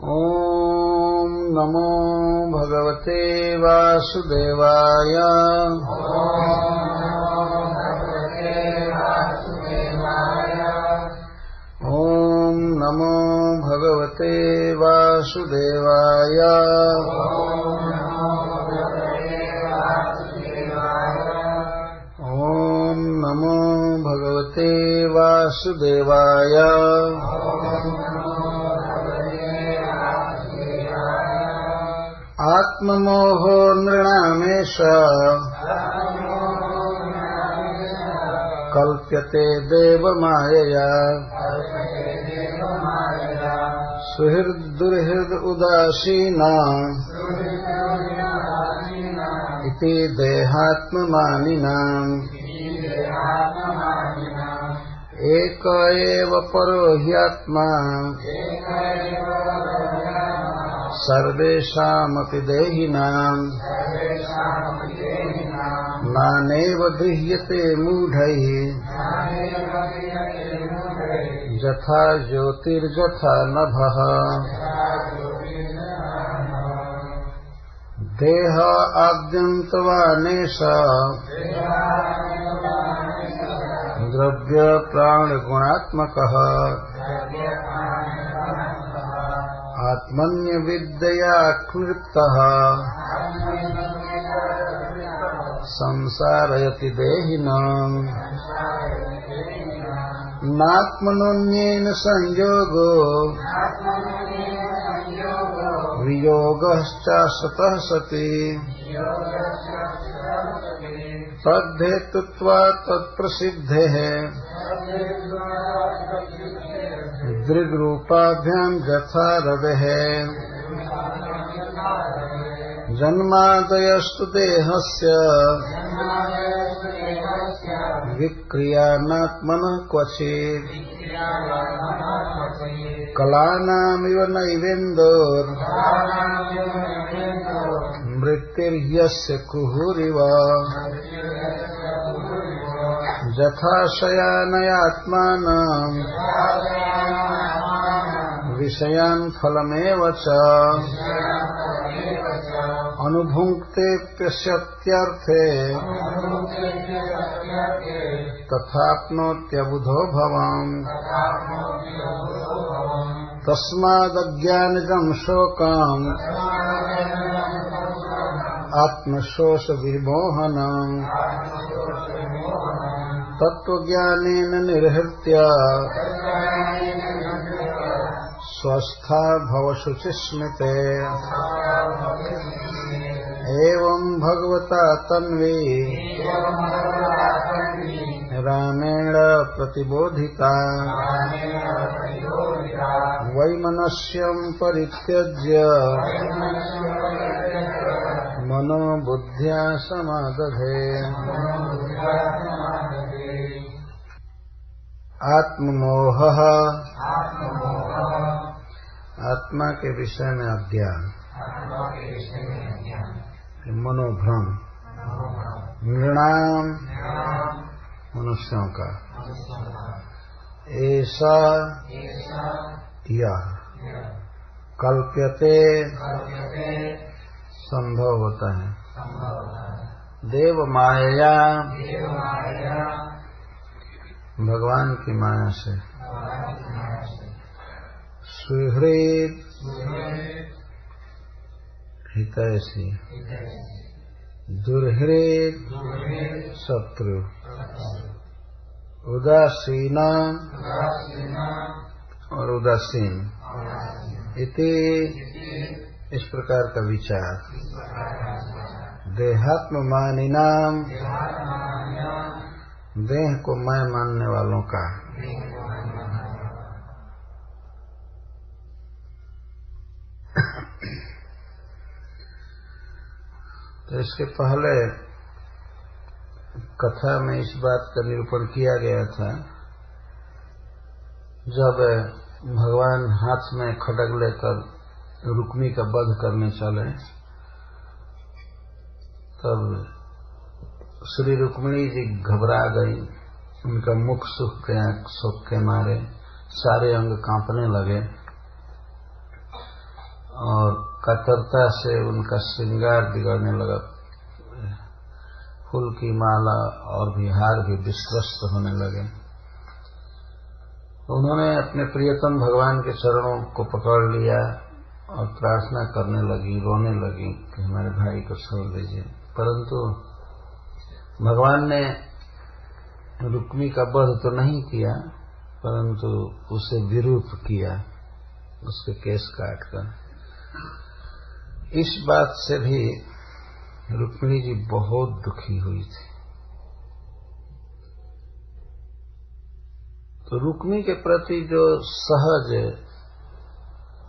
ॐ नमो भगवते वासुदेवाय। ॐ नमो भगवते वासुदेवाय। ॐ नमो भगवते वासुदेवाय। आत्ममोहो नृणामेष कल्प्यते देवमायया। सुहृद्दुर्हृद उदासीना इति देहात्ममानिनाम्। एक एव परो ह्यात्मा सर्वेषामपि देहिनाम्। नानेव गृह्यते मूढैः यथा ज्योतिर्यथा नभः। देह आद्यन्तवानेश द्रव्य प्राणगुणात्मकः। आत्मन्यविद्यया क्लृप्तः संसारयति देहिनाम्। नात्मनोऽन्येन संयोगो वियोगश्चासतः सति। तद्धेतुत्वात् तत्प्रसिद्धेः दृग्रूपाभ्याम् यथा रवेः। जन्मादयस्तु देहस्य विक्रियानात्मनः क्वचित्। कलानामिव नैवेन्दोर् मृत्युर्यस्य कुहुरिव। यथा शयानयात्मानं विषयान् फलमेव च अनुभुङ्क्तेऽप्यस्यत्यर्थे तथाप्नोत्यबुधो भवान्। तस्मादज्ञानिजं शोकम् आत्मशोषविमोहनम् तत्त्वज्ञानेन निर्हृत्य स्वस्था भव शुचिस्मिते। एवं भगवता तन्वी रामेण प्रतिबोधिता। वैमनस्यं परित्यज्य मनो बुद्ध्या समादधे। आत्ममोहः आत्मा के विषय में अज्ञान, मनोभ्रम। नृणाम मनुष्यों का। ऐसा यह कल्प्यते संभव होता है। देव माया भगवान की माया से। सुहृद हितैषी, दुर्हृद शत्रु। उदासीना और उदासीन इति इस प्रकार का विचार। देहात्ममानिनाम देह को मैं मानने वालों का। तो इसके पहले कथा में इस बात का निरूपण किया गया था, जब भगवान हाथ में खड्ग लेकर रुक्मी का वध करने चले, तब श्री रुक्मिणी जी घबरा गई। उनका मुख सूख गया शोक के मारे, सारे अंग कांपने लगे। कातरता से उनका श्रृंगार बिगड़ने लगा, फूल की माला और भी हार भी विश्वस्त होने लगे। उन्होंने अपने प्रियतम भगवान के चरणों को पकड़ लिया और प्रार्थना करने लगी, रोने लगी कि हमारे भाई को छोड़ दीजिए। परंतु भगवान ने रुक्मी का वध तो नहीं किया, परंतु उसे विरूप किया, उसके केस काटकर। इस बात से भी रुक्मिणी जी बहुत दुखी हुई थी। तो रुक्मी के प्रति जो सहज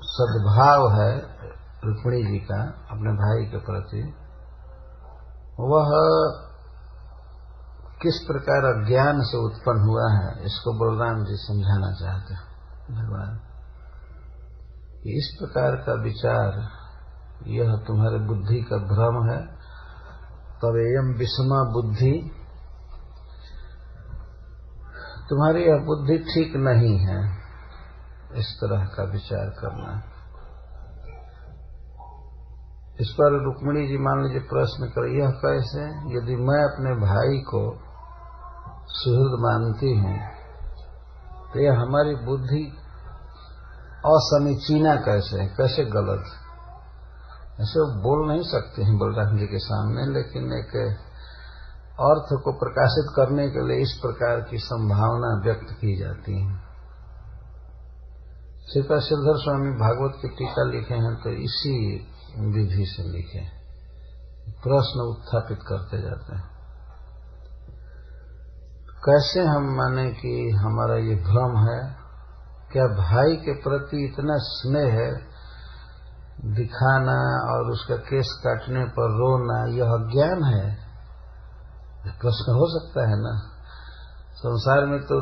सद्भाव है रुक्मिणी जी का अपने भाई के प्रति, वह किस प्रकार अज्ञान से उत्पन्न हुआ है, इसको बलराम जी समझाना चाहते हैं भगवान। इस प्रकार का विचार यह तुम्हारे बुद्धि का भ्रम है, तब एयम विषमा बुद्धि, तुम्हारी यह बुद्धि ठीक नहीं है, इस तरह का विचार करना। इस पर रुक्मिणी जी मान लीजिए प्रश्न कर, यह कैसे? यदि मैं अपने भाई को सुहृद मानती हूं तो यह हमारी बुद्धि असमीचीना कैसे, कैसे गलत? ऐसे वो बोल नहीं सकते हैं बलराम जी के सामने, लेकिन एक अर्थ को प्रकाशित करने के लिए इस प्रकार की संभावना व्यक्त की जाती है। श्रीपाद श्रीधर स्वामी भागवत की टीका लिखे हैं तो इसी विधि से लिखे, प्रश्न उत्थापित करते जाते हैं। कैसे हम माने कि हमारा ये भ्रम है? क्या भाई के प्रति इतना स्नेह दिखाना और उसका केस काटने पर रोना यह अज्ञान है? प्रश्न हो सकता है ना। संसार में तो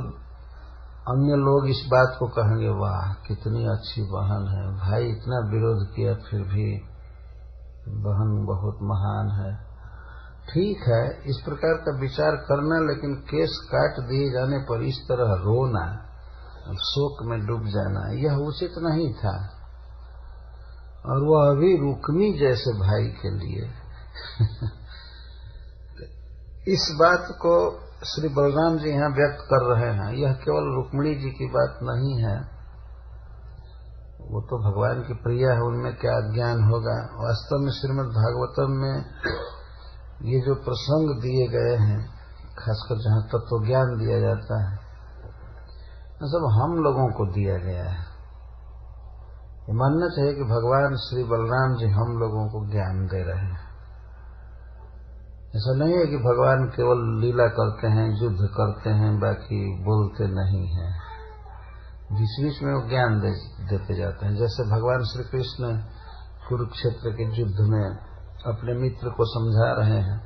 अन्य लोग इस बात को कहेंगे, वाह कितनी अच्छी बहन है, भाई इतना विरोध किया फिर भी बहन बहुत महान है। ठीक है, इस प्रकार का विचार करना, लेकिन केस काट दिए जाने पर इस तरह रोना, शोक में डूब जाना, यह उचित नहीं था। और वह अभी रुक्मी जैसे भाई के लिए इस बात को श्री बलराम जी यहाँ व्यक्त कर रहे हैं। यह केवल रुक्मिणी जी की बात नहीं है, वो तो भगवान की प्रिया है, उनमें क्या अज्ञान होगा। वास्तव में श्रीमद् भागवतम में ये जो प्रसंग दिए गए हैं, खासकर जहाँ तत्व ज्ञान दिया जाता है, सब हम लोगों को दिया गया है। ये मानना चाहिए कि भगवान श्री बलराम जी हम लोगों को ज्ञान दे रहे हैं। ऐसा नहीं है कि भगवान केवल लीला करते हैं, युद्ध करते हैं, बाकी बोलते नहीं हैं। बीच बीच में वो ज्ञान देते जाते हैं। जैसे भगवान श्री कृष्ण कुरुक्षेत्र के युद्ध में अपने मित्र को समझा रहे हैं,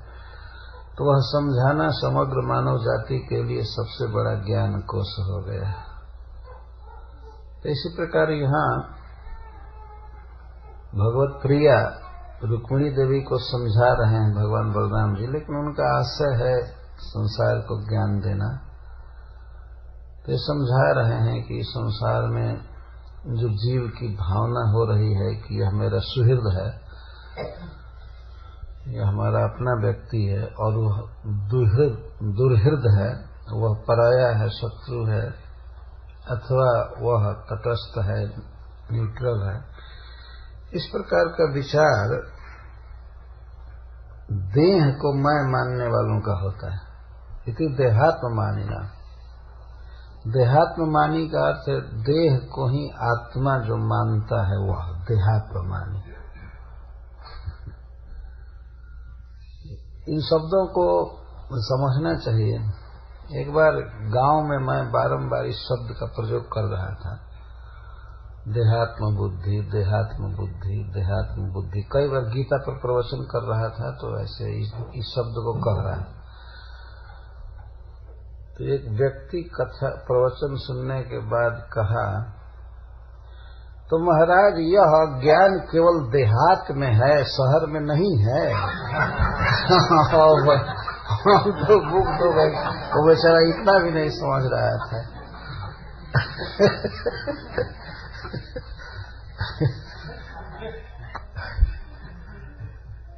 तो वह समझाना समग्र मानव जाति के लिए सबसे बड़ा ज्ञान कोश हो गया। तो इसी प्रकार यहाँ भगवत प्रिया रुक्मिणी देवी को समझा रहे हैं भगवान बलराम जी, लेकिन उनका आशय है संसार को ज्ञान देना। तो ये समझा रहे हैं कि संसार में जो जीव की भावना हो रही है कि यह मेरा सुहृद है, यह हमारा अपना व्यक्ति है, और वह दुर्हृद है, वह पराया है, शत्रु है, अथवा वह तटस्थ है, न्यूट्रल है, इस प्रकार का विचार देह को मैं मानने वालों का होता है। इति देहात्म मानिना। देहात्म मानी का अर्थ है देह को ही आत्मा जो मानता है वह देहात्म मानी। इन शब्दों को समझना चाहिए। एक बार गांव में मैं बारंबार इस शब्द का प्रयोग कर रहा था, देहात्म बुद्धि, देहात्म बुद्धि, देहात्म बुद्धि। कई बार गीता पर प्रवचन कर रहा था तो ऐसे इस शब्द को कह रहा है। तो एक व्यक्ति कथा प्रवचन सुनने के बाद कहा, तो महाराज यह ज्ञान केवल देहात में है, शहर में नहीं है। हम तो मुक्त हो गए, वो बेचारा इतना भी नहीं समझ रहा था।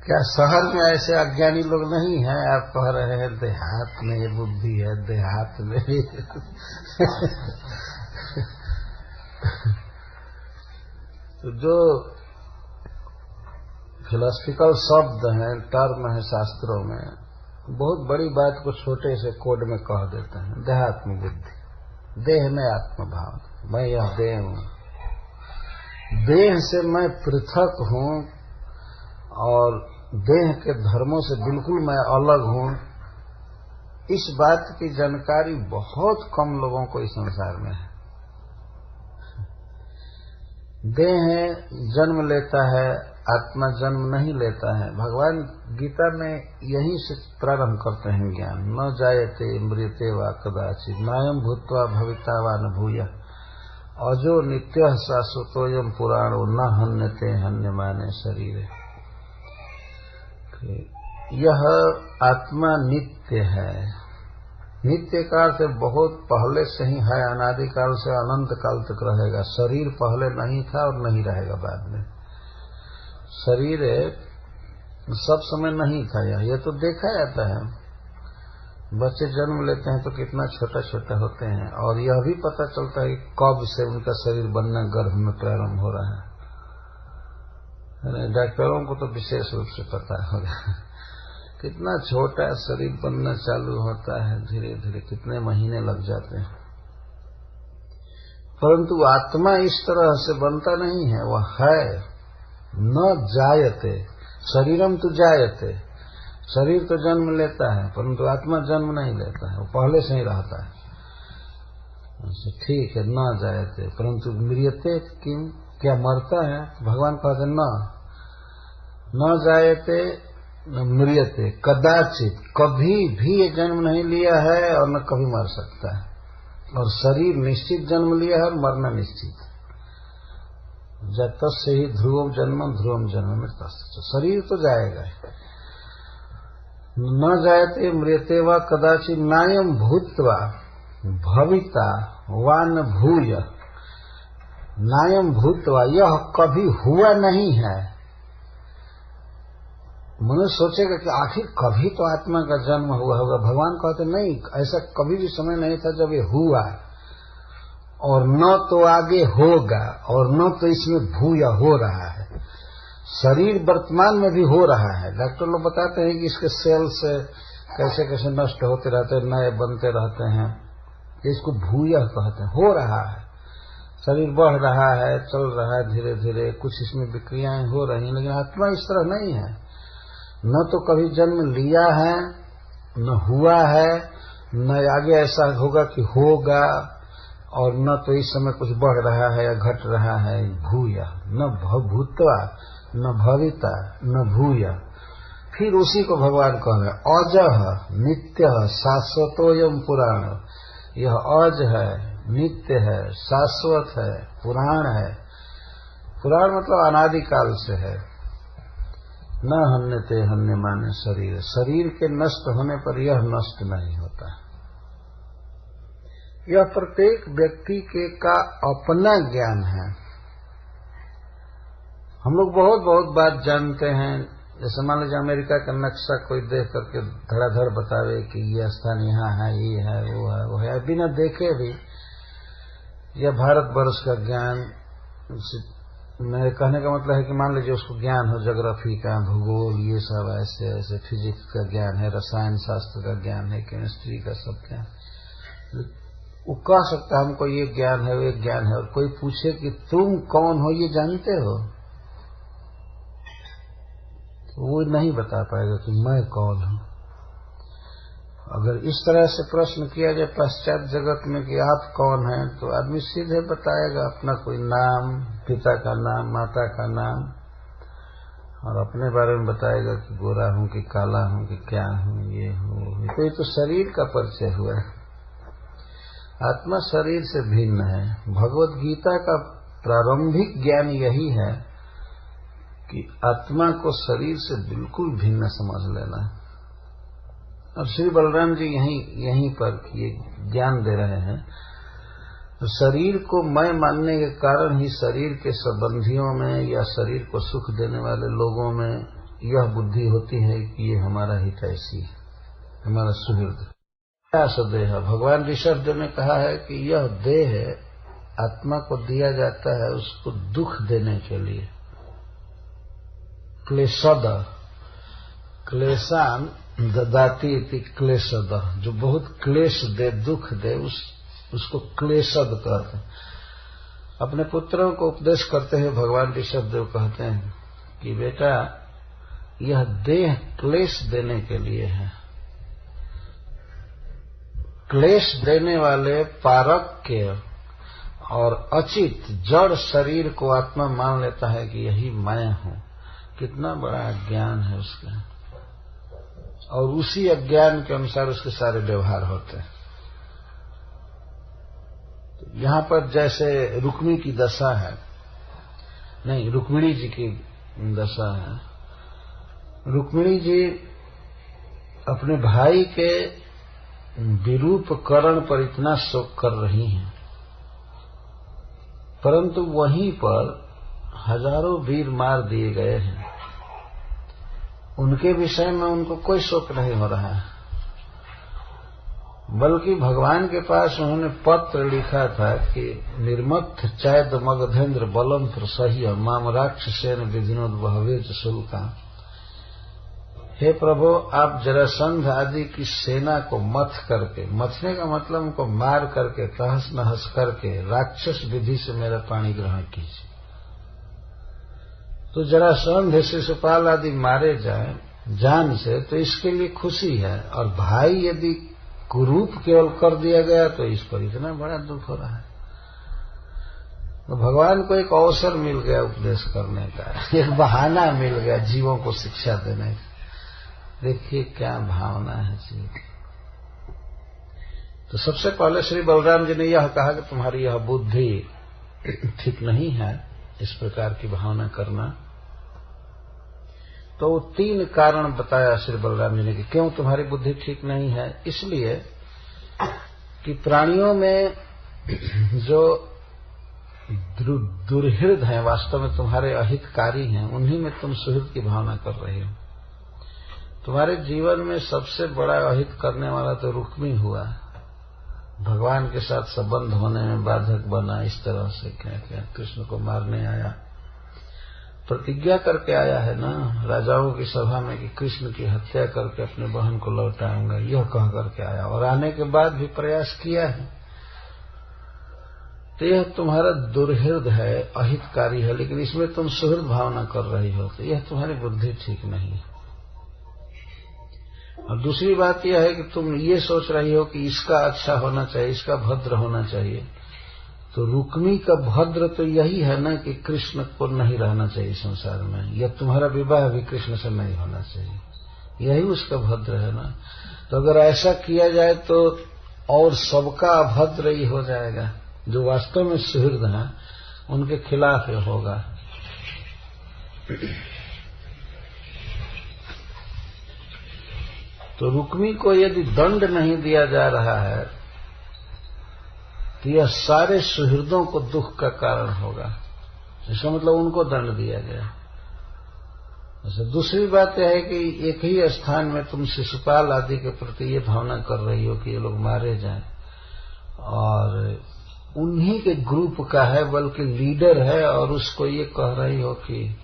क्या शहर में ऐसे अज्ञानी लोग नहीं हैं? आप कह रहे हैं देहात में ये बुद्धि है, देहात में तो जो फिलोसफिकल शब्द हैं, टर्म है शास्त्रों में, बहुत बड़ी बात को छोटे से कोड में कह देते हैं। देहात्म बुद्धि, देह में आत्मभाव, मैं यह देह हूं, देह से मैं पृथक हूं और देह के धर्मों से बिल्कुल मैं अलग हूं। इस बात की जानकारी बहुत कम लोगों को इस संसार में है। देह जन्म लेता है, आत्मा जन्म नहीं लेता है। भगवान गीता में यहीं से प्रारंभ करते हैं ज्ञान। न जायते मृते वा कदाचित् नायं भूत्वा भविता वा न भूयः अजो नित्यः शाश्वतोऽयं पुराणो न हन्यते हन्यमाने शरीरे। यह आत्मा नित्य है। नित्य काल से बहुत पहले से ही है, अनादिकाल से अनंत काल तक रहेगा। शरीर पहले नहीं था और नहीं रहेगा बाद में। शरीर सब समय नहीं था। यह तो देखा जाता है, बच्चे जन्म लेते हैं तो कितना छोटा छोटा होते हैं, और यह भी पता चलता है कि कब से उनका शरीर बनना गर्भ में प्रारंभ हो रहा है। डॉक्टरों को तो विशेष रूप से पता होगा कितना छोटा शरीर बनना चालू होता है, धीरे धीरे कितने महीने लग जाते हैं। परंतु आत्मा इस तरह से बनता नहीं है, वह है। न जायते शरीरम तो जायते, शरीर तो जन्म लेता है परंतु आत्मा जन्म नहीं लेता है, वो पहले से ही रहता है। ठीक है, न जायते परंतु मृत्यते, किम क्या मरता है? भगवान कहते न जायते न मृत्यते कदाचित, कभी भी ये जन्म नहीं लिया है और न कभी मर सकता है। और शरीर निश्चित जन्म लिया है और मरना निश्चित है। जब तक से ही ध्रुवम जन्म में तस्य, शरीर तो जाएगा। न जायते मृत्यते वा कदाचित् नायं भूत्वा भविता वा न भूय। नायं भूत्वा, यह कभी हुआ नहीं है। मनुष्य सोचेगा कि आखिर कभी तो आत्मा का जन्म हुआ होगा। भगवान कहते नहीं, ऐसा कभी भी समय नहीं था जब ये हुआ, और न तो आगे होगा और न तो इसमें भूया हो रहा है। शरीर वर्तमान में भी हो रहा है। डॉक्टर लोग बताते हैं कि इसके सेल्स कैसे कैसे नष्ट होते रहते हैं, नए बनते रहते हैं। इसको भूया कहते हैं। हो रहा है, शरीर बढ़ रहा है, चल रहा है धीरे धीरे, कुछ इसमें विक्रियाएं हो रही हैं। लेकिन आत्मा इस तरह नहीं है। न तो कभी जन्म लिया है, न हुआ है, न आगे ऐसा होगा कि होगा, और न तो इस समय कुछ बढ़ रहा है या घट रहा है। भूया न भूत्वा न भविता न भूया। फिर उसी को भगवान कह रहे हैं अजः नित्य शाश्वतोयम पुराण। यह अज है, नित्य है, शाश्वत है, पुराण है। पुराण मतलब अनादिकाल से है। न हन्यते हन्यमाने शरीर, शरीर के नष्ट होने पर यह नष्ट नहीं होता। यह प्रत्येक व्यक्ति के का अपना ज्ञान है। हम लोग बहुत बहुत बात जानते हैं। जैसे मान लीजिए अमेरिका का नक्शा कोई देख करके धड़ाधड़ बतावे कि ये स्थान यहाँ है, ये है, वो है, बिना देखे भी। यह भारतवर्ष का ज्ञान, मेरे कहने का मतलब है कि मान लीजिए उसको ज्ञान हो ज्योग्राफी का, भूगोल, ये सब ऐसे ऐसे, फिजिक्स का ज्ञान है, रसायन शास्त्र का ज्ञान है, केमिस्ट्री का सब ज्ञान। वो कह सकता है हमको ये ज्ञान है, वो ज्ञान है। और कोई पूछे कि तुम कौन हो, ये जानते हो? तो वो नहीं बता पाएगा कि मैं कौन हूं। अगर इस तरह से प्रश्न किया जाए पश्चात जगत में कि आप कौन हैं, तो आदमी सीधे बताएगा अपना कोई नाम, पिता का नाम, माता का नाम, और अपने बारे में बताएगा कि गोरा हूं कि काला हूं कि क्या हूं, ये हूं। तो ये तो शरीर का परिचय हुआ है। आत्मा शरीर से भिन्न है। भगवत गीता का प्रारंभिक ज्ञान यही है कि आत्मा को शरीर से बिल्कुल भिन्न समझ लेना है। और श्री बलराम जी यहीं पर ये ज्ञान दे रहे हैं। तो शरीर को मैं मानने के कारण ही शरीर के संबंधियों में या शरीर को सुख देने वाले लोगों में यह बुद्धि होती है कि ये हमारा हितैषी है, हमारा सुहृद। देह, भगवान ऋषभदेव ने कहा है कि यह देह आत्मा को दिया जाता है उसको दुख देने के लिए। क्लेशद, क्लेशान ददाती इति क्लेशद, जो बहुत क्लेश दे, दुख दे, उसको क्लेशद कहते हैं। अपने पुत्रों को उपदेश करते हुए भगवान ऋषभदेव कहते हैं कि बेटा यह देह क्लेश देने के लिए है। क्लेश देने वाले पारक्य और अचित जड़ शरीर को आत्मा मान लेता है कि यही मैं हूं। कितना बड़ा अज्ञान है उसका, और उसी अज्ञान के अनुसार उसके सारे व्यवहार होते हैं। तो यहां पर जैसे रुक्मी की दशा है, नहीं रुक्मिणी जी की दशा है। रुक्मिणी जी अपने भाई के विरूपकरण पर इतना शोक कर रही हैं, परंतु वहीं पर हजारों वीर मार दिए गए हैं। उनके विषय में उनको कोई शोक नहीं हो रहा है, बल्कि भगवान के पास उन्होंने पत्र लिखा था कि निर्मथ चैद मगधेन्द्र बलम प्रसह्य माम राक्षसेन विधिनोद बहवेच शुल्का। हे प्रभु, आप जरासंध आदि की सेना को मथ करके, मथने का मतलब उनको मार करके, तहस नहस करके राक्षस विधि से मेरा पाणी ग्रहण कीजिए। तो जरासंध शिशुपाल आदि मारे जाए जान से, तो इसके लिए खुशी है, और भाई यदि कुरूप केवल कर दिया गया तो इस पर इतना बड़ा दुख हो रहा है। तो भगवान को एक अवसर मिल गया उपदेश करने का, एक बहाना मिल गया जीवों को शिक्षा देने का। देखिए क्या भावना है जीव। तो सबसे पहले श्री बलराम जी ने यह कहा कि तुम्हारी यह बुद्धि ठीक नहीं है, इस प्रकार की भावना करना। तो 3 कारण बताया श्री बलराम जी ने कि क्यों तुम्हारी बुद्धि ठीक नहीं है। इसलिए कि प्राणियों में जो दुर्हृद हैं, वास्तव में तुम्हारे अहितकारी हैं, उन्हीं में तुम सुहृद की भावना कर रहे हो। तुम्हारे जीवन में सबसे बड़ा अहित करने वाला तो रुक्मी हुआ, भगवान के साथ संबंध होने में बाधक बना। इस तरह से क्या क्या कृष्ण को मारने आया, प्रतिज्ञा करके आया है ना राजाओं की सभा में कि कृष्ण की हत्या करके अपने बहन को लौटाऊंगा, यह कह करके आया, और आने के बाद भी प्रयास किया है। तो यह तुम्हारा दुर्हृद है, अहितकारी है, लेकिन इसमें तुम सुहृद भावना कर रही हो, तो यह तुम्हारी बुद्धि ठीक नहीं है। और दूसरी बात यह है कि तुम ये सोच रही हो कि इसका अच्छा होना चाहिए, इसका भद्र होना चाहिए। तो रुक्मी का भद्र तो यही है ना कि कृष्ण को नहीं रहना चाहिए संसार में, या तुम्हारा विवाह भी कृष्ण से नहीं होना चाहिए, यही उसका भद्र है ना। तो अगर ऐसा किया जाए तो और सबका अभद्र ही हो जाएगा, जो वास्तव में सुहृद हैं उनके खिलाफ ये होगा। तो रुक्मी को यदि दंड नहीं दिया जा रहा है तो यह सारे सुहृदों को दुख का कारण होगा, इसका मतलब उनको दंड दिया गया। अच्छा, दूसरी बात यह है कि एक ही स्थान में तुम शिशुपाल आदि के प्रति ये भावना कर रही हो कि ये लोग मारे जाएं, और उन्हीं के ग्रुप का है, बल्कि लीडर है, और उसको ये कह रही हो कि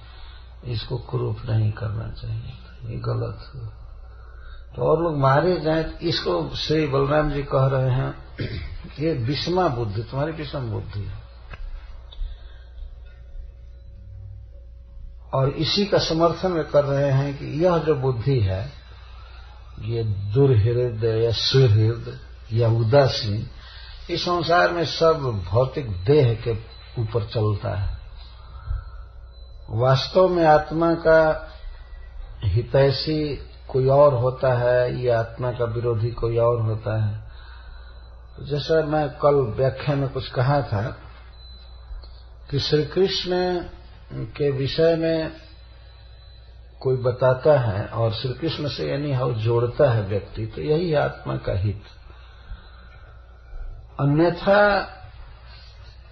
इसको क्रूप नहीं करना चाहिए, ये गलत है। तो और लोग मारे जाएं, इसको श्री बलराम जी कह रहे हैं ये विषमा बुद्धि, तुम्हारी विषम बुद्धि है। और इसी का समर्थन में कर रहे हैं कि यह जो बुद्धि है, ये दुर्हृद या सुहृद या उदासीन, इस संसार में सब भौतिक देह के ऊपर चलता है। वास्तव में आत्मा का हितैषी कोई और होता है, या आत्मा का विरोधी कोई और होता है। जैसा मैं कल व्याख्या में कुछ कहा था कि श्री कृष्ण के विषय में कोई बताता है और श्री कृष्ण से यानी हाउ जोड़ता है व्यक्ति, तो यही है आत्मा का हित। अन्यथा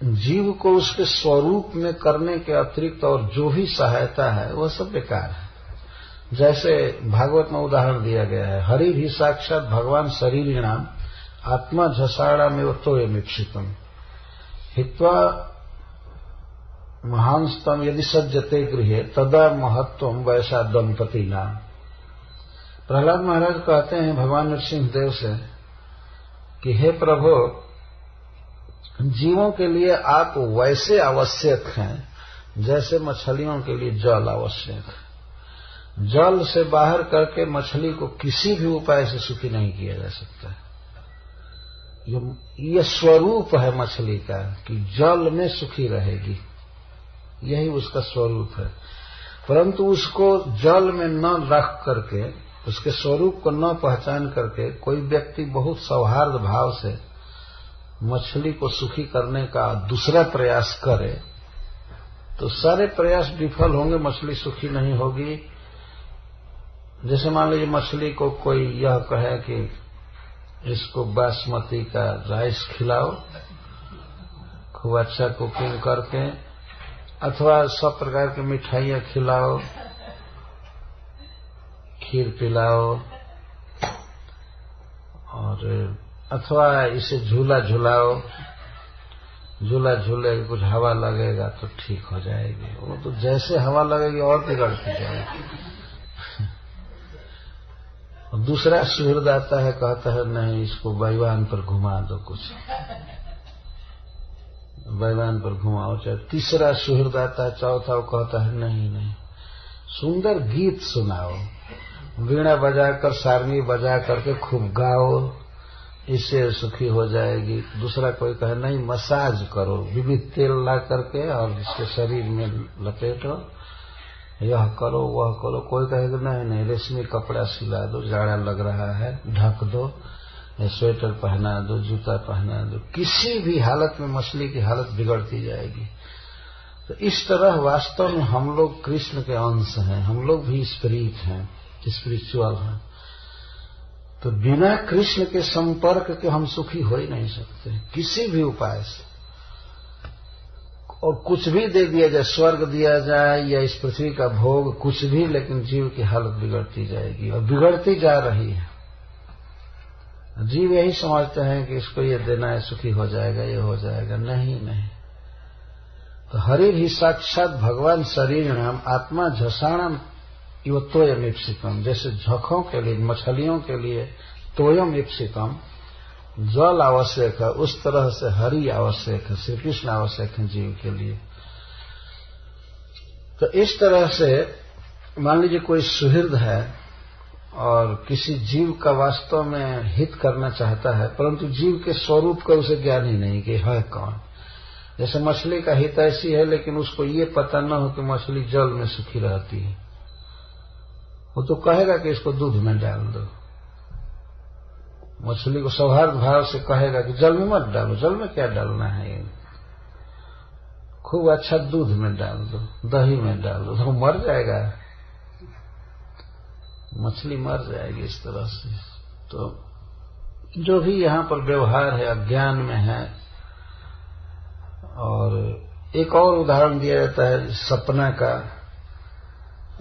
जीव को उसके स्वरूप में करने के अतिरिक्त और जो भी सहायता है वह सब बेकार है। जैसे भागवत में उदाहरण दिया गया है, हरि भी साक्षात भगवान शरीरिणाम आत्मा झसाड़ामेव तोयमीप्सितम् हित्वा महांस्तम यदि सज्जते गृहे तदा महत्वम वैसा दंपति नाम। प्रहलाद महाराज कहते हैं भगवान नरसिंह देव से कि हे प्रभु, जीवों के लिए आप वैसे आवश्यक हैं जैसे मछलियों के लिए जल आवश्यक है। जल से बाहर करके मछली को किसी भी उपाय से सुखी नहीं किया जा सकता। ये स्वरूप है मछली का कि जल में सुखी रहेगी, यही उसका स्वरूप है। परंतु उसको जल में न रख करके, उसके स्वरूप को न पहचान करके कोई व्यक्ति बहुत सौहार्द भाव से मछली को सुखी करने का दूसरा प्रयास करे तो सारे प्रयास विफल होंगे, मछली सुखी नहीं होगी। जैसे मान लीजिए मछली को कोई यह कहे कि इसको बासमती का राइस खिलाओ खूब अच्छा कुकिंग करके, अथवा सब प्रकार की मिठाइयां खिलाओ, खीर पिलाओ, और अथवा इसे झूला झुलाओ, झूला झूले कुछ हवा लगेगा तो ठीक हो जाएगी। वो तो जैसे हवा लगेगी और बिगड़ती जाएगी। और दूसरा सुहृद आता है, कहता है नहीं इसको बैवान पर घुमा दो, कुछ बैवान पर घुमाओ। चाहे तीसरा सुहृद आता है, चौथा, वो कहता है नहीं सुंदर गीत सुनाओ, वीणा बजाकर सारंगी बजा करके खूब गाओ, इससे सुखी हो जाएगी। दूसरा कोई कहे नहीं मसाज करो, विविध तेल ला करके और इसके शरीर में लपेटो, यह करो वह करो। कोई कहेगा नहीं रेशमी कपड़ा सिला दो, जाड़ा लग रहा है, ढक दो, स्वेटर पहना दो, जूता पहना दो। किसी भी हालत में मछली की हालत बिगड़ती जाएगी। तो इस तरह वास्तव में हम लोग कृष्ण के अंश हैं, हम लोग भी स्पिरिट हैं, स्पिरिचुअल हैं। तो बिना कृष्ण के संपर्क के हम सुखी हो ही नहीं सकते किसी भी उपाय से। और कुछ भी दे दिया जाए, स्वर्ग दिया जाए या इस पृथ्वी का भोग, कुछ भी, लेकिन जीव की हालत बिगड़ती जाएगी और बिगड़ती जा रही है। जीव यही समझते हैं कि इसको ये देना है सुखी हो जाएगा, ये हो जाएगा। नहीं। तो हरि ही साक्षात भगवान शरीर नाम आत्मा झसाणम इव तोयम इप्सितम। जैसे झखों के लिए, मछलियों के लिए तोयम इप्सितम जल आवश्यक है, उस तरह से हरि आवश्यक है, श्री कृष्ण आवश्यक है जीव के लिए। तो इस तरह से मान लीजिए कोई सुहृद है और किसी जीव का वास्तव में हित करना चाहता है, परंतु जीव के स्वरूप का उसे ज्ञान ही नहीं कि है कौन। जैसे मछली का हित ऐसी है, लेकिन उसको ये पता न हो कि मछली जल में सुखी रहती है, वो तो कहेगा कि इसको दूध में डाल दो। मछली को सौहार्द भाव से कहेगा कि जल में मत डालो, जल में क्या डालना है, खूब अच्छा दूध में डाल दो, दही में डाल दो, तो मर जाएगा, मछली मर जाएगी इस तरह से। तो जो भी यहाँ पर व्यवहार है अज्ञान में है। और एक और उदाहरण दिया जाता है सपना का।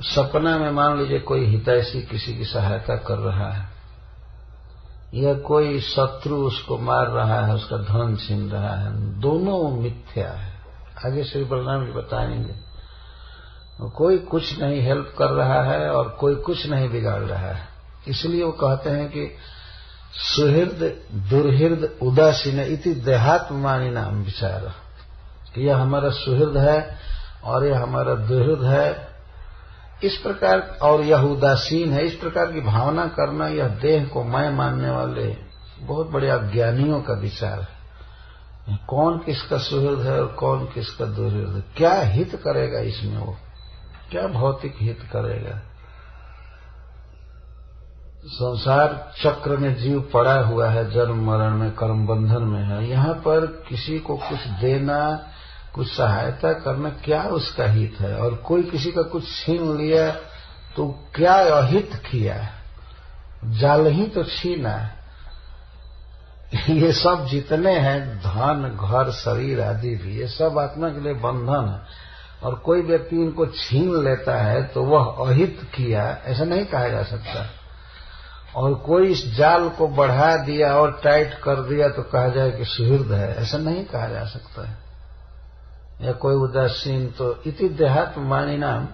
सपना में मान लीजिए कोई हितैषी किसी की सहायता कर रहा है, या कोई शत्रु उसको मार रहा है, उसका धन छीन रहा है, दोनों मिथ्या है। आगे श्री बलराम जी बताएंगे। कोई कुछ नहीं हेल्प कर रहा है और कोई कुछ नहीं बिगाड़ रहा है। इसलिए वो कहते हैं कि सुहृद दुर्हृद उदासीन इति देहात्मानी नाम विचार। यह हमारा सुहृद है और यह हमारा दुर्हृद है, इस प्रकार, और यह उदासीन है, इस प्रकार की भावना करना यह देह को मैं मानने वाले बहुत बड़े अज्ञानियों का विचार है। कौन किसका सुहृद है और कौन किसका दुर्हृद है, क्या हित करेगा इसमें, वो क्या भौतिक हित करेगा। संसार चक्र में जीव पड़ा हुआ है, जन्म मरण में, कर्म बंधन में है। यहाँ पर किसी को कुछ देना, कुछ सहायता करना, क्या उसका हित है। और कोई किसी का कुछ छीन लिया तो क्या अहित किया, जाल ही तो छीना। ये सब जितने हैं, धन घर शरीर आदि भी, ये सब आत्मा के लिए बंधन है। और कोई व्यक्ति इनको छीन लेता है तो वह अहित किया, ऐसा नहीं कहा जा सकता। और कोई इस जाल को बढ़ा दिया और टाइट कर दिया तो कहा जाए कि सुहृद है, ऐसा नहीं कहा जा सकता है। या कोई उदासीन, तो इति देहात्म मानिनाम,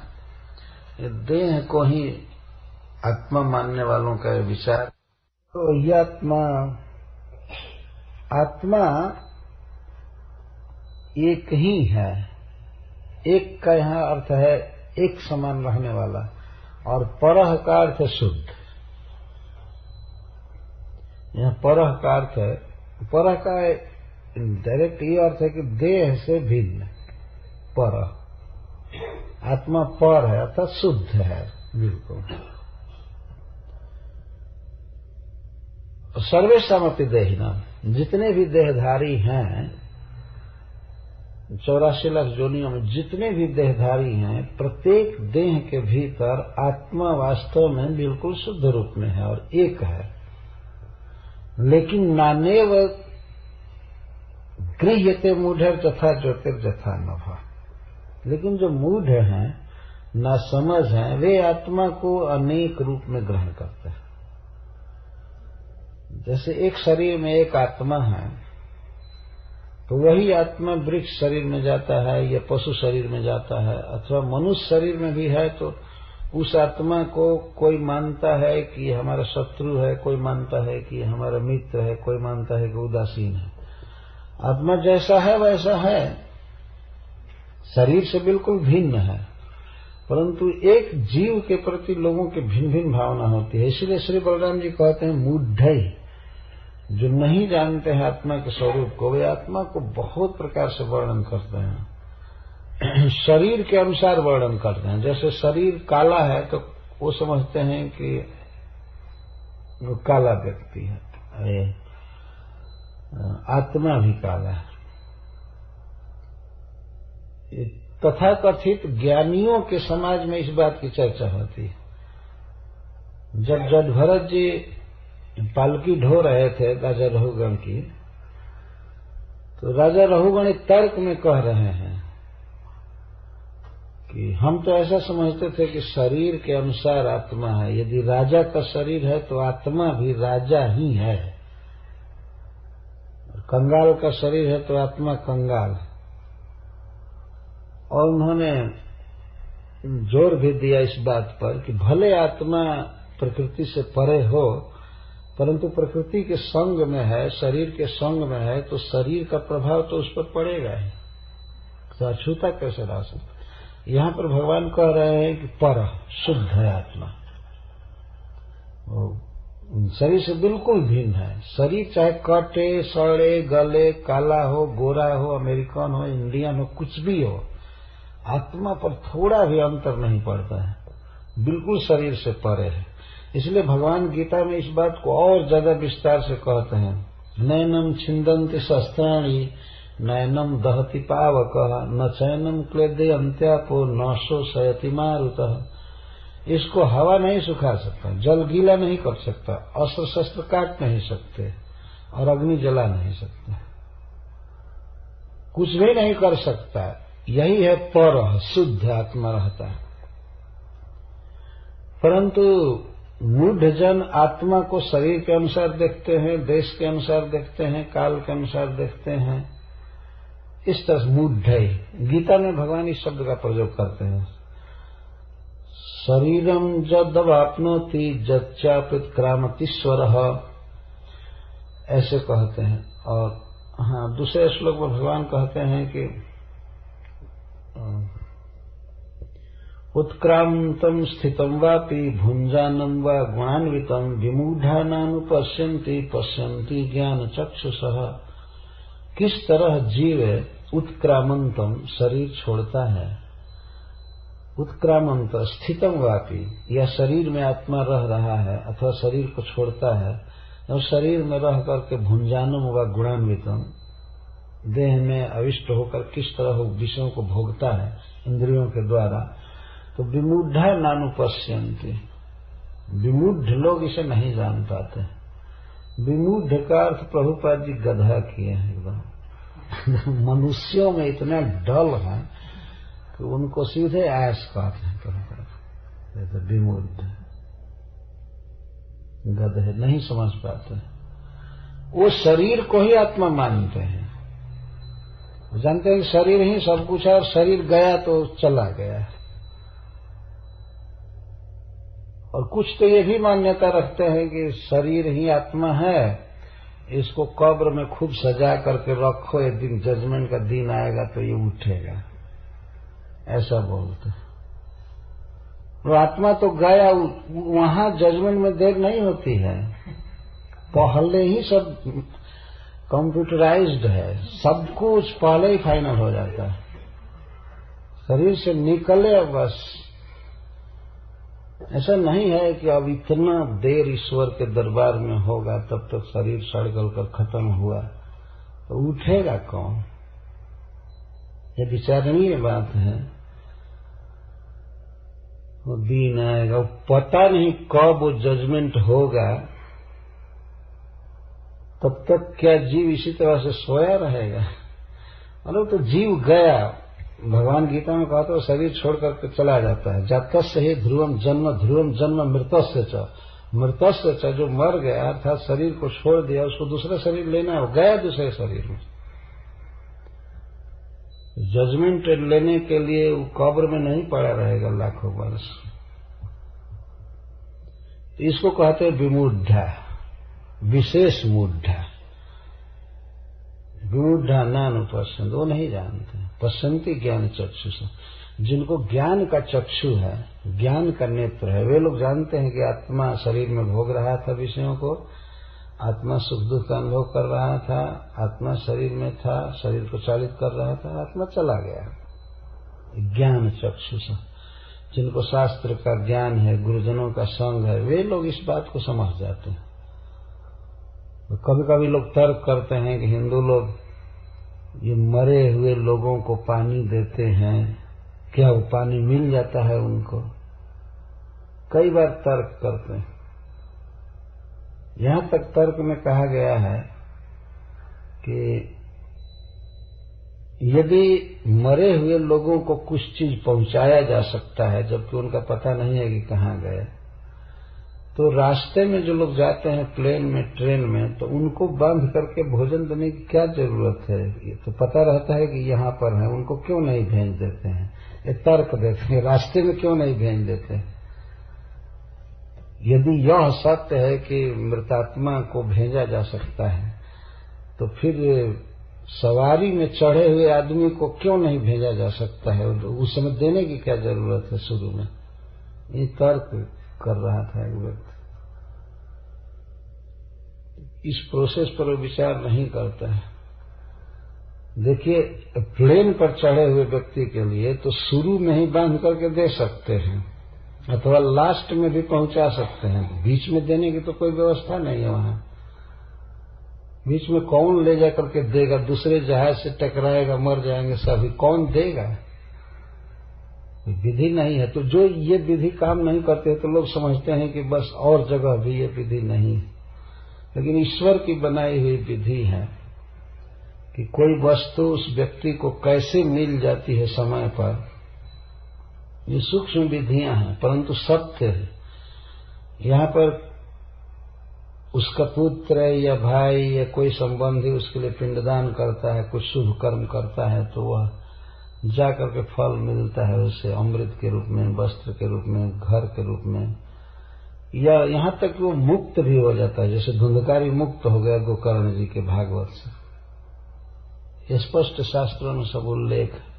देह को ही आत्मा मानने वालों का विचार। तो यह आत्मा एक ही है, एक का यहाँ अर्थ है एक समान रहने वाला, और परह का अर्थ है शुद्ध। यहाँ परह का अर्थ है, परह का डायरेक्ट ये अर्थ है कि देह से भिन्न, परह। आत्मा पर है अर्थात शुद्ध है बिल्कुल। सर्वेशामपि देहिना, जितने भी देहधारी हैं 84 लाख योनियों में जितने भी देहधारी हैं, प्रत्येक देह के भीतर आत्मा वास्तव में बिल्कुल शुद्ध रूप में है और एक है। लेकिन नानेव गृह्यते मूढ़ तथा ज्योतिर्यथा नभः, लेकिन जो मूढ़ हैं, ना समझ हैं, वे आत्मा को अनेक रूप में ग्रहण करते हैं। जैसे एक शरीर में एक आत्मा है, तो वही आत्मा वृक्ष शरीर में जाता है या पशु शरीर में जाता है, अथवा मनुष्य शरीर में भी है, तो उस आत्मा को कोई मानता है कि हमारा शत्रु है, कोई मानता है कि हमारा मित्र है, कोई मानता है कि उदासीन है। आत्मा जैसा है वैसा है, शरीर से बिल्कुल भिन्न है, परंतु एक जीव के प्रति लोगों की भिन्न भिन्न भावना होती है। इसलिए श्री बलराम जी कहते हैं मूढ़, जो नहीं जानते हैं आत्मा के स्वरूप को, वे आत्मा को बहुत प्रकार से वर्णन करते हैं, शरीर के अनुसार वर्णन करते हैं। जैसे शरीर काला है तो वो समझते हैं कि वो काला व्यक्ति है, आत्मा भी काला है। तथा कथित ज्ञानियों के समाज में इस बात की चर्चा होती है। जब जडभरत जी पालकी ढो रहे थे राजा रहुगण की, तो राजा रहुगण एक तर्क में कह रहे हैं कि हम तो ऐसा समझते थे कि शरीर के अनुसार आत्मा है, यदि राजा का शरीर है तो आत्मा भी राजा ही है, कंगाल का शरीर है तो आत्मा कंगाल। और उन्होंने जोर भी दिया इस बात पर कि भले आत्मा प्रकृति से परे हो, परंतु प्रकृति के संग में है, शरीर के संग में है, तो शरीर का प्रभाव तो उस पर पड़ेगा ही, तो अछूता कैसे रह सकता। यहाँ पर भगवान कह रहे हैं कि पर शुद्ध है आत्मा, शरीर से बिल्कुल भिन्न है। शरीर चाहे कटे, सड़े, गले, काला हो, गोरा हो, अमेरिकन हो, इंडियन हो, कुछ भी हो, आत्मा पर थोड़ा भी अंतर नहीं पड़ता है, बिल्कुल शरीर से परे है। इसलिए भगवान गीता में इस बात को और ज्यादा विस्तार से कहते हैं, नैनम छिंदन्ति शस्त्राणि नैनम दहति पावकः न चैनम क्लेदे अंत्यापो न शोषयति मारुतः। इसको हवा नहीं सुखा सकता, जल गीला नहीं कर सकता, अस्त्र शस्त्र काट नहीं सकते और अग्नि जला नहीं सकते, कुछ भी नहीं कर सकता। यही है पर, शुद्ध आत्मा रहता है। परंतु मूढ़ जन आत्मा को शरीर के अनुसार देखते हैं, देश के अनुसार देखते हैं, काल के अनुसार देखते हैं, इस तरह मूढ़ है। गीता में भगवान इस शब्द का प्रयोग करते हैं, शरीरम जदवाप्नोति जच्चाप्युत्क्रामतीश्वरः, ऐसे कहते हैं। और हाँ, दूसरे श्लोक में भगवान कहते हैं कि उत्क्रांतम स्थितम वापि भुंजानम वा गुणान्वितम विमूढ़ानानुपश्यन्ति पश्यन्ति ज्ञान चक्षुषः। किस तरह जीव उत्क्रामंतम शरीर छोड़ता है, उत्क्रामंत स्थितम वापि, या शरीर में आत्मा रह रहा है अथवा शरीर को छोड़ता है, और शरीर में रह करके भुंजानम व गुणान्वितम, देह में अविष्ट होकर किस तरह विषयों को भोगता है इंद्रियों के द्वारा, तो विमूढ़ा नानुपश्यन्ति, विमूढ़ लोग इसे नहीं जान पाते। विमूढ़ का अर्थ प्रभुपाद जी गधा किए हैं एकदम। मनुष्यों में इतना डल है, कि उनको सीधे ऐश कहते हैं। तो विमूढ़ गधे नहीं समझ पाते, वो शरीर को ही आत्मा मानते हैं। जानते हैं कि शरीर ही सब कुछ है और शरीर गया तो चला गया। और कुछ तो ये भी मान्यता रखते हैं कि शरीर ही आत्मा है, इसको कब्र में खूब सजा करके रखो, एक दिन जजमेंट का दिन आएगा तो ये उठेगा, ऐसा बोलते हैं। वो आत्मा तो गया, वहां जजमेंट में देर नहीं होती है, पहले ही सब कंप्यूटराइज्ड है, सब कुछ पहले ही फाइनल हो जाता है। शरीर से निकले बस, ऐसा नहीं है कि अब इतना देर ईश्वर के दरबार में होगा तब तक शरीर सड़गल कर खत्म हुआ तो उठेगा कौन। ये विचारणीय बात है। वो दिन आएगा, पता नहीं कब वो जजमेंट होगा, तब तक क्या जीव इसी तरह से सोया रहेगा। मतलब तो जीव गया, भगवान गीता में कहा तो शरीर छोड़ करके चला जाता है। जातस्य ही ध्रुवम जन्म मृतस्य च, मृतस्य च जो मर गया अर्थात शरीर को छोड़ दिया, उसको दूसरा शरीर लेना है, वो गया दूसरे शरीर में। जजमेंट लेने के लिए वो कब्र में नहीं पड़ा रहेगा लाखों वर्ष। इसको कहते हैं विमूढ़ा, विशेष मूढ़ा। विमूढ़ा नानुपश्यन्ति, वो नहीं जानते। पश्यन्ति ज्ञान चक्षु से, जिनको ज्ञान का चक्षु है, ज्ञान का नेत्र है, वे लोग जानते हैं कि आत्मा शरीर में भोग रहा था विषयों को, आत्मा सुख दुख का अनुभव कर रहा था, आत्मा शरीर में था, शरीर को चालित कर रहा था, आत्मा चला गया। ज्ञान चक्षु से, जिनको शास्त्र का ज्ञान है, गुरुजनों का संग है, वे लोग इस बात को समझ जाते हैं। तो कभी कभी लोग तर्क करते हैं कि हिंदू लोग ये मरे हुए लोगों को पानी देते हैं, क्या वो पानी मिल जाता है उनको? कई बार तर्क करते हैं। यहां तक तर्क में कहा गया है कि यदि मरे हुए लोगों को कुछ चीज पहुंचाया जा सकता है जबकि उनका पता नहीं है कि कहां गए, तो रास्ते में जो लोग जाते हैं प्लेन में, ट्रेन में, तो उनको बांध करके भोजन देने की क्या जरूरत है? ये तो पता रहता है कि यहाँ पर है, उनको क्यों नहीं भेज देते हैं? ये तर्क देते हैं, रास्ते में क्यों नहीं भेज देते? यदि यह सत्य है कि मृतात्मा को भेजा जा सकता है, तो फिर सवारी में चढ़े हुए आदमी को क्यों नहीं भेजा जा सकता है? उस समय देने की क्या जरूरत है शुरू में? ये तर्क कर रहा था एक व्यक्ति। इस प्रोसेस पर वो विचार नहीं करता है। देखिए, प्लेन पर चढ़े हुए व्यक्ति के लिए तो शुरू में ही बांध करके दे सकते हैं अथवा लास्ट में भी पहुंचा सकते हैं, बीच में देने की तो कोई व्यवस्था नहीं है। वहां बीच में कौन ले जा करके देगा? दूसरे जहाज से टकराएगा, मर जाएंगे सभी, कौन देगा? विधि नहीं है। तो जो ये विधि काम नहीं करते तो लोग समझते हैं कि बस और जगह भी ये विधि नहीं है, लेकिन ईश्वर की बनाई हुई विधि है कि कोई वस्तु उस व्यक्ति को कैसे मिल जाती है समय पर। ये सूक्ष्म विधियां हैं परंतु सत्य है। यहाँ पर उसका पुत्र या भाई या कोई संबंधी उसके लिए पिंडदान करता है, कुछ शुभ कर्म करता है, तो वह जाकर के फल मिलता है उसे, अमृत के रूप में, वस्त्र के रूप में, घर के रूप में, या यहाँ तक वो मुक्त भी हो जाता है, जैसे धुंधकारी मुक्त हो गया गोकर्ण जी के भागवत से। स्पष्ट शास्त्रों में सब उल्लेख है।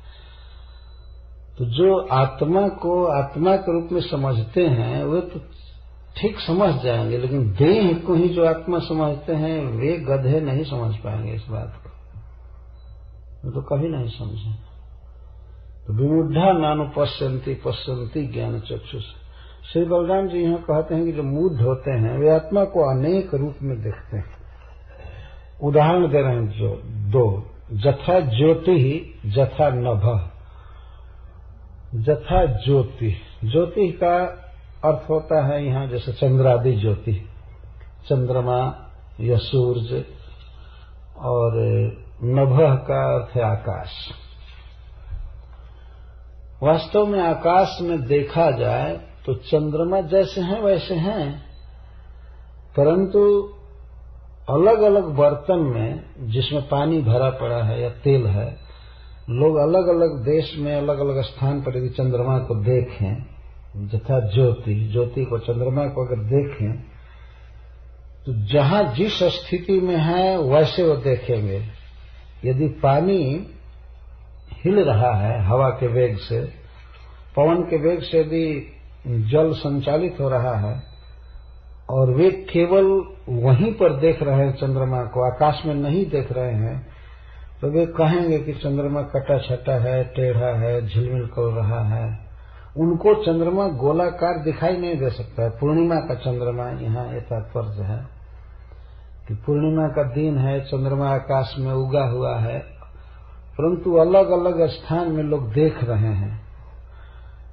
तो जो आत्मा को आत्मा के रूप में समझते हैं वे तो ठीक समझ जाएंगे, लेकिन देह को ही जो आत्मा समझते हैं वे गधे नहीं समझ पाएंगे इस बात को, वो तो कभी नहीं समझेंगे। तो विमूढ़ा नानुपश्यन्ति पश्यन्ति ज्ञान चक्षु। श्री बलराम जी यहाँ कहते हैं कि जो मूढ़ होते हैं वे आत्मा को अनेक रूप में देखते हैं। उदाहरण दे रहे हैं जो दो, जथा ज्योति जथा नभ। जथा ज्योति, ज्योति का अर्थ होता है यहाँ जैसे चंद्रादि ज्योति, चंद्रमा या सूर्य, और नभ का अर्थ है आकाश। वास्तव में आकाश में देखा जाए तो चंद्रमा जैसे हैं वैसे हैं, परंतु अलग अलग बर्तन में जिसमें पानी भरा पड़ा है या तेल है, लोग अलग अलग देश में अलग अलग स्थान पर यदि चंद्रमा को देखें, जथा ज्योति को चंद्रमा को अगर देखें तो जहां जिस स्थिति में है वैसे वो देखेंगे। यदि पानी हिल रहा है हवा के वेग से, पवन के वेग से यदि जल संचालित हो रहा है और वे केवल वहीं पर देख रहे हैं चंद्रमा को, आकाश में नहीं देख रहे हैं, तो वे कहेंगे कि चंद्रमा कटा छटा है, टेढ़ा है, झिलमिल कर रहा है। उनको चंद्रमा गोलाकार दिखाई नहीं दे सकता है। पूर्णिमा का चंद्रमा, यहाँ ये तात्पर्य है कि पूर्णिमा का दिन है, चंद्रमा आकाश में उगा हुआ है, परंतु अलग अलग स्थान में लोग देख रहे हैं,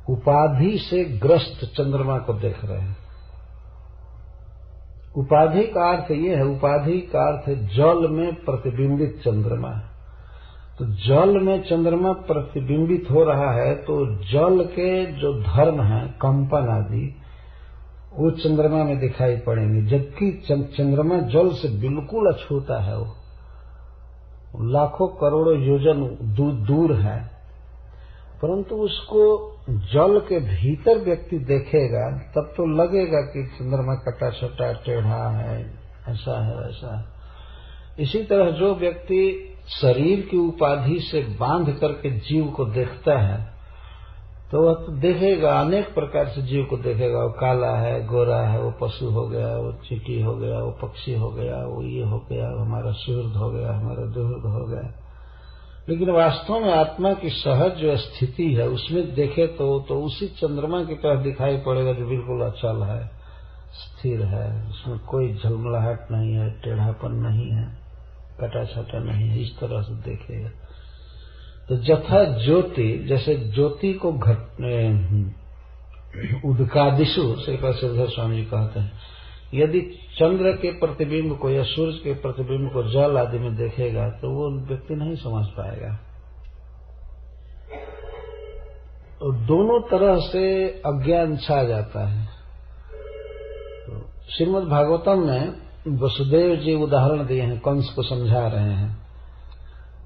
उपाधि से ग्रस्त चंद्रमा को देख रहे हैं। उपाधि का अर्थ ये है, उपाधि का अर्थ है जल में प्रतिबिंबित चंद्रमा। तो जल में चंद्रमा प्रतिबिंबित हो रहा है तो जल के जो धर्म है, कंपन आदि, वो चंद्रमा में दिखाई पड़ेंगे, जबकि चंद्रमा जल से बिल्कुल अछूता है। वो लाखों करोड़ों योजन दूर है, परंतु उसको जल के भीतर व्यक्ति देखेगा तब तो लगेगा कि चंद्रमा कटा छटा टेढ़ा है, ऐसा है वैसा है। इसी तरह जो व्यक्ति शरीर की उपाधि से बांध करके जीव को देखता है तो वह तो देखेगा, अनेक प्रकार से जीव को देखेगा। वो काला है, गोरा है, वो पशु हो गया, वो चींटी हो गया, वो पक्षी हो गया, वो ये हो गया, हमारा सुहृद हो गया, हमारा दुहृद हो गया। लेकिन वास्तव में आत्मा की सहज जो स्थिति है उसमें देखे तो उसी चंद्रमा की तरह दिखाई पड़ेगा जो बिल्कुल अचल है, स्थिर है, उसमें कोई झलमलाहट नहीं है, टेढ़ापन नहीं है, कटा छटा नहीं है, इस तरह से देखेगा। तो जथा ज्योति, जैसे ज्योति को उदकादिशु श्री सिद्धेश्वर स्वामी जी कहते हैं, यदि चंद्र के प्रतिबिंब को या सूर्य के प्रतिबिंब को जल आदि में देखेगा तो वो व्यक्ति नहीं समझ पाएगा। तो दोनों तरह से अज्ञान छा जाता है। तो श्रीमद् भागवतम में वसुदेव जी उदाहरण दिए हैं, कंस को समझा रहे हैं।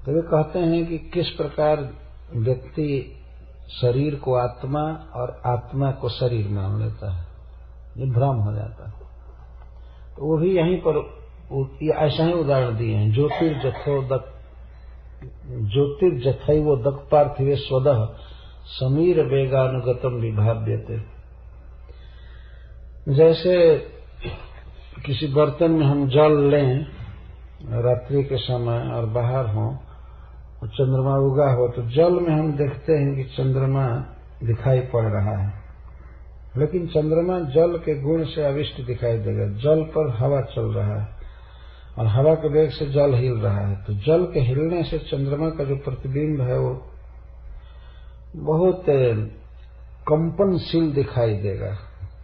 तो वे कहते हैं कि किस प्रकार व्यक्ति शरीर को आत्मा और आत्मा को शरीर मान लेता है, ये भ्रम हो जाता है। तो वो भी यहीं पर ऐसा ही उदाहरण दिए हैं। ज्योतिर्जथैवो दक् पार्थिवे स्वदः समीर वेगानुगतम विभाव्यते। जैसे किसी बर्तन में हम जल लें रात्रि के समय और बाहर हो और चंद्रमा उगा हो, तो जल में हम देखते हैं कि चंद्रमा दिखाई पड़ रहा है, लेकिन चंद्रमा जल के गुण से अविष्ट दिखाई देगा। जल पर हवा चल रहा है और हवा के वेग से जल हिल रहा है, तो जल के हिलने से चंद्रमा का जो प्रतिबिंब है वो बहुत कंपनशील दिखाई देगा।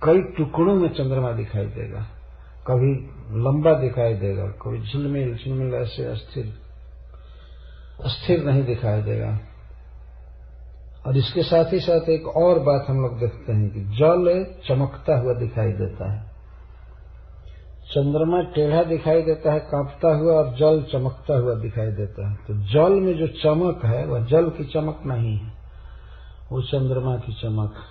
कई टुकड़ों में चंद्रमा दिखाई देगा, कभी लंबा दिखाई देगा, कभी झिलमिल ऐसे स्थिर नहीं दिखाई देगा। और इसके साथ ही साथ एक और बात हम लोग देखते हैं कि जल चमकता हुआ दिखाई देता है। चंद्रमा टेढ़ा दिखाई देता है कांपता हुआ, और जल चमकता हुआ दिखाई देता है। तो जल में जो चमक है वह जल की चमक नहीं है, वो चंद्रमा की चमक है।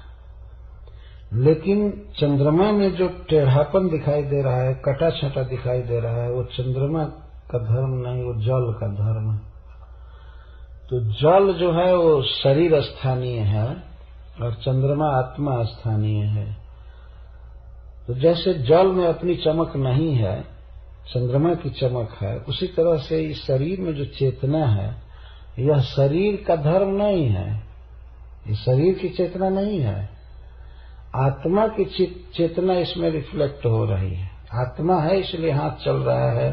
लेकिन चंद्रमा में जो टेढ़ापन दिखाई दे रहा है, कटा छटा दिखाई दे रहा है, वो चंद्रमा का धर्म नहीं, वो जल का धर्म है। तो जल जो है वो शरीर स्थानीय है और चंद्रमा आत्मा स्थानीय है। तो जैसे जल में अपनी चमक नहीं है, चंद्रमा की चमक है, उसी तरह से इस शरीर में जो चेतना है यह शरीर का धर्म नहीं है, ये शरीर की चेतना नहीं है, आत्मा की चेतना इसमें रिफ्लेक्ट हो रही है। आत्मा है इसलिए हाथ चल रहा है,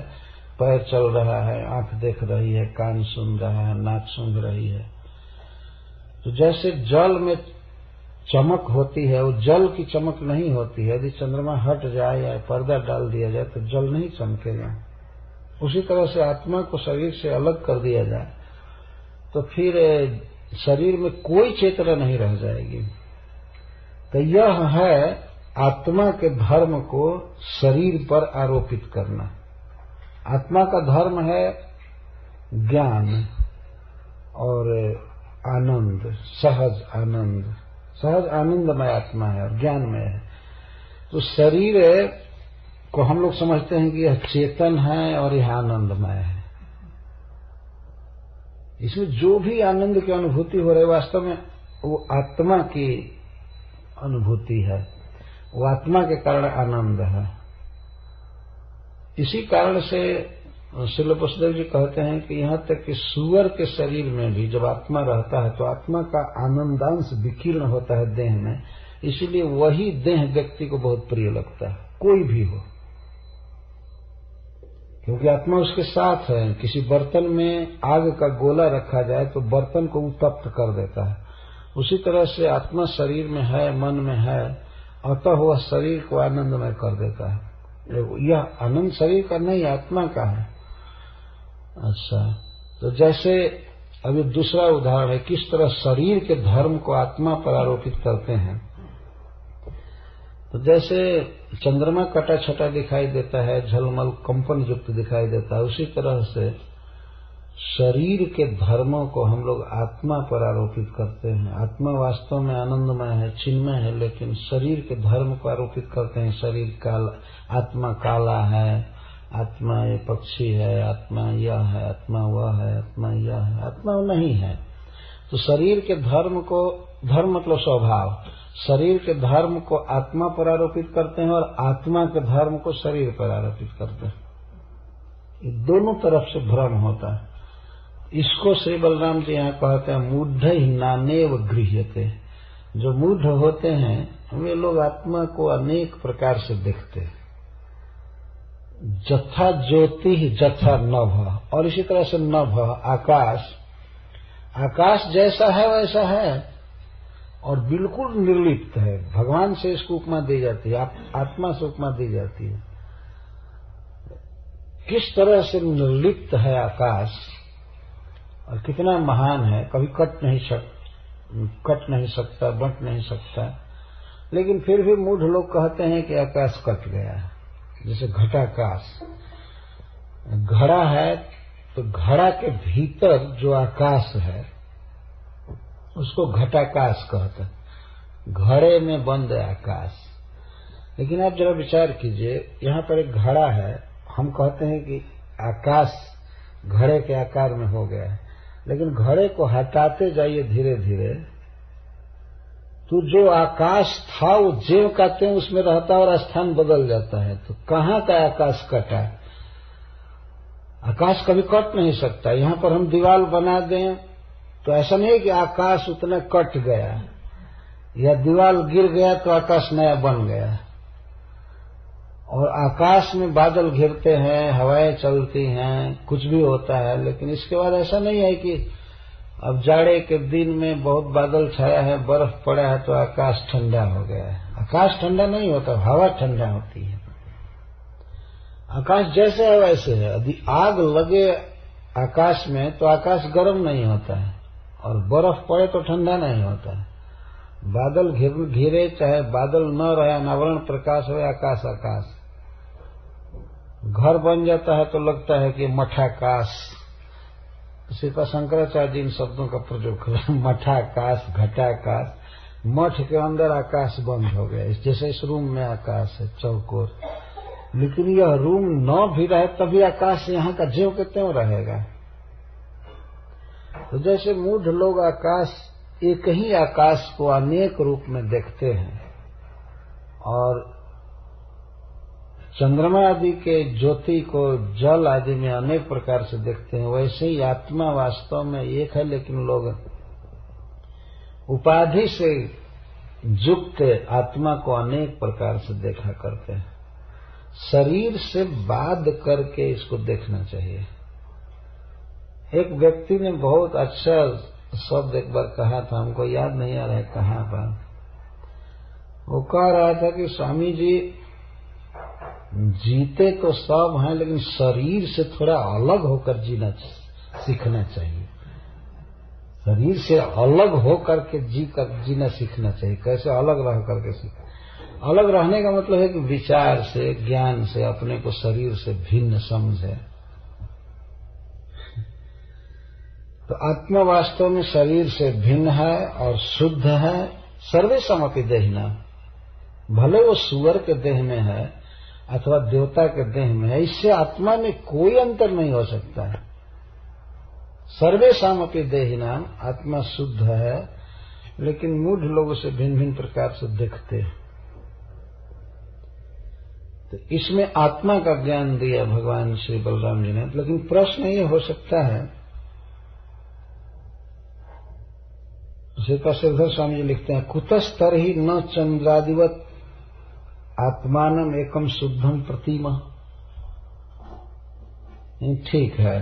पैर चल रहा है, आंख देख रही है, कान सुन रहा है, नाक सूंघ रही है। तो जैसे जल में चमक होती है, वो जल की चमक नहीं होती है। यदि चंद्रमा हट जाए या पर्दा डाल दिया जाए तो जल नहीं चमकेगा। उसी तरह से आत्मा को शरीर से अलग कर दिया जाए तो फिर शरीर में कोई चेतना नहीं रह जाएगी। तो यह है आत्मा के धर्म को शरीर पर आरोपित करना। आत्मा का धर्म है ज्ञान और आनंद, सहज आनंद। सहज आनंदमय आत्मा है और ज्ञानमय है। तो शरीर को हम लोग समझते हैं कि यह चेतन है और यह आनंदमय है। इसमें जो भी आनंद की अनुभूति हो रही है वास्तव में वो आत्मा की अनुभूति है, वो आत्मा के कारण आनंद है। इसी कारण से श्रील वसुदेव जी कहते हैं कि यहाँ तक कि सूअर के शरीर में भी जब आत्मा रहता है तो आत्मा का आनंदांश विकीर्ण होता है देह में, इसीलिए वही देह व्यक्ति को बहुत प्रिय लगता है, कोई भी हो, क्योंकि आत्मा उसके साथ है। किसी बर्तन में आग का गोला रखा जाए तो बर्तन को उत्तप्त कर देता है, उसी तरह से आत्मा शरीर में है, मन में है, अतः वह शरीर को आनंदमय कर देता है। यह आनंद शरीर का नहीं, आत्मा का है। अच्छा, तो जैसे अभी दूसरा उदाहरण है किस तरह शरीर के धर्म को आत्मा पर आरोपित करते हैं। तो जैसे चंद्रमा कटा छटा दिखाई देता है, झलमल कंपन युक्त दिखाई देता है, उसी तरह से शरीर के धर्मों को हम लोग आत्मा पर आरोपित करते हैं। आत्मा वास्तव में आनंदमय है, चिन्मय है, लेकिन शरीर के धर्म को आरोपित करते हैं। शरीर काला, आत्मा काला है, आत्मा ये पक्षी है, आत्मा यह है, आत्मा वह है, आत्मा यह है, आत्मा वो नहीं है। तो शरीर के धर्म को, धर्म मतलब स्वभाव, शरीर के धर्म को आत्मा पर आरोपित करते हैं और आत्मा के धर्म को शरीर पर आरोपित करते हैं। ये दोनों तरफ से भ्रम होता है। इसको श्री बलराम जी यहाँ कहते हैं मूढ़ नानेव गृह्यते। जो मूढ़ होते हैं वे लोग आत्मा को अनेक प्रकार से देखते हैं। जथा ज्योति जथा नभ, और इसी तरह से नभ आकाश, आकाश जैसा है वैसा है और बिल्कुल निर्लिप्त है। भगवान से इसको उपमा दी जाती है, आत्मा से उपमा दी जाती है। किस तरह से निर्लिप्त है आकाश और कितना महान है, कभी कट नहीं सकता, बंट नहीं सकता, लेकिन फिर भी मूढ़ लोग कहते हैं कि आकाश कट गया है। जैसे घटाकाश, घड़ा है तो घड़ा के भीतर जो आकाश है उसको घटाकाश कहते हैं, घड़े में बंद आकाश। लेकिन आप जरा विचार कीजिए, यहाँ पर एक घड़ा है, हम कहते हैं कि आकाश घड़े के आकार में हो गया है, लेकिन घड़े को हटाते जाइए धीरे धीरे तो जो आकाश था वो जेव का त्यों उसमें रहता है और स्थान बदल जाता है। तो कहाँ का आकाश कटा? आकाश कभी कट नहीं सकता। यहाँ पर हम दीवार बना दें तो ऐसा नहीं कि आकाश उतना कट गया, या दीवार गिर गया तो आकाश नया बन गया। और आकाश में बादल घिरते हैं, हवाएं चलती हैं, कुछ भी होता है, लेकिन इसके बाद ऐसा नहीं है कि अब जाड़े के दिन में बहुत बादल छाया है, बर्फ पड़ा है तो आकाश ठंडा हो गया है। आकाश ठंडा नहीं होता, हवा ठंडा होती है। आकाश जैसे है वैसे है। यदि आग लगे आकाश में तो आकाश गर्म नहीं होता है, और बर्फ पड़े तो ठंडा नहीं होता है। बादल घिरे चाहे बादल न रहे, अनावरण प्रकाश हो, आकाश आकाश। घर बन जाता है तो लगता है कि मठाकाश। सीता शंकराचार्य जी इन शब्दों का प्रयोग कर, मठाकाश, घटाकाश। मठ के अंदर आकाश बंद हो गया, जैसे इस रूम में आकाश है चौकोर, लेकिन यह रूम न भी रहे तभी आकाश यहाँ का ज्यों के त्यों रहेगा। तो जैसे मूढ़ लोग आकाश, एक ही आकाश को अनेक रूप में देखते हैं और चंद्रमा आदि के ज्योति को जल आदि में अनेक प्रकार से देखते हैं, वैसे ही आत्मा वास्तव में एक है, लेकिन लोग उपाधि से युक्त आत्मा को अनेक प्रकार से देखा करते हैं। शरीर से बाध करके इसको देखना चाहिए। एक व्यक्ति ने बहुत अच्छा शब्द एक बार कहा था, हमको याद नहीं आ रहा है कहाँ पर। वो कह रहा था कि स्वामी जी, जीते तो सब हैं, लेकिन शरीर से थोड़ा अलग होकर जीना सीखना चाहिए। शरीर से अलग हो करके जीना सीखना चाहिए। कैसे अलग रह करके सीखना? अलग रहने का मतलब है कि विचार से, ज्ञान से अपने को शरीर से भिन्न समझे। तो आत्मा वास्तव में शरीर से भिन्न है और शुद्ध है। सर्वेशमपि देहिना, भले वो सुअर के देह में है अथवा देवता के देह में है, इससे आत्मा में कोई अंतर नहीं हो सकता है। सर्वेशमपि देहिना, आत्मा शुद्ध है, लेकिन मूढ़ लोग उसे भिन्न भिन्न प्रकार से देखते हैं। तो इसमें आत्मा का ज्ञान दिया भगवान श्री बलराम जी ने। लेकिन प्रश्न ये हो सकता है, श्रीधर स्वामी जी लिखते हैं, कुतस्तर ही न चंद्रादिवत आत्मानम एकम शुद्धम प्रतिमा। ठीक है,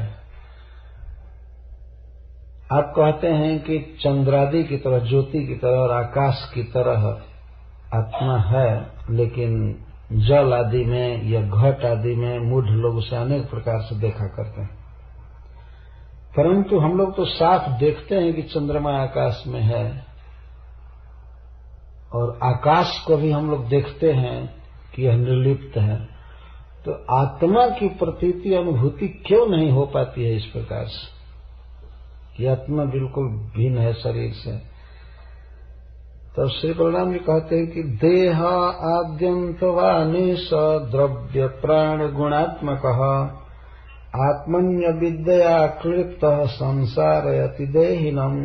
आप कहते हैं कि चंद्रादि की तरह, ज्योति की तरह और आकाश की तरह आत्मा है, लेकिन जल आदि में या घट आदि में मूढ़ लोग उसे अनेक प्रकार से देखा करते हैं। परंतु हम लोग तो साफ देखते हैं कि चंद्रमा आकाश में है, और आकाश को भी हम लोग देखते हैं कि यह निर्लिप्त है। तो आत्मा की प्रतीति, अनुभूति क्यों नहीं हो पाती है इस प्रकार से कि आत्मा बिल्कुल भिन्न है शरीर से? तो श्री बलराम जी कहते हैं कि देह आद्यंतवानिश द्रव्य प्राण गुणात्मक आत्मन्य विद्या क्लिप्त संसारयति देहिनम।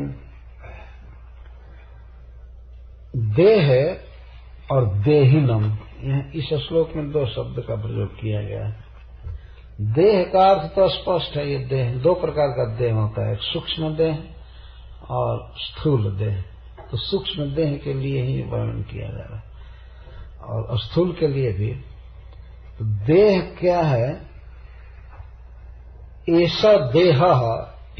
देह और देहिनम, इस श्लोक में दो शब्द का प्रयोग किया गया है। देह का अर्थ तो स्पष्ट है, ये देह दो प्रकार का देह होता है, सूक्ष्म देह और स्थूल देह। तो सूक्ष्म देह के लिए ही वर्णन किया जा रहा है और स्थूल के लिए भी। तो देह क्या है? ऐसा देह,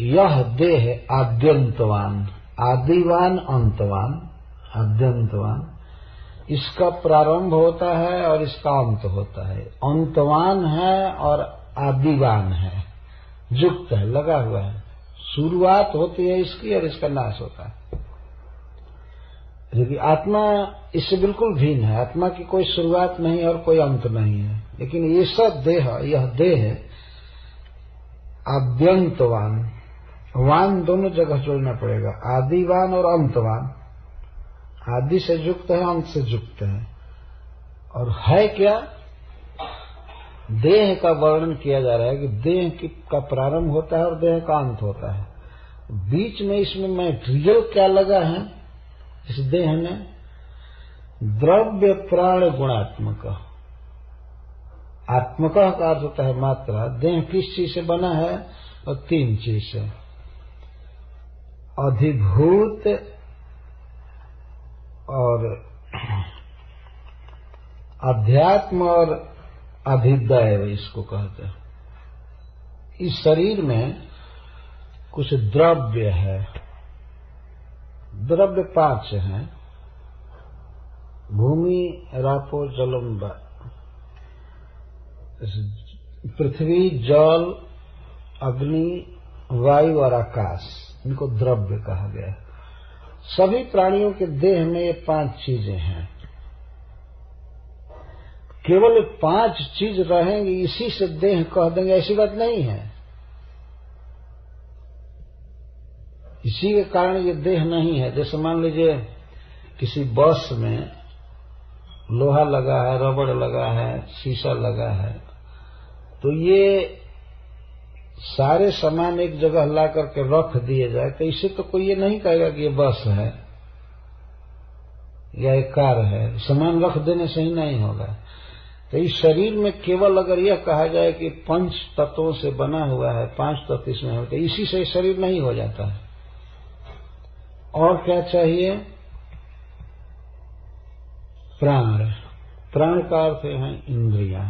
यह देह आद्यंतवान, आदिवान अंतवान, आद्यंतवान, इसका प्रारंभ होता है और इसका अंत होता है। अंतवान है और आदिवान है, युक्त है, लगा हुआ है। शुरुआत होती है इसकी और इसका नाश होता है। क्योंकि आत्मा इससे बिल्कुल भिन्न है, आत्मा की कोई शुरुआत नहीं और कोई अंत नहीं है। लेकिन ये सब देह, यह देह आद्यंतवान, वान दोनों जगह जोड़ना पड़ेगा, आदिवान और अंतवान। आदि से युक्त है, अंत से युक्त है। और है क्या? देह का वर्णन किया जा रहा है कि देह का प्रारंभ होता है और देह का अंत होता है। बीच में इसमें मैटेरियल क्या लगा है इस देह में? द्रव्य प्राण गुणात्मक। आत्मक का अर्थ होता है मात्रा। देह किस चीज से बना है? और तीन चीज से, अधिभूत और अध्यात्म और अधिदैव इसको कहते हैं। इस शरीर में कुछ द्रव्य है, द्रव्य 5 हैं, भूमि रापो जलम, पृथ्वी, जल, अग्नि, वायु और आकाश, इनको द्रव्य कहा गया है। सभी प्राणियों के देह में ये 5 चीजें हैं। केवल 5 चीज रहेंगी इसी से देह कह देंगे, ऐसी बात नहीं है। इसी के कारण ये देह नहीं है। जैसे मान लीजिए किसी बस में लोहा लगा है, रबड़ लगा है, शीशा लगा है, तो ये सारे सामान एक जगह ला करके रख दिए जाए तो इससे तो कोई ये नहीं कहेगा कि ये बस है या एक कार है। सामान रख देने से ही नहीं होगा। तो इस शरीर में केवल अगर यह कहा जाए कि 5 तत्वों से बना हुआ है, 5 तत्व इसमें होते, इसी से शरीर नहीं हो जाता है। और क्या चाहिए? प्राण। प्राण का अर्थ है इंद्रियां।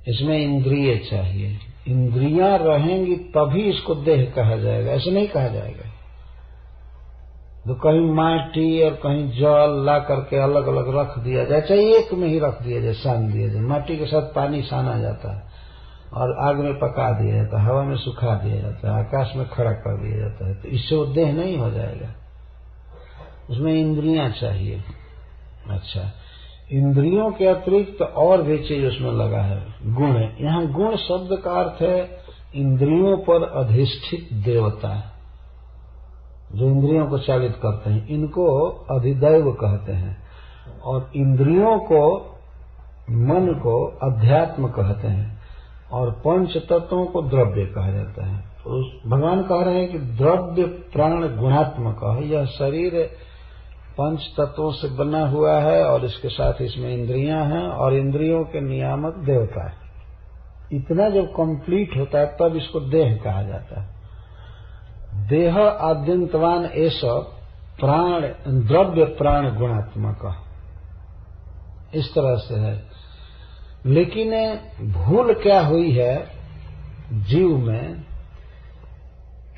इसमें इंद्रिय चाहिए। इंद्रियां रहेंगी तभी इसको देह कहा जाएगा, ऐसे नहीं कहा जाएगा। तो कहीं माटी और कहीं जल ला करके अलग अलग रख दिया जाए, चाहे एक में ही रख दिया जाए, सान दिया जाए, माटी के साथ पानी साना जाता है, और आग में पका दिया जाता है, हवा में सुखा दिया जाता है, आकाश में खड़ा कर दिया जाता है, तो इससे वो देह नहीं हो जाएगा। उसमें इंद्रियां चाहिए। अच्छा, इंद्रियों के अतिरिक्त और भी चीज उसमें लगा है, गुण। यहाँ गुण शब्द का अर्थ है इंद्रियों पर अधिष्ठित देवता, जो इंद्रियों को चालित करते हैं, इनको अधिदैव कहते हैं। और इंद्रियों को, मन को अध्यात्म कहते हैं, और पंच तत्वों को द्रव्य कहा जाता है। तो भगवान कह रहे हैं कि द्रव्य प्राण गुणात्मक है। यह शरीर पंच तत्वों से बना हुआ है और इसके साथ इसमें इंद्रियां हैं और इंद्रियों के नियामक देवता है। इतना जब कंप्लीट होता है तब इसको देह कहा जाता है। देह आद्यंतवान ऐसा प्राण, द्रव्य प्राण गुणात्मक इस तरह से है। लेकिन भूल क्या हुई है जीव में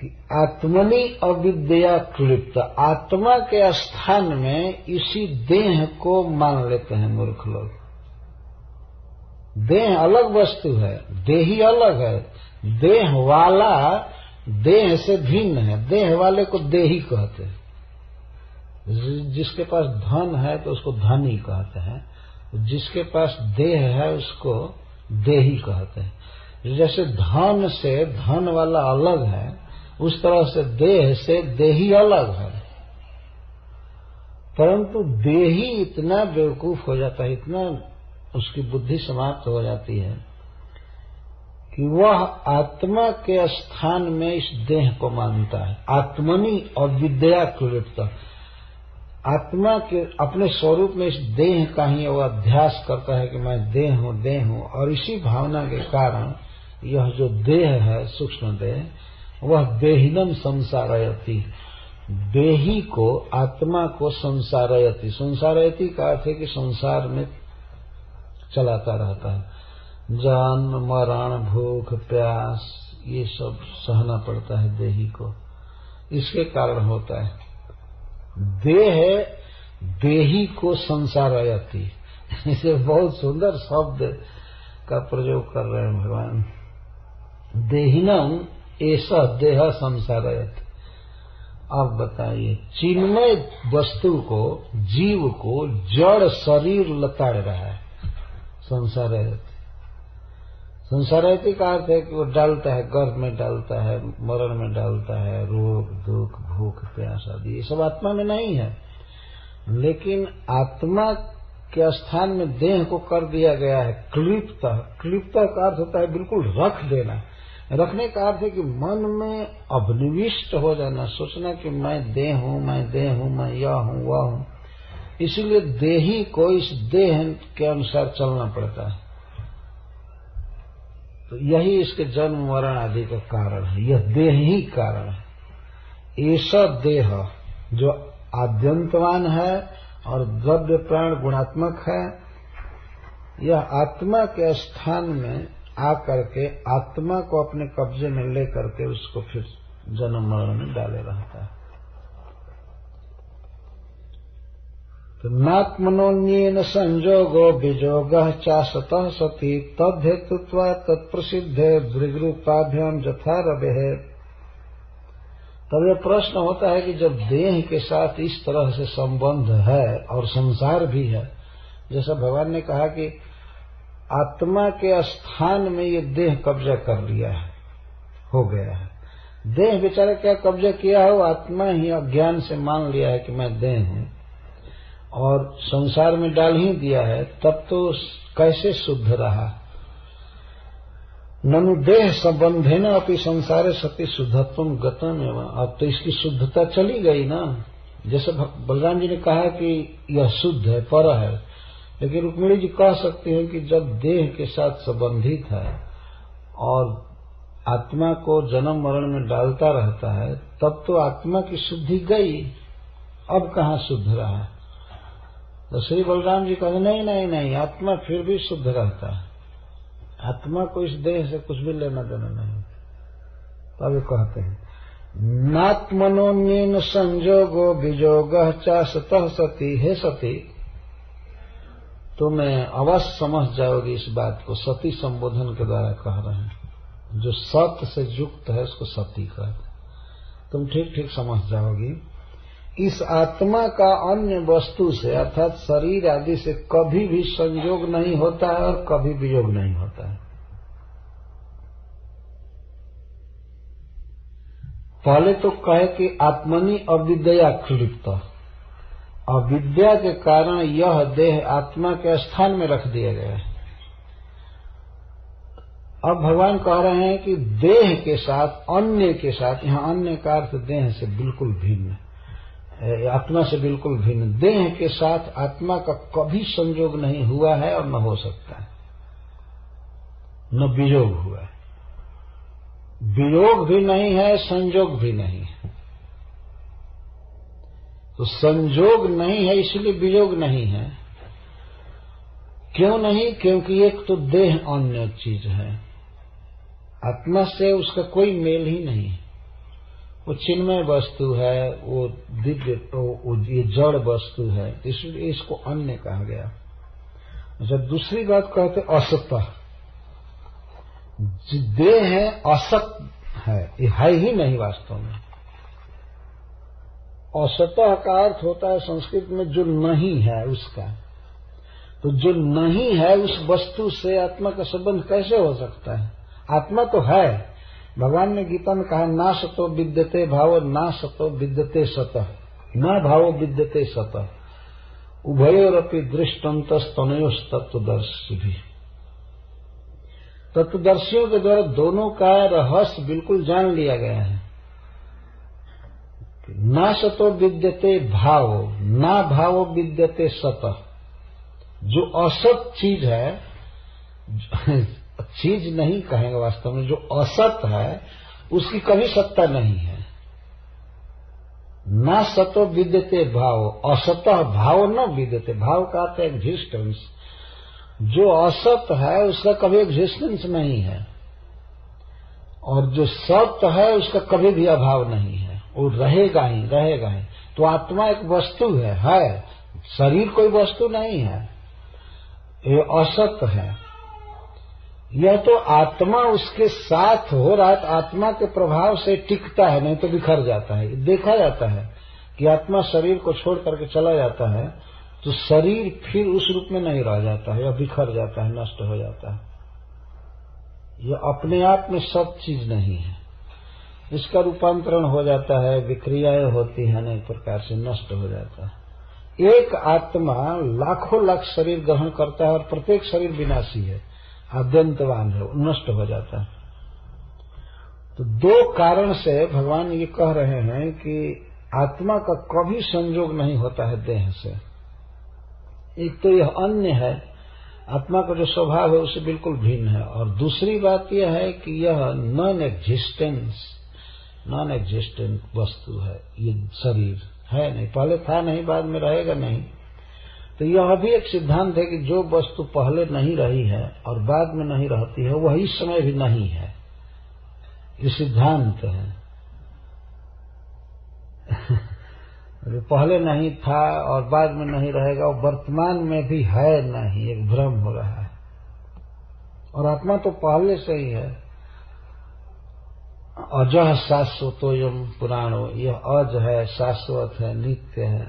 कि आत्मनि अविद्या क्लिप्त, आत्मा के स्थान में इसी देह को मान लेते हैं मूर्ख लोग। देह अलग वस्तु है, देही अलग है। देह वाला देह से भिन्न है। देह वाले को देही कहते हैं। जिसके पास धन है तो उसको धनी कहते हैं, जिसके पास देह है उसको देही कहते हैं। जैसे धन से धन वाला अलग है, उस तरह से देह से देही अलग है। परंतु देही इतना बेवकूफ हो जाता है, इतना उसकी बुद्धि समाप्त हो जाती है कि वह आत्मा के स्थान में इस देह को मानता है। आत्मनि अविद्या क्लिप्त, आत्मा के अपने स्वरूप में इस देह का ही वह अध्यास करता है कि मैं देह हूं। और इसी भावना के कारण यह जो देह है, सूक्ष्म देह, वह देहिनम संसारयति, देही को, आत्मा को संसारयति। संसारयति का अर्थ है कि संसार में चलाता रहता है। जन्म मरण भूख प्यास ये सब सहना पड़ता है देही को, इसके कारण होता है। देह देही को संसारयति, इसे बहुत सुंदर शब्द का प्रयोग कर रहे हैं भगवान। देहिनम ऐसा देह संसारयति। अब बताइए, चिन्मय वस्तु को, जीव को जड़ शरीर लताड़ रहा है संसारयति। संसारयति का अर्थ है कि वो डालता है, गर्भ में डालता है, मरण में डालता है, रोग दुख भूख प्यास आदि, ये सब आत्मा में नहीं है। लेकिन आत्मा के स्थान में देह को कर दिया गया है क्लिप्त। क्लिप्त का अर्थ होता है बिल्कुल रख देना। रखने का अर्थ है कि मन में अभिनिविष्ट हो जाना, सोचना कि मैं देह हूं, मैं देह हूं, मैं यह हूं वह हूं। इसलिए देही को इस देह के अनुसार चलना पड़ता है। तो यही इसके जन्म मरण आदि का कारण है। यह देह ही कारण है। ऐसा देह जो आद्यंतवान है और द्रव्य प्राण गुणात्मक है, यह आत्मा के स्थान में आकर के आत्मा को अपने कब्जे में लेकर के उसको फिर जन्म मरण में डाले रहता है। तो नात्मनोन्येन संजोगो विजोगः चासतः सति तद्धेतुत्वा तत्प्रसिद्धे दृग्रूपाभ्याम जथा रवेः। तब यह प्रश्न होता है कि जब देह के साथ इस तरह से संबंध है और संसार भी है, जैसा भगवान ने कहा कि आत्मा के स्थान में ये देह कब्जा कर लिया है, हो गया है। देह बेचारा क्या कब्जा किया हो, आत्मा ही अज्ञान से मान लिया है कि मैं देह हूं और संसार में डाल ही दिया है, तब तो कैसे शुद्ध रहा। ननु देह संबंधे न अपनी संसारे सती शुद्धत्व गतम एवं। अब तो इसकी शुद्धता चली गई ना। जैसे बलराम जी ने कहा कि यह शुद्ध है, पर है, लेकिन रुक्मिणी जी कह सकती हैं कि जब देह के साथ संबंधित है और आत्मा को जन्म मरण में डालता रहता है, तब तो आत्मा की शुद्धि गई, अब कहाँ शुद्ध रहा। तो श्री बलराम जी कहते नहीं नहीं नहीं, आत्मा फिर भी शुद्ध रहता है, आत्मा को इस देह से कुछ भी लेना देना नहीं। तब कहते हैं नात्मनोन्येन संजोगो विजोगः चासतः सति। हे सती, तो मैं अवश्य समझ जाओगी इस बात को। सती संबोधन के द्वारा कह रहे हैं, जो सत्य से युक्त है उसको सती कहते हैं। तुम ठीक ठीक समझ जाओगी। इस आत्मा का अन्य वस्तु से अर्थात शरीर आदि से कभी भी संयोग नहीं होता है और कभी वियोग नहीं होता है। पहले तो कहे कि आत्मनि अविद्या क्षुलिप्त, अविद्या के कारण यह देह आत्मा के स्थान में रख दिया गया है। अब भगवान कह रहे हैं कि देह के साथ, अन्य के साथ, यहाँ अन्य का अर्थ देह से बिल्कुल भिन्न, आत्मा से बिल्कुल भिन्न, देह के साथ आत्मा का कभी संयोग नहीं हुआ है और न हो सकता है, न वियोग हुआ है। वियोग भी नहीं है, संयोग भी नहीं है। तो संयोग नहीं है इसलिए वियोग नहीं है। क्यों नहीं? क्योंकि एक तो देह अन्य चीज है, आत्मा से उसका कोई मेल ही नहीं है। वो चिन्मय वस्तु है, वो दिव्य, ये जड़ वस्तु है, इसलिए इसको अन्य कहा गया। जब दूसरी बात कहते असत, देह है असत है, ये है ही नहीं वास्तव में। असतः का अर्थ होता है संस्कृत में जो नहीं है उसका। तो जो नहीं है उस वस्तु से आत्मा का संबंध कैसे हो सकता है? आत्मा तो है। भगवान ने गीता में कहा ना सतो विद्यते भावो ना सतो विद्यते सतः, न भावो विद्यते सतः, उभयोरपि दृष्टान्तस्तनयोस् तत्वदर्शी भी। तत्वदर्शियों के द्वारा दोनों का रहस्य बिल्कुल जान लिया गया है। ना सतो विद्यते भावो, ना भावो विद्यते सतः। जो असत चीज है, चीज नहीं कहेंगे वास्तव में, जो असत है उसकी कभी सत्ता नहीं है। ना सतो विद्यते भाव, असतः भाव न विद्यते, भाव का अर्थ एग्जिस्टेंस। जो असत है उसका कभी एग्जिस्टेंस नहीं है, और जो सत्य है उसका कभी भी अभाव नहीं है, वो रहेगा ही रहेगा ही। तो आत्मा एक वस्तु है, शरीर कोई वस्तु नहीं है, ये असत है। यह तो आत्मा उसके साथ हो रहा है, तो आत्मा के प्रभाव से टिकता है, नहीं तो बिखर जाता है। देखा जाता है कि आत्मा शरीर को छोड़ करके चला जाता है तो शरीर फिर उस रूप में नहीं रह जाता है, यह बिखर जाता है, नष्ट हो जाता है। यह अपने आप में सब चीज नहीं है, इसका रूपांतरण हो जाता है, विक्रियाएं होती है, अनेक प्रकार से नष्ट हो जाता है। एक आत्मा लाखों लाख शरीर ग्रहण करता है और प्रत्येक शरीर विनाशी है, आद्यंतवान है, नष्ट हो जाता है। तो दो कारण से भगवान ये कह रहे हैं कि आत्मा का कभी संयोग नहीं होता है देह से। एक तो यह अन्य है, आत्मा का जो स्वभाव है उससे बिल्कुल भिन्न है, और दूसरी बात यह है कि यह नॉन एग्जिस्टेंट वस्तु है। ये शरीर है नहीं, पहले था नहीं, बाद में रहेगा नहीं। तो यह भी एक सिद्धांत है कि जो वस्तु पहले नहीं रही है और बाद में नहीं रहती है वह इस समय भी नहीं है, ये सिद्धांत है। पहले नहीं था और बाद में नहीं रहेगा, और वर्तमान में भी है नहीं, एक भ्रम हो रहा है। और आत्मा तो पहले से ही है। अजः शाश्वतोयम पुराणो, यह अज है, शाश्वत है, नित्य है।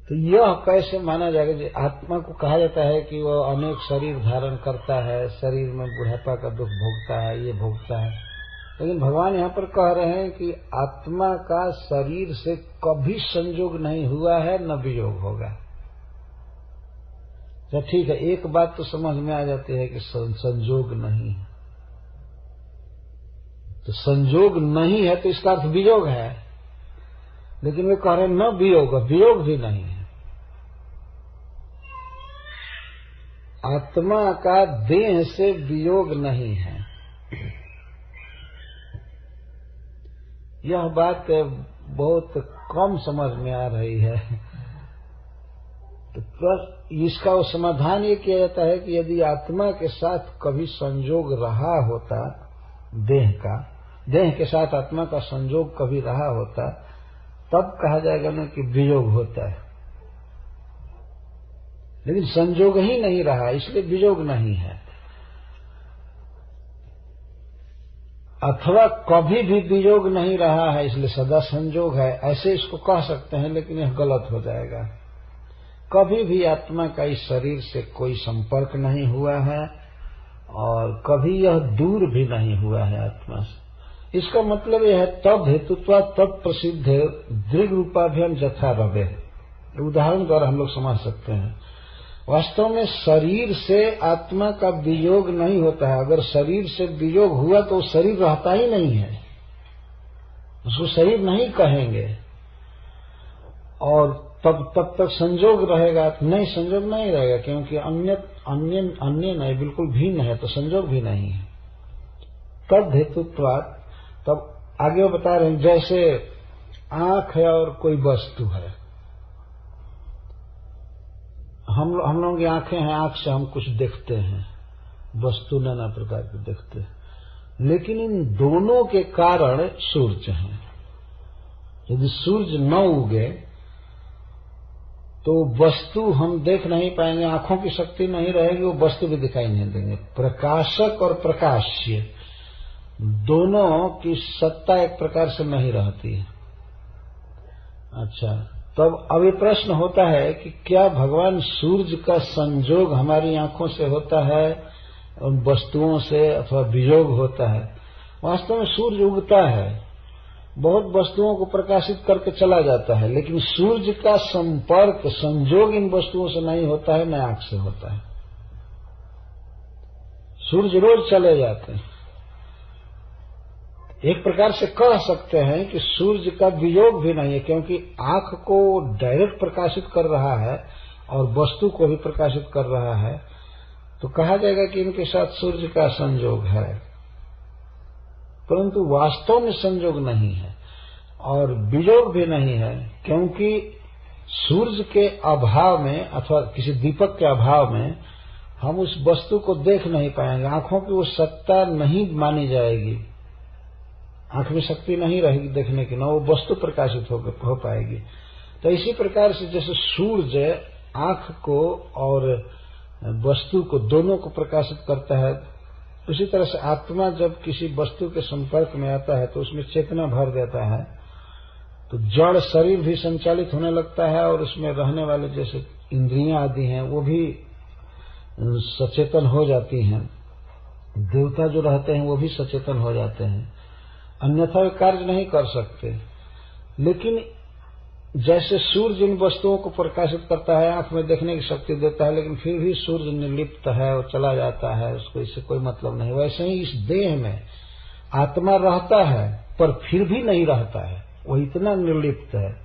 तो यह कैसे माना जाएगा? आत्मा को कहा जाता है कि वह अनेक शरीर धारण करता है, शरीर में बुढ़ापा का दुख भोगता है, ये भोगता है। लेकिन भगवान यहाँ पर कह रहे हैं कि आत्मा का शरीर से कभी संयोग नहीं हुआ है, न वियोग होगा। तो ठीक है, एक बात तो समझ में आ जाती है कि संयोग नहीं है। तो संयोग नहीं है तो इसका अर्थ वियोग है, लेकिन वे कह रहे हैं न वियोग, वियोग भी नहीं है। आत्मा का देह से वियोग नहीं है। यह बात बहुत कम समझ में आ रही है। तो इसका वो समाधान ये किया जाता है कि यदि आत्मा के साथ कभी संयोग रहा होता, देह के साथ आत्मा का संयोग कभी रहा होता, तब कहा जाएगा ना कि वियोग होता है। लेकिन संजोग ही नहीं रहा, इसलिए वियोग नहीं है। अथवा कभी भी वियोग नहीं रहा है, इसलिए सदा संजोग है, ऐसे इसको कह सकते हैं, लेकिन यह गलत हो जाएगा। कभी भी आत्मा का इस शरीर से कोई संपर्क नहीं हुआ है और कभी यह दूर भी नहीं हुआ है आत्मा से। इसका मतलब यह है तब हेतुत्वा तब प्रसिद्ध दृढ़ रूपाभ्याम जथा रवे। उदाहरण द्वारा हम लोग समझ सकते हैं। वास्तव में शरीर से आत्मा का वियोग नहीं होता है। अगर शरीर से वियोग हुआ तो शरीर रहता ही नहीं है, उसको शरीर नहीं कहेंगे। और तब तक संजोग रहेगा नहीं, संजोग नहीं रहेगा, क्योंकि अन्य नहीं, बिल्कुल भिन्न है, तो संजोग भी नहीं है। तब हेतुत्वात्, तब आगे वो बता रहे हैं जैसे आंख है और कोई वस्तु है। हम लोगों की आंखें हैं, आंख से हम कुछ देखते हैं, वस्तु नाना प्रकार के देखते हैं, लेकिन इन दोनों के कारण सूर्य हैं। यदि सूर्य न उगे तो वस्तु हम देख नहीं पाएंगे, आंखों की शक्ति नहीं रहेगी, वो वस्तु भी दिखाई नहीं देंगे। प्रकाशक और प्रकाश्य दोनों की सत्ता एक प्रकार से नहीं रहती है। अच्छा, तब अब ये प्रश्न होता है कि क्या भगवान सूर्य का संजोग हमारी आंखों से होता है उन वस्तुओं से, अथवा वियोग होता है? वास्तव में सूर्य उगता है, बहुत वस्तुओं को प्रकाशित करके चला जाता है, लेकिन सूर्य का संपर्क, संजोग इन वस्तुओं से नहीं होता है, न आंख से होता है। सूर्य रोज चले जाते हैं। एक प्रकार से कह सकते हैं कि सूर्य का वियोग भी नहीं है, क्योंकि आंख को डायरेक्ट प्रकाशित कर रहा है और वस्तु को भी प्रकाशित कर रहा है, तो कहा जाएगा कि इनके साथ सूर्य का संजोग है। परंतु वास्तव में संजोग नहीं है और वियोग भी नहीं है, क्योंकि सूर्य के अभाव में अथवा किसी दीपक के अभाव में हम उस वस्तु को देख नहीं पाएंगे। आंखों की वो सत्ता नहीं मानी जाएगी, आंख में शक्ति नहीं रहेगी देखने की, न वो वस्तु प्रकाशित हो पाएगी। तो इसी प्रकार से जैसे सूर्य आंख को और वस्तु को दोनों को प्रकाशित करता है, उसी तरह से आत्मा जब किसी वस्तु के संपर्क में आता है तो उसमें चेतना भर देता है, तो जड़ शरीर भी संचालित होने लगता है और उसमें रहने वाले जैसे इंद्रियां आदि हैं वो भी सचेतन हो जाती हैं। देवता जो रहते हैं वो भी सचेतन हो जाते हैं, अन्यथा वे कार्य नहीं कर सकते। लेकिन जैसे सूर्य इन वस्तुओं को प्रकाशित करता है, आंख में देखने की शक्ति देता है, लेकिन फिर भी सूर्य निर्लिप्त है और चला जाता है, उसको इससे कोई मतलब नहीं। वैसे ही इस देह में आत्मा रहता है पर फिर भी नहीं रहता है, वो इतना निर्लिप्त है।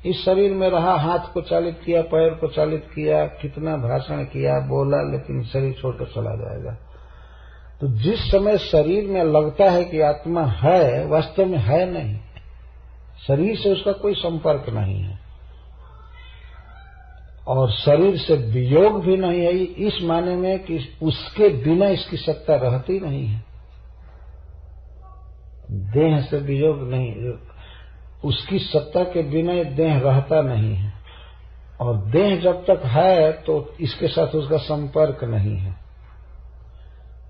इस शरीर में रहा, हाथ को चालित किया, पैर को चालित किया, कितना भाषण किया, बोला, लेकिन शरीर छोड़कर चला जाएगा। तो जिस समय शरीर में लगता है कि आत्मा है, वास्तव में है नहीं, शरीर से उसका कोई संपर्क नहीं है और शरीर से वियोग भी नहीं है, इस माने में कि उसके बिना इसकी सत्ता रहती नहीं है। देह से वियोग नहीं, उसकी सत्ता के बिना देह रहता नहीं है, और देह जब तक है तो इसके साथ उसका संपर्क नहीं है।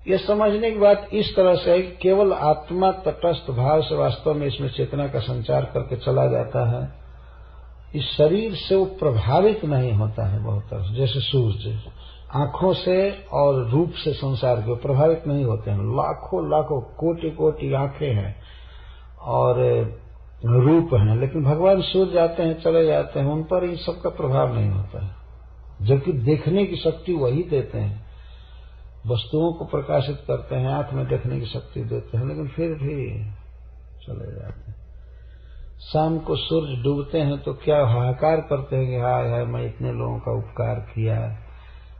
यह समझने की बात इस तरह से है कि केवल आत्मा तटस्थ भाव से वास्तव में इसमें चेतना का संचार करके चला जाता है। इस शरीर से वो प्रभावित नहीं होता है बहुत तरह से, जैसे सूर्य आंखों से और रूप से संसार के प्रभावित नहीं होते हैं। लाखों लाखों कोटि कोटि आंखें हैं और रूप हैं, लेकिन भगवान सूर्य आते हैं चले जाते हैं, उन पर इन सब का प्रभाव नहीं होता है, जबकि देखने की शक्ति वही देते हैं, वस्तुओं को प्रकाशित करते हैं, आंख में देखने की शक्ति देते हैं, लेकिन फिर भी चले जाते हैं। शाम को सूर्य डूबते हैं तो क्या हाहाकार करते हैं कि हाय हाय मैं इतने लोगों का उपकार किया,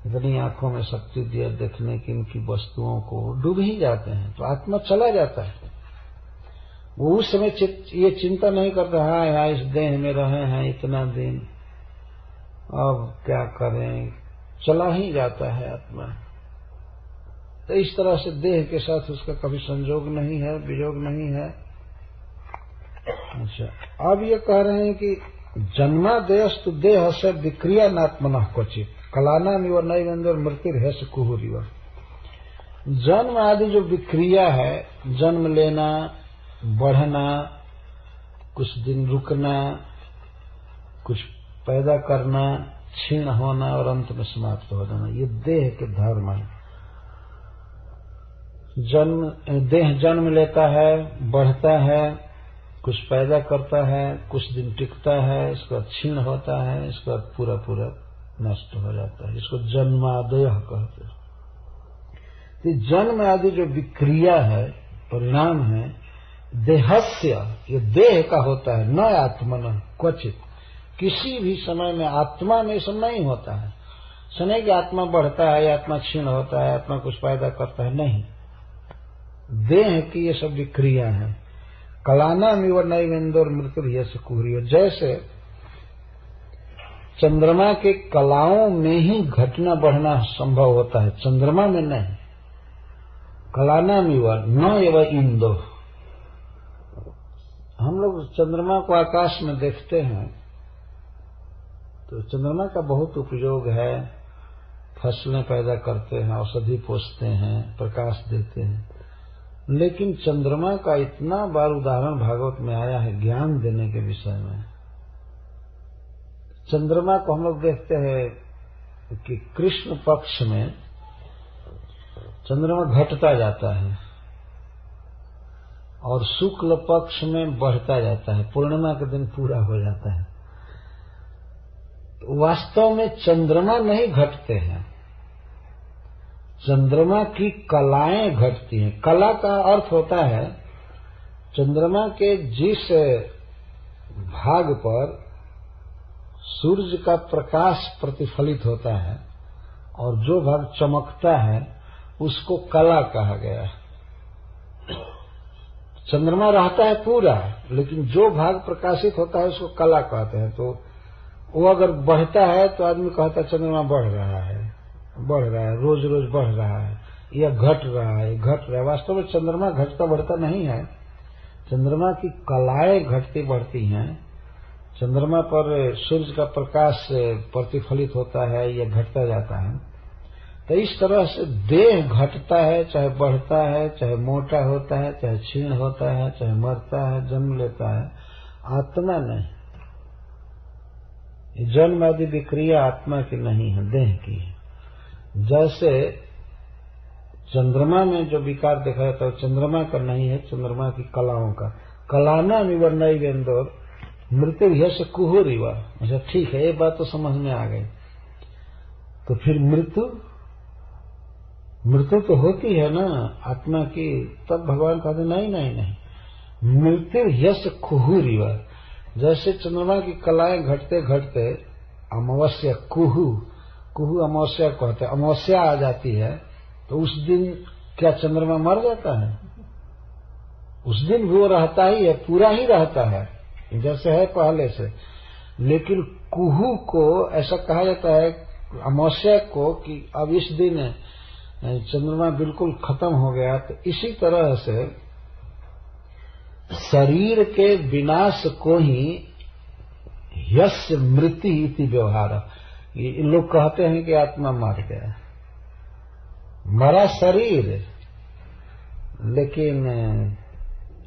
इतनी आंखों में शक्ति दिया देखने की इनकी वस्तुओं को, डूब ही जाते हैं। तो आत्मा चला जाता है, वो उस समय ये चिंता नहीं करता हाय हाय इस देह में रहे हैं इतना दिन, अब क्या करें, चला ही जाता है आत्मा। तो इस तरह से देह के साथ उसका कभी संजोग नहीं है, वियोग नहीं है। अच्छा, अब ये कह रहे हैं कि जन्मादेयस्तु देह से विक्रिया नात्मन क्वचित कलाना निव नैवेंद्र मृत्यु है कुहुरिव। जन्म आदि जो विक्रिया है, जन्म लेना, बढ़ना, कुछ दिन रुकना, कुछ पैदा करना, क्षीण होना और अंत में समाप्त हो जाना, ये देह के धर्म है। देह जन्म लेता है, बढ़ता है, कुछ पैदा करता है, कुछ दिन टिकता है, इसका क्षीण होता है, इसका पूरा पूरा नष्ट हो जाता है। इसको जन्मादय कहते हैं। तो जन्म आदि जो विक्रिया है, परिणाम है, देहस्य, ये देह का होता है, न आत्मन क्वचित। किसी भी समय में आत्मा में सब नहीं होता है। समय की आत्मा बढ़ता है, आत्मा क्षीण होता है, आत्मा कुछ पैदा करता है, नहीं। देह की ये सब विक्रिया है। कलाना मिव नैवेंद्र मृत्यु से कुहरियो, जैसे चंद्रमा के कलाओं में ही घटना बढ़ना संभव होता है, चंद्रमा में नहीं। कलाना मिव न एव इंदो, हम लोग चंद्रमा को आकाश में देखते हैं तो चंद्रमा का बहुत उपयोग है, फसलें पैदा करते हैं, औषधि पोषते हैं, प्रकाश देते हैं। लेकिन चंद्रमा का इतना बार उदाहरण भागवत में आया है ज्ञान देने के विषय में। चंद्रमा को हम लोग देखते हैं कि कृष्ण पक्ष में चंद्रमा घटता जाता है और शुक्ल पक्ष में बढ़ता जाता है, पूर्णिमा के दिन पूरा हो जाता है। वास्तव में चंद्रमा नहीं घटते हैं, चंद्रमा की कलाएं घटती हैं। कला का अर्थ होता है चंद्रमा के जिस भाग पर सूर्य का प्रकाश प्रतिफलित होता है और जो भाग चमकता है उसको कला कहा गया है। चंद्रमा रहता है पूरा, लेकिन जो भाग प्रकाशित होता है उसको कला कहते हैं। तो वो अगर बढ़ता है तो आदमी कहता है चंद्रमा बढ़ रहा है, रोज रोज बढ़ रहा है, या घट रहा है, घट रहा है। वास्तव में चंद्रमा घटता बढ़ता नहीं है, चंद्रमा की कलाएं घटती बढ़ती हैं। चंद्रमा पर सूर्य का प्रकाश प्रतिफलित होता है या घटता जाता है। तो इस तरह से देह घटता है, चाहे बढ़ता है, चाहे मोटा होता है, चाहे क्षीण होता है, चाहे मरता है, जन्म लेता है। आत्मा नहीं, जन्म आदि विक्रिया आत्मा की नहीं है, देह की है। जैसे चंद्रमा में जो विकार देखा जाता है चंद्रमा का नहीं है, चंद्रमा की कलाओं का। कलाना निवर्णय वेंदोर मृत्यु यश कुहुरिवा। अच्छा ठीक है, ये बात तो समझ में आ गई। तो फिर मृत्यु तो होती है ना आत्मा की। तब भगवान कहते नहीं नहीं नहीं, मृत्यु यश कुहुरिवा। जैसे चंद्रमा की कलाएं घटते घटते अमावस्या कुहू अमावस्या कहते हैं, अमावस्या आ जाती है तो उस दिन क्या चंद्रमा मर जाता है? उस दिन वो रहता ही है, पूरा ही रहता है जैसे है पहले से। लेकिन कुहू को ऐसा कहा जाता है अमावस्या को कि अब इस दिन चंद्रमा बिल्कुल खत्म हो गया। तो इसी तरह से शरीर के विनाश को ही यस्य मृत्यु इति व्यवहार। ये लोग कहते हैं कि आत्मा मर गया, मरा शरीर, लेकिन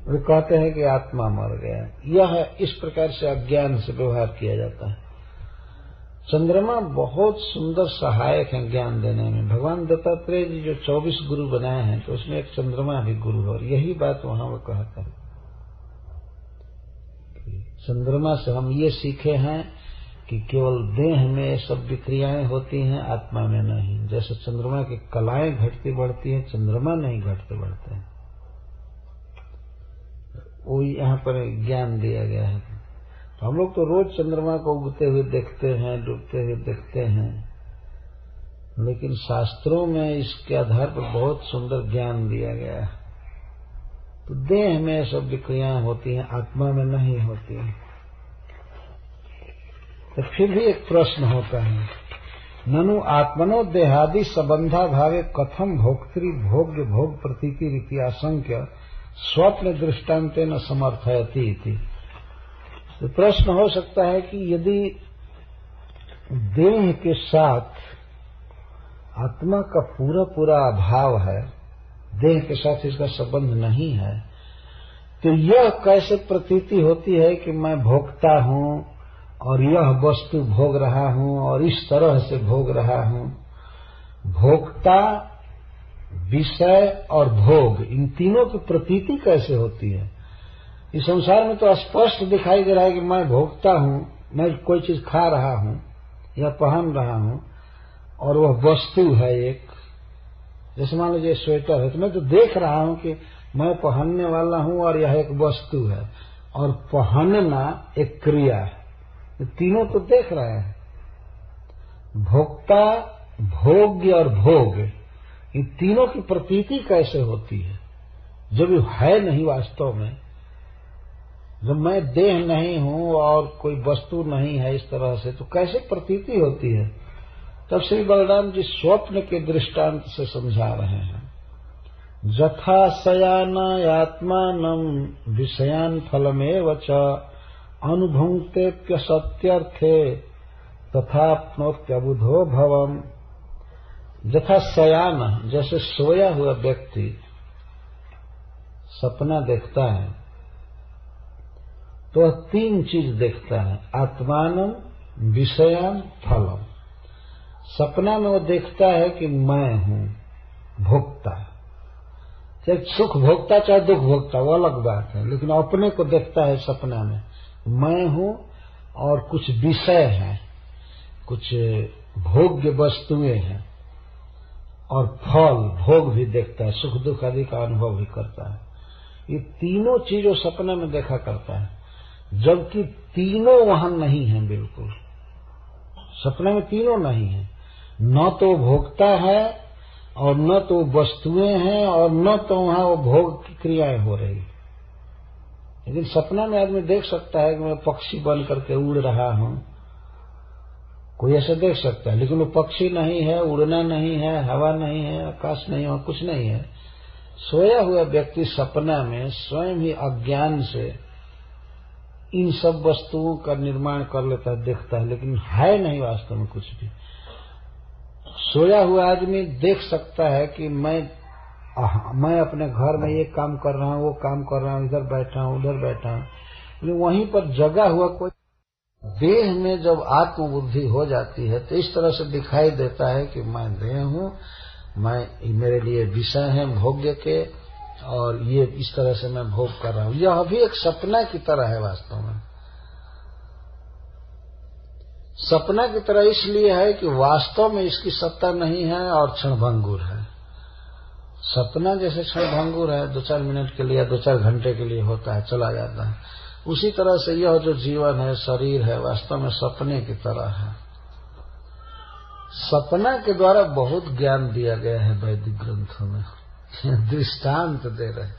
वो कहते हैं कि आत्मा मर गया। यह इस प्रकार से अज्ञान से व्यवहार किया जाता है। चंद्रमा बहुत सुंदर सहायक है ज्ञान देने में। भगवान दत्तात्रेय जी जो 24 गुरु बनाए हैं तो उसमें एक चंद्रमा भी गुरु है, और यही बात वहां वो कहते हैं। चंद्रमा से हम ये सीखे हैं कि केवल देह में सब विक्रियाएं होती हैं, आत्मा में नहीं। जैसे चंद्रमा की कलाएं घटती बढ़ती हैं, चंद्रमा नहीं घटते बढ़ते हैं। वो यहाँ पर ज्ञान दिया गया है। तो हम लोग तो रोज चंद्रमा को उगते हुए देखते हैं, डूबते हुए देखते हैं, लेकिन शास्त्रों में इसके आधार पर बहुत सुंदर ज्ञान दिया गया है। तो देह में सब विक्रियाएं होती हैं, आत्मा में नहीं होती हैं। तो फिर भी एक प्रश्न होता है, ननु आत्मनो देहादि संबंधा भावे कथम भोक्तृ भोग्य भोग प्रतीति रीति असंख्य स्वप्न दृष्टांतेन समर्थयति इति। तो प्रश्न हो सकता है कि यदि देह के साथ आत्मा का पूरा पूरा अभाव है, देह के साथ इसका संबंध नहीं है, तो यह कैसे प्रतीति होती है कि मैं भोगता हूं और यह वस्तु भोग रहा हूं और इस तरह से भोग रहा हूं। भोक्ता, विषय और भोग, इन तीनों की प्रतीति कैसे होती है? इस संसार में तो स्पष्ट दिखाई दे रहा है कि मैं भोगता हूं, मैं कोई चीज खा रहा हूं या पहन रहा हूं और वह वस्तु है एक। जैसे मान लीजिए स्वेटर है, तो मैं तो देख रहा हूं कि मैं पहनने वाला हूं और यह एक वस्तु है, और पहनना एक क्रिया है। ये तीनों तो देख रहे हैं। भोक्ता, भोग्य और भोग, इन तीनों की प्रतीति कैसे होती है जब है नहीं वास्तव में? जब मैं देह नहीं हूं और कोई वस्तु नहीं है इस तरह से, तो कैसे प्रतीति होती है? तब श्री बलराम जी स्वप्न के दृष्टांत से समझा रहे हैं। जथा शयानात्मानं विषयान् फलमेव च अनुभुङ्क्तेऽप्य सत्यर्थे तथाप्नोत्यबुधो भवम्। जथा शयान, जैसे सोया हुआ व्यक्ति सपना देखता है तो वह तीन चीज देखता है, आत्मानं, विषयान्, फलम। सपना में वो देखता है कि मैं हूं भोक्ता, चाहे सुख भोक्ता चाहे दुख भोक्ता, वो अलग बात है, लेकिन अपने को देखता है सपना में मैं हूं और कुछ विषय हैं, कुछ भोग्य वस्तुएं हैं और फल भोग भी देखता है, सुख दुख आदि का अनुभव भी करता है। ये तीनों चीजों सपने में देखा करता है, जबकि तीनों वहां नहीं है। बिल्कुल सपने में तीनों नहीं है, न तो भोक्ता है और न तो वस्तुएं हैं और न तो वहां वो भोग की क्रियाएं हो रही। लेकिन सपना में आदमी देख सकता है कि मैं पक्षी बन करके उड़ रहा हूं, कोई ऐसे देख सकता है, लेकिन वो पक्षी नहीं है, उड़ना नहीं है, हवा नहीं है, आकाश नहीं है, कुछ नहीं है। सोया हुआ व्यक्ति सपना में स्वयं ही अज्ञान से इन सब वस्तुओं का निर्माण कर लेता है, देखता है, लेकिन है नहीं वास्तव में कुछ भी। सोया हुआ आदमी देख सकता है कि मैं अपने घर में ये काम कर रहा हूं, वो काम कर रहा हूं, इधर बैठा हूं, उधर बैठा हूं, लेकिन वहीं पर जगा हुआ कोई। देह में जब आत्मबुद्धि हो जाती है तो इस तरह से दिखाई देता है कि मैं देह हूं, मैं मेरे लिए विषय है भोग्य के, और ये इस तरह से मैं भोग कर रहा हूं। यह भी एक सपना की तरह है वास्तव में। सपना की तरह इसलिए है कि वास्तव में इसकी सत्ता नहीं है और क्षणभंगुर है। सपना जैसे क्षणभंगुर है, 2-4 मिनट के लिए, 2-4 घंटे के लिए होता है, चला जाता है, उसी तरह से यह जो जीवन है, शरीर है, वास्तव में सपने की तरह है। सपना के द्वारा बहुत ज्ञान दिया गया है वैदिक ग्रंथों में। दृष्टांत दे रहे,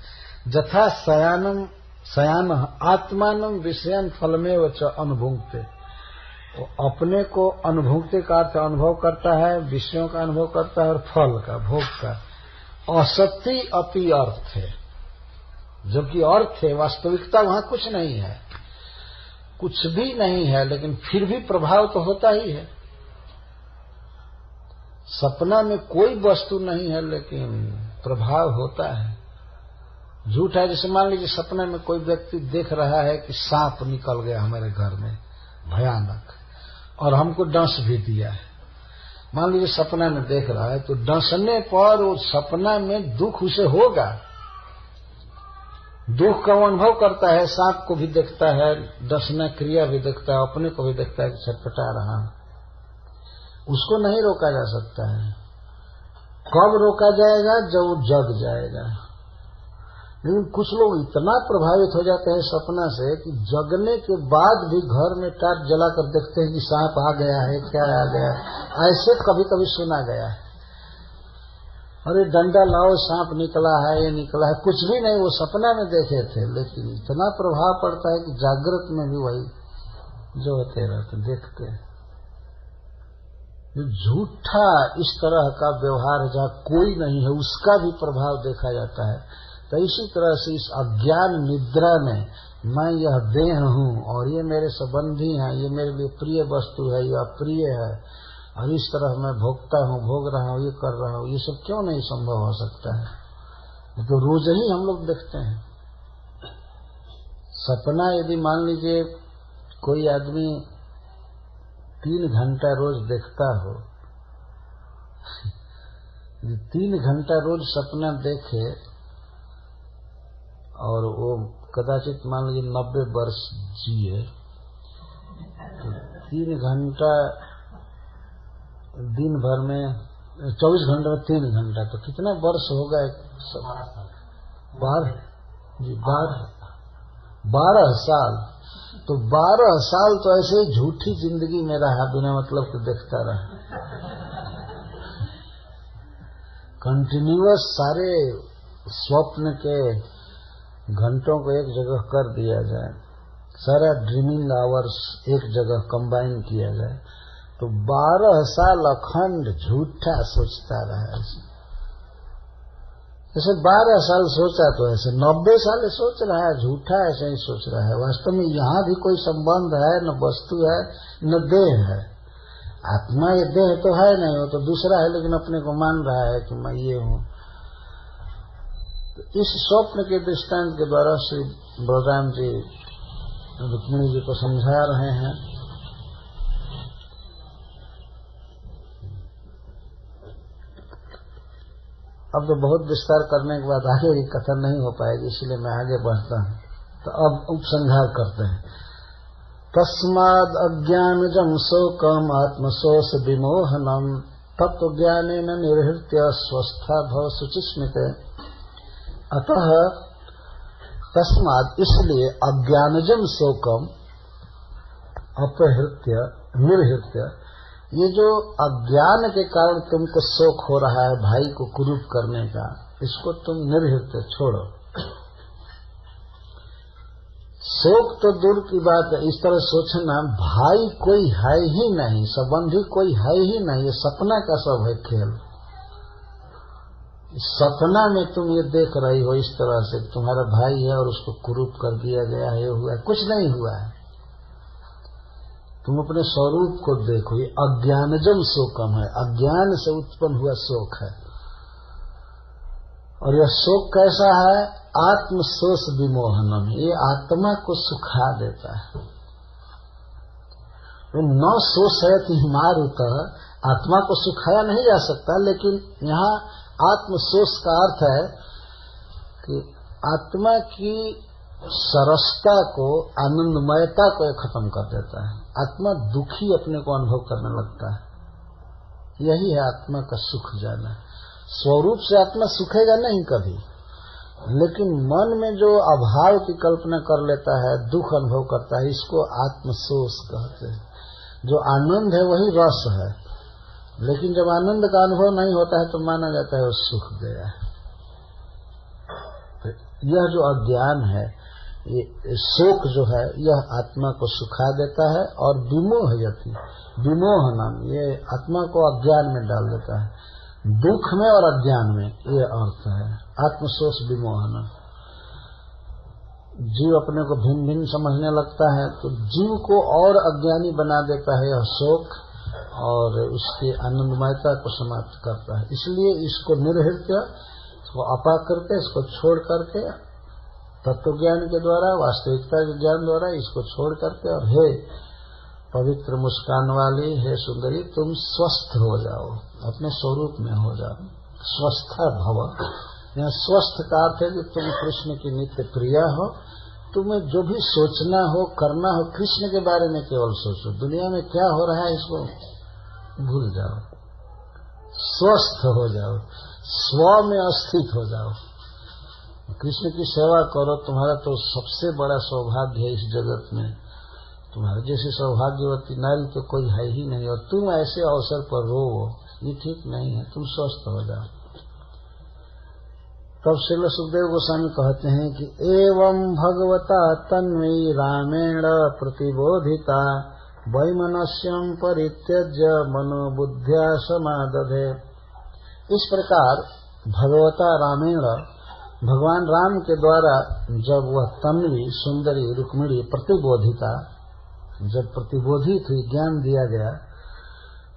जथा शयान आत्मानं विषयान् फलमेव च अनुभुङ्क्ते। तो अपने को अनुभुक्ति का अर्थ अनुभव करता है, विषयों का अनुभव करता है और फल का, भोग का। असत्य अपि अर्थ है, जबकि अर्थ है, वास्तविकता वहां कुछ नहीं है, कुछ भी नहीं है, लेकिन फिर भी प्रभाव तो होता ही है। सपना में कोई वस्तु नहीं है लेकिन प्रभाव होता है। झूठ है, जैसे मान लीजिए सपने में कोई व्यक्ति देख रहा है कि सांप निकल गया हमारे घर में भयानक, और हमको डंस भी दिया है। मान लीजिए सपना में देख रहा है, तो डंसने पर वो सपना में दुख उसे होगा, दुख का अनुभव करता है, सांप को भी देखता है, डसना क्रिया भी देखता है, अपने को भी देखता है कि छटपटा रहा, उसको नहीं रोका जा सकता है। कब रोका जाएगा? जब वो जग जाएगा। लेकिन कुछ लोग इतना प्रभावित हो जाते हैं सपना से कि जगने के बाद भी घर में टार्च जलाकर देखते हैं कि सांप आ गया है, क्या आ गया है। ऐसे कभी कभी सुना गया है, अरे डंडा लाओ, सांप निकला है, ये निकला है। कुछ भी नहीं, वो सपना में देखे थे, लेकिन इतना प्रभाव पड़ता है कि जागृत में भी वही जो होते रहते देखते हैं। झूठा इस तरह का व्यवहार जहाँ कोई नहीं है, उसका भी प्रभाव देखा जाता है। तो इसी तरह से इस अज्ञान निद्रा में मैं यह देह हूँ और ये मेरे संबंधी हैं, ये मेरे लिए प्रिय वस्तु है, ये अप्रिय है, और इस तरह मैं भोगता हूँ, भोग रहा हूँ, ये कर रहा हूँ, ये सब क्यों नहीं संभव हो सकता है? ये तो रोज ही हम लोग देखते हैं। सपना यदि मान लीजिए कोई आदमी 3 घंटा रोज देखता हो, 3 घंटा रोज सपना देखे और वो कदाचित मान लीजिए 90 वर्ष जिए, तो 3 घंटा दिन भर में 24 घंटे में 3 घंटा, तो कितना वर्ष होगा? 12 साल। तो 12 साल तो ऐसे झूठी जिंदगी में रहा, बिना मतलब के देखता रहा। कंटिन्यूअस सारे स्वप्न के घंटों को एक जगह कर दिया जाए, सारा ड्रीमिंग आवर्स एक जगह कंबाइन किया जाए, तो 12 साल अखंड झूठा सोचता रहा। जैसे 12 साल सोचा तो ऐसे 90 साल सोच रहा है, झूठा ऐसे ही सोच रहा है। वास्तव में यहाँ भी कोई संबंध है, न वस्तु है, न देह है। आत्मा ये देह तो है नहीं, वो तो दूसरा है, लेकिन अपने को मान रहा है कि मैं ये हूँ। इस स्वप्न के दृष्टांत के द्वारा श्री बलराम जी रुक्मिणी जी को समझा रहे हैं। अब तो बहुत विस्तार करने के बाद आगे की कथा नहीं हो पाएगी, इसलिए मैं आगे बढ़ता हूँ। तो अब उपसंहार करते हैं। तस्माद् अज्ञानजं शोकम् आत्मशोष विमोहनम् तत्त्वज्ञानेन निर्हृत्य स्वस्था भव शुचिस्मिते। अतः तस्माद् इसलिए अज्ञानजं शोकम् अपहृत्य निर्हृत्य, ये जो अज्ञान के कारण तुमको शोक हो रहा है भाई को कुरूप करने का, इसको तुम निर्हृत्य छोड़ो। शोक तो दूर की बात है, इस तरह सोचना भाई कोई है ही नहीं, संबंधी कोई है ही नहीं, ये सपना का सब है खेल। सपना में तुम ये देख रही हो इस तरह से तुम्हारा भाई है और उसको कुरूप कर दिया गया है, ये हुआ है, कुछ नहीं हुआ है। तुम अपने स्वरूप को देखो, ये अज्ञानजम शोकम है, अज्ञान से उत्पन्न हुआ शोक है। और यह शोक कैसा है? आत्मशोष विमोहनम, ये आत्मा को सुखा देता है। न शोष है कि मारुत, आत्मा को सुखाया नहीं जा सकता, लेकिन यहाँ आत्मशोष का अर्थ है कि आत्मा की सरसता को, आनंदमयता को खत्म कर देता है। आत्मा दुखी अपने को अनुभव करने लगता है। यही है आत्मा का सुख जाना। स्वरूप से आत्मा सुखेगा नहीं कभी, लेकिन मन में जो अभाव की कल्पना कर लेता है, दुख अनुभव करता है, इसको आत्मशोष कहते हैं। जो आनंद है वही रस है, लेकिन जब आनंद का अनुभव नहीं होता है तो माना जाता है वो सुख गया है। तो यह जो अज्ञान है, ये शोक जो है, यह आत्मा को सुखा देता है। और विमोहयति, विमोहनम, ये आत्मा को अज्ञान में डाल देता है, दुख में और अज्ञान में, ये अर्थ है आत्मशोष विमोहन। जीव अपने को भिन्न भिन्न समझने लगता है तो जीव को और अज्ञानी बना देता है यह शोक, और उसकी आनंदमयता को समाप्त करता है। इसलिए इसको निर्हृत्य, इसको अपा करके, इसको छोड़ करके, तत्वज्ञान के द्वारा, वास्तविकता के ज्ञान द्वारा इसको छोड़ करके, और हे पवित्र मुस्कान वाली, हे सुंदरी, तुम स्वस्थ हो जाओ, अपने स्वरूप में हो जाओ। स्वस्था भव, यहाँ स्वस्थ का अर्थ है कि तुम कृष्ण की नित्य प्रिया हो, तुम्हें जो भी सोचना हो, करना हो, कृष्ण के बारे में केवल सोचो। दुनिया में क्या हो रहा है इसको भूल जाओ, स्वस्थ हो जाओ, स्व में अस्थित हो जाओ, कृष्ण की सेवा करो। तुम्हारा तो सबसे बड़ा सौभाग्य है इस जगत में। तुम्हारे जैसे सौभाग्यवती नारी तो कोई है ही नहीं, और तुम ऐसे अवसर पर रो, ये ठीक नहीं है। तुम स्वस्थ हो जाओ। तब श्रील सुखदेव गोस्वामी कहते हैं कि एवं भगवता तन्वी रामेण प्रतिबोधिता वैमनस्यं परित्यज्य मनोबुद्ध्या समादधे। इस प्रकार भगवता रामेण भगवान राम के द्वारा जब वह तन्वी सुंदरी रुक्मिणी प्रतिबोधिता जब प्रतिबोधित हुई, ज्ञान दिया गया,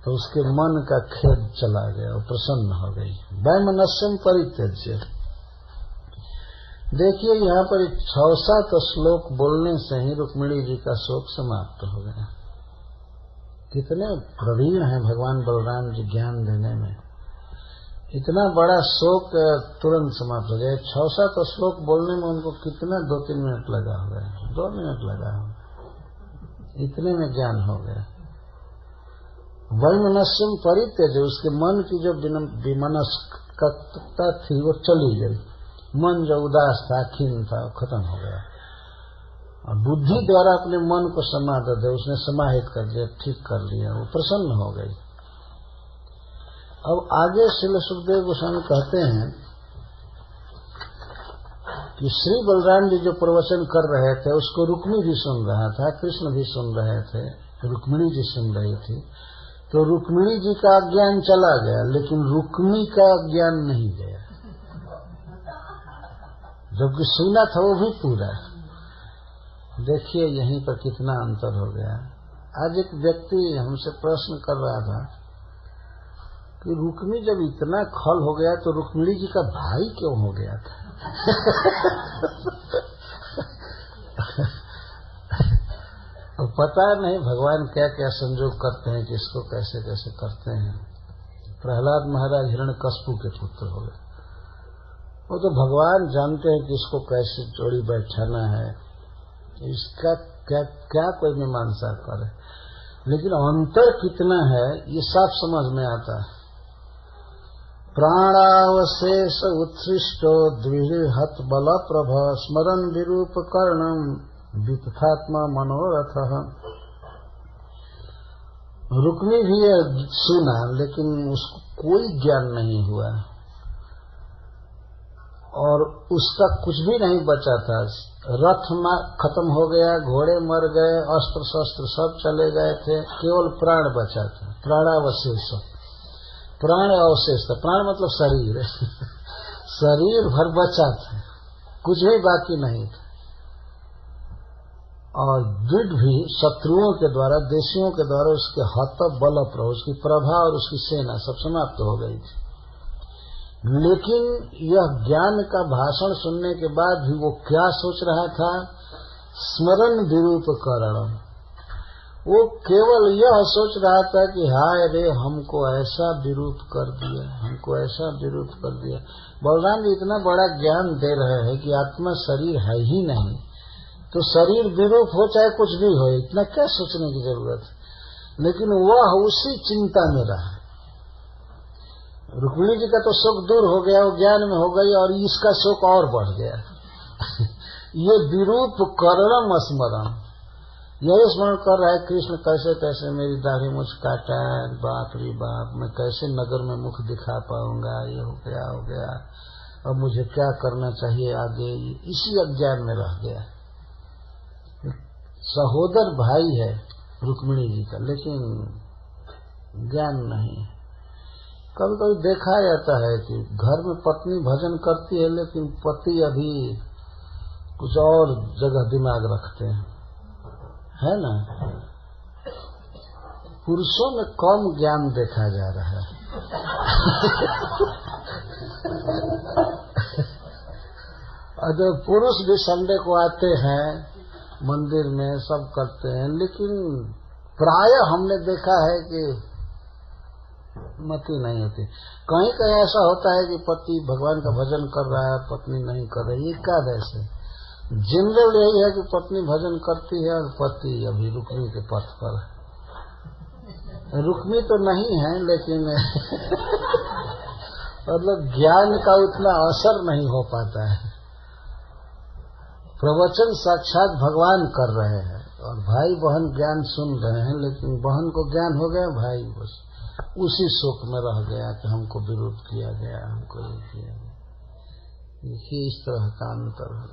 तो उसके मन का खेद चला गया, वो प्रसन्न हो गई। वैमनस्यम परित्यज्य। देखिए यहाँ पर 6-7 श्लोक बोलने से ही रुक्मिणी जी का शोक समाप्त हो गया। कितने प्रवीण हैं भगवान बलराम जी ज्ञान देने में। इतना बड़ा शोक तुरंत समाप्त हो गया। 6-7 श्लोक बोलने में उनको कितना 2-3 मिनट लगा होगा, 2 मिनट लगा होगा, इतने में ज्ञान हो गया। वैमनस्यम परित्यज, उसके मन की जो विमनस्कता थी वो चली गई। मन जो उदास था, खीन था, खत्म हो गया। और बुद्धि द्वारा अपने मन को समाध दे, उसने समाहित कर दिया, ठीक कर लिया, वो प्रसन्न हो गई। अब आगे श्रील सुखदेव गोस्वामी कहते हैं कि श्री बलराम जी जो प्रवचन कर रहे थे उसको रुक्मी भी सुन रहा था, कृष्ण भी सुन रहे थे, रुक्मिणी जी सुन रही थी। तो रुक्मिणी जी का ज्ञान चला गया, लेकिन रुक्मी का ज्ञान नहीं गया, जबकि सुना था वो भी पूरा। देखिए यहीं पर कितना अंतर हो गया। आज एक व्यक्ति हमसे प्रश्न कर रहा था कि रुक्मी जब इतना खल हो गया तो रुक्मिणी जी का भाई क्यों हो गया था? तो पता नहीं भगवान क्या क्या संजोग करते हैं, किसको कैसे कैसे करते हैं। प्रहलाद महाराज हिरण्यकश्यप के पुत्र हो गए। वो तो भगवान जानते हैं कि इसको कैसे जोड़ी बैठाना है, इसका क्या क्या कोई मीमांसा करे, लेकिन अंतर कितना है ये साफ समझ में आता है। प्राणावशेष उत्सृष्टो द्विहत बल प्रभ स्मरण विरूप कर्णम वितथात्मा मनोरथ। रुक्मी भी सुना लेकिन उसको कोई ज्ञान नहीं हुआ और उसका कुछ भी नहीं बचा था। रथ खत्म हो गया, घोड़े मर गए, अस्त्र शस्त्र सब चले गए थे, केवल प्राण बचा था। प्राणावशेष, प्राण अवशेष था, प्राण मतलब शरीर शरीर भर बचा था, कुछ भी बाकी नहीं था। और युद्ध भी शत्रुओं के द्वारा, देशियों के द्वारा उसके हत बल पर उसकी प्रभा और उसकी सेना सब समाप्त हो गई थी। लेकिन यह ज्ञान का भाषण सुनने के बाद भी वो क्या सोच रहा था? स्मरण विरूप करणम। वो केवल यह सोच रहा था कि हाय रे हमको ऐसा विरूप कर दिया, हमको ऐसा विरूप कर दिया। बलराम जी इतना बड़ा ज्ञान दे रहे हैं कि आत्मा शरीर है ही नहीं, तो शरीर विरूप हो चाहे कुछ भी हो, इतना क्या सोचने की जरूरत है। लेकिन वह उसी चिंता में रहा। रुक्मिणी जी का तो शोक दूर हो गया, वो ज्ञान में हो गई, और इसका शोक और बढ़ गया ये विरूप करणम स्मरण, यही स्मरण कर रहा है कृष्ण कैसे कैसे मेरी दाढ़ी मुझ काटा, बाप रे बाप, मैं कैसे नगर में मुख दिखा पाऊंगा, ये हो गया, अब मुझे क्या करना चाहिए आगे, इसी अज्ञान में रह गया। सहोदर भाई है रुक्मिणी जी का, लेकिन ज्ञान नहीं। कभी कभी देखा जाता है कि घर में पत्नी भजन करती है लेकिन पति अभी कुछ और जगह दिमाग रखते हैं, है ना। पुरुषों में कम ज्ञान देखा जा रहा है और जो पुरुष भी संडे को आते हैं मंदिर में, सब करते हैं, लेकिन प्रायः हमने देखा है कि मति नहीं होती। कहीं कहीं ऐसा होता है कि पति भगवान का भजन कर रहा है, पत्नी नहीं कर रही, ये क्या वैसे। जनरल यही है कि पत्नी भजन करती है और पति अभी रुक्मी के पथ पर है। रुक्मी तो नहीं है लेकिन मतलब ज्ञान का उतना असर नहीं हो पाता है। प्रवचन साक्षात भगवान कर रहे हैं और भाई बहन ज्ञान सुन रहे हैं, लेकिन बहन को ज्ञान हो गया, भाई बस उसी शोक में रह गया कि हमको विरोध किया गया, हमको ये किया गया। देखिए इस तरह का अंतर है।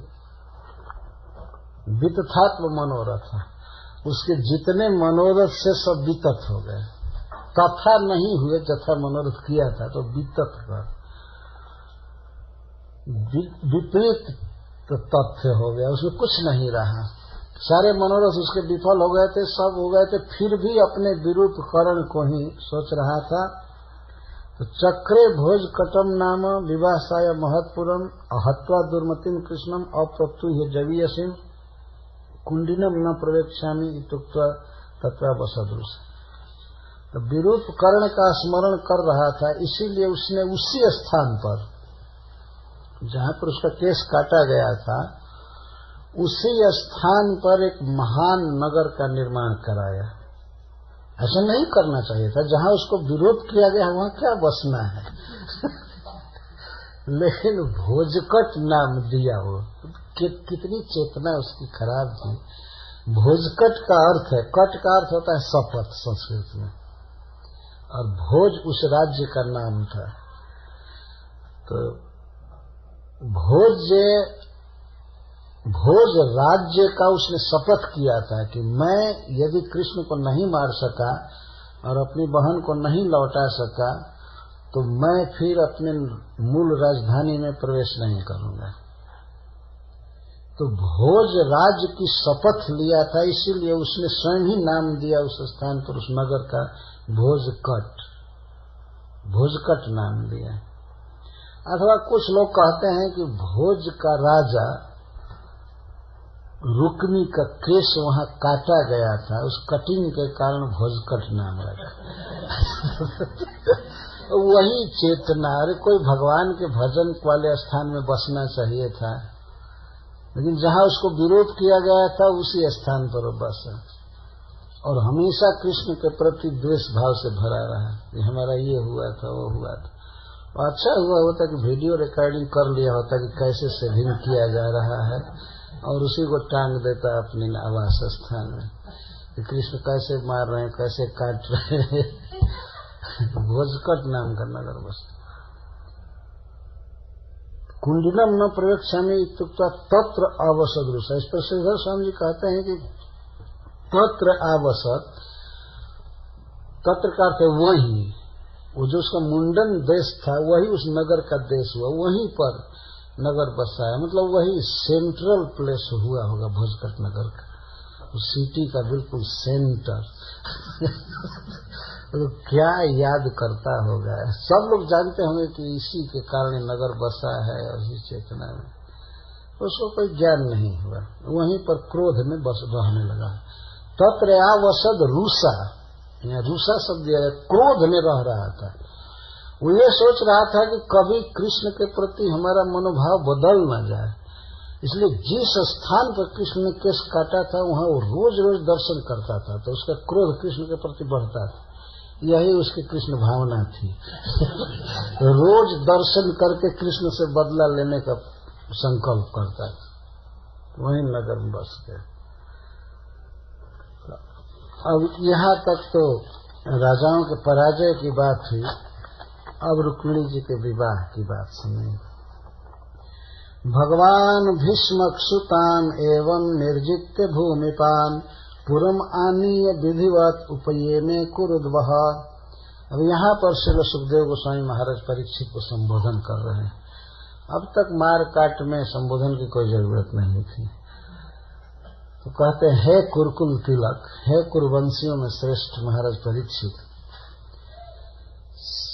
वितथात्म मनोरथ, उसके जितने मनोरथ से सब वितत हो गए, तथा नहीं हुए जथा मनोरथ किया था तो वितत कर। विपरीत तथ्य हो गया, उसमें कुछ नहीं रहा। सारे मनोरथ उसके विफल हो गए थे, सब हो गए थे, फिर भी अपने विरूप करण को ही सोच रहा था। तो चक्रे भोज कटम नाम विवासाय महत्पुरम अहत्वा दुर्मतिम कृष्णम अप्रतु जवीयसिम कुंडिनम न प्रवेक्षामि इत्युक्त्वा तत्वा वसदृश। तो विरूप कर्ण का स्मरण कर रहा था, इसीलिए उसने उसी स्थान पर जहां पर उसका केस काटा गया था, उसी स्थान पर एक महान नगर का निर्माण कराया। ऐसा नहीं करना चाहिए था, जहां उसको विरोध किया गया वहां क्या बसना है। लेकिन भोजकट नाम दिया वो, कितनी चेतना उसकी खराब थी। भोजकट का अर्थ है, कट का अर्थ होता है शपथ संस्कृत में, और भोज उस राज्य का नाम था। तो भोज राज्य का उसने शपथ किया था कि मैं यदि कृष्ण को नहीं मार सका और अपनी बहन को नहीं लौटा सका तो मैं फिर अपने मूल राजधानी में प्रवेश नहीं करूंगा। तो भोज राज्य की शपथ लिया था, इसीलिए उसने स्वयं ही नाम दिया उस स्थान पर, उस नगर का भोजकट, भोजकट नाम दिया। अथवा कुछ लोग कहते हैं कि भोज का राजा रुक्मी का केस वहां काटा गया था, उस कटिंग के कारण भोजकट नाम रखा। वही चेतना, अरे कोई भगवान के भजन वाले स्थान में बसना चाहिए था, लेकिन जहां उसको विरोध किया गया था उसी स्थान पर वो बसा, और हमेशा कृष्ण के प्रति द्वेष भाव से भरा रहा कि हमारा ये हुआ था वो हुआ था। अच्छा हुआ होता कि वीडियो रिकॉर्डिंग कर लिया होता कि कैसे सेविंग किया जा रहा है, और उसी को टांग देता अपने आवास स्थान में कि कृष्ण कैसे मार रहे हैं, कैसे काट रहे हैं। भोजकट नाम का नगर बस। कुंडिनम न प्रवेक्षामि इत्युक्त्वा तत्र आवसद रुषा। इस पर श्रीधर स्वामी जी कहते हैं कि तत्र आवसद, तत्र का अर्थ वही, वो जो उसका मुंडन देश था वही उस नगर का देश हुआ, वहीं पर नगर बसाया, मतलब वही सेंट्रल प्लेस हुआ होगा भोजकट नगर का, उस सिटी का बिल्कुल सेंटर। तो क्या याद करता होगा, सब लोग जानते होंगे कि इसी के कारण नगर बसा है, और इसी चेतना में उसको कोई ज्ञान नहीं हुआ, वहीं पर क्रोध में बस रहने लगा। तत्र आवसद रूसा, यहाँ रूसा शब्द दिया है, क्रोध में रह रहा था। वो ये सोच रहा था कि कभी कृष्ण के प्रति हमारा मनोभाव बदल न जाए, इसलिए जिस स्थान पर कृष्ण ने केस काटा था वहां वो रोज रोज दर्शन करता था, तो उसका क्रोध कृष्ण के प्रति बढ़ता था। यही उसकी कृष्ण भावना थी। रोज दर्शन करके कृष्ण से बदला लेने का संकल्प करता था, वहीं नगर में बस गए। अब यहाँ तक तो राजाओं के पराजय की बात हुई, अब रुक्मिणी जी के विवाह की बात सुनिए। भगवान भीष्मक्षुतान एवं निर्जित्य भूमिपान पुरम आनीय विधिवत उपयेने कुरुद्वः। अब यहाँ पर श्री सुखदेव गोस्वामी महाराज परीक्षित को संबोधन कर रहे हैं। अब तक मार काट में संबोधन की कोई जरूरत नहीं थी, तो कहते हैं, हे कुरुकुल तिलक, हे कुरुवंशियों में श्रेष्ठ महाराज परीक्षित,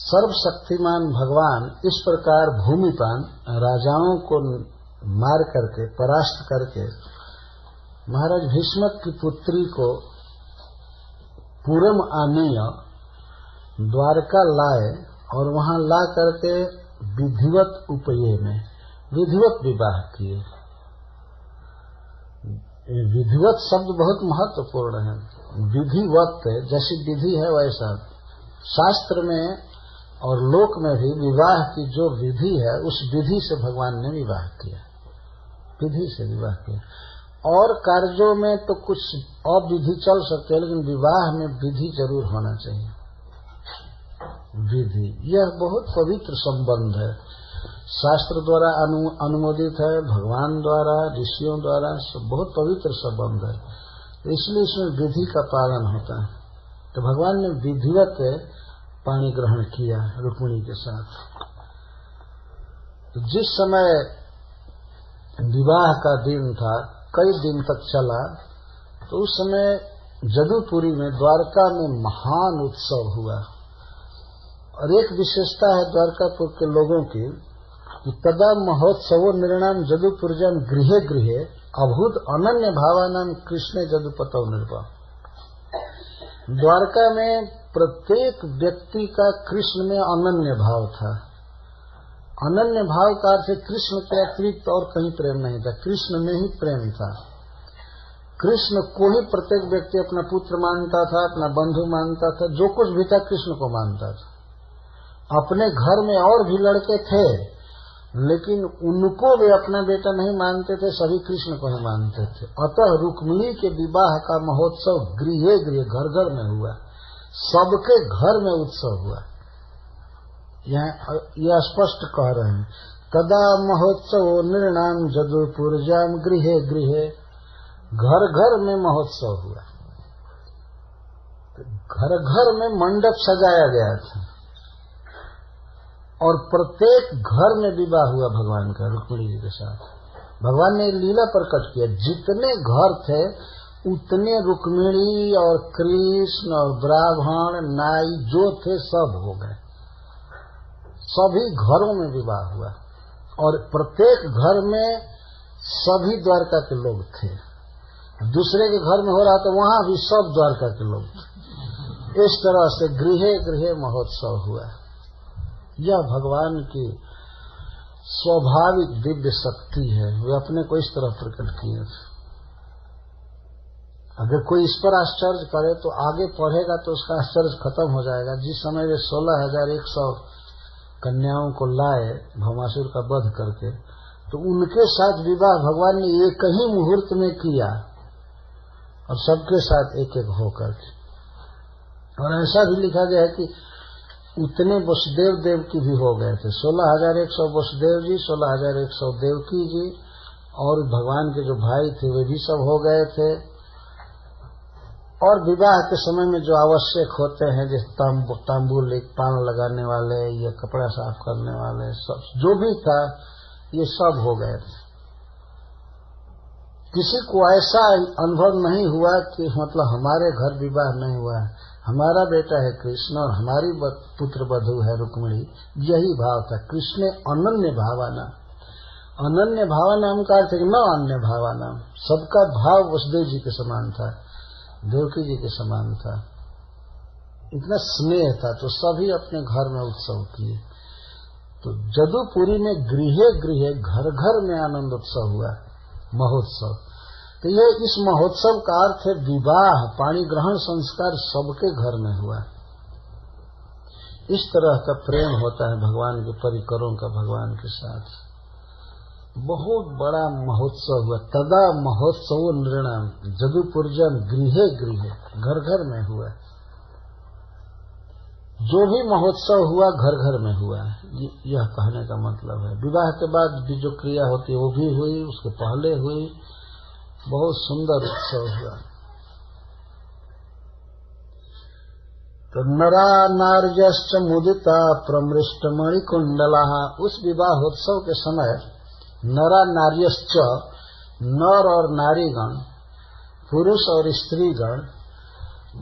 सर्वशक्तिमान भगवान इस प्रकार भूमिपान राजाओं को मार करके, परास्त करके, महाराज भीष्मक की पुत्री को पूरम आनीय द्वारका लाए, और वहां ला करके विधिवत उपये में विधिवत विवाह किए। विधिवत शब्द बहुत महत्वपूर्ण है। विधिवत जैसी विधि है वैसा शास्त्र में और लोक में भी विवाह की जो विधि है उस विधि से भगवान ने विवाह किया, विधि से विवाह किया। और कार्यों में तो कुछ अविधि चल सकते हैं, लेकिन विवाह में विधि जरूर होना चाहिए। विधि यह बहुत पवित्र संबंध है, शास्त्र द्वारा अनुमोदित है, भगवान द्वारा, ऋषियों द्वारा, सब बहुत पवित्र संबंध है, इसलिए इसमें विधि का पालन होता है। तो भगवान ने विधिवत पाणी ग्रहण किया रुक्मिणी के साथ। तो जिस समय विवाह का दिन था, कई दिन तक चला, तो उस समय जदुपुरी में, द्वारका में महान उत्सव हुआ। और एक विशेषता है द्वारकापुर के लोगों की कि तदा महोत्सवो निर्णाम जदुपुरजन गृहे गृहे अभूत अनन्य भावानाम कृष्ण जदुपतौ निर्भा। द्वारका में प्रत्येक व्यक्ति का कृष्ण में अनन्य भाव था। अनन्य भाव का अर्थ कृष्ण के अतिरिक्त और कहीं प्रेम नहीं था, कृष्ण में ही प्रेम था। कृष्ण को ही प्रत्येक व्यक्ति अपना पुत्र मानता था, अपना बंधु मानता था, जो कुछ भी था कृष्ण को मानता था। अपने घर में और भी लड़के थे, लेकिन उनको वे अपना बेटा नहीं मानते थे, सभी कृष्ण को ही मानते थे। अतः रुक्मिणी के विवाह का महोत्सव गृहे गृहे, घर घर में हुआ, सबके घर में उत्सव हुआ। यह स्पष्ट कह रहे हैं, तदा महोत्सव निर्णाम जदुपुरजाम गृहे गृहे, घर घर में महोत्सव हुआ। घर घर में मंडप सजाया गया था और प्रत्येक घर में विवाह हुआ भगवान का रुक्मिणी जी के साथ। भगवान ने लीला प्रकट किया, जितने घर थे उतने रुक्मिणी और कृष्ण और ब्राह्मण नाई जो थे सब हो गए, सभी घरों में विवाह हुआ। और प्रत्येक घर में सभी द्वारका के लोग थे। दूसरे के घर में हो रहा तो वहां भी सब द्वारका के लोग थे। इस तरह से गृहे गृहे महोत्सव हुआ। यह भगवान की स्वाभाविक दिव्य शक्ति है, वे अपने को इस तरह प्रकट किए थे। अगर कोई इस पर आश्चर्य करे तो आगे पढ़ेगा तो उसका आश्चर्य खत्म हो जाएगा। जिस समय वे 16,100 कन्याओं को लाए भौमासुर का वध करके, तो उनके साथ विवाह भगवान ने एक ही मुहूर्त में किया और सबके साथ एक एक होकर के। और ऐसा भी लिखा गया है कि उतने वसुदेव देवकी भी हो गए थे। 16,100 वसुदेव जी, 16,100 देवकी जी, और भगवान के जो भाई थे वे भी सब हो गए थे। और विवाह के समय में जो आवश्यक होते हैं, जैसे तांबूल, पान लगाने वाले या कपड़ा साफ करने वाले, सब जो भी था ये सब हो गए थे। किसी को ऐसा अनुभव नहीं हुआ कि मतलब हमारे घर विवाह नहीं हुआ है, हमारा बेटा है कृष्ण और हमारी पुत्र वधू है रुक्मिणी। यही भाव था। कृष्ण अनन्य भावाना, अनन्य भावानाम का अर्थ है न अन्य भावानाम, सबका भाव वसुदेव जी के समान था, देवकी जी के समान था। इतना स्नेह था तो सभी अपने घर में उत्सव किए। तो जदुपुरी में गृहे गृहे, घर घर में आनंद उत्सव हुआ, महोत्सव। तो ये इस महोत्सव का अर्थ है विवाह, पाणी ग्रहण संस्कार सबके घर में हुआ। इस तरह का प्रेम होता है भगवान के परिकरों का भगवान के साथ। बहुत बड़ा महोत्सव हुआ। तदा महोत्सव नृणाम जदुपुरजन गृहे गृहे, घर घर में हुआ। जो भी महोत्सव हुआ घर घर में हुआ, यह कहने का मतलब है। विवाह के बाद भी जो क्रिया होती है वो भी हुई, उसके पहले हुई। बहुत सुंदर उत्सव हुआ। तो नरा नार्यश्च मुदिता प्रमृष्ट मणिकुंडला, उस विवाहोत्सव के समय नरा नार्यश्च, नर और नारीगण, पुरुष और स्त्रीगण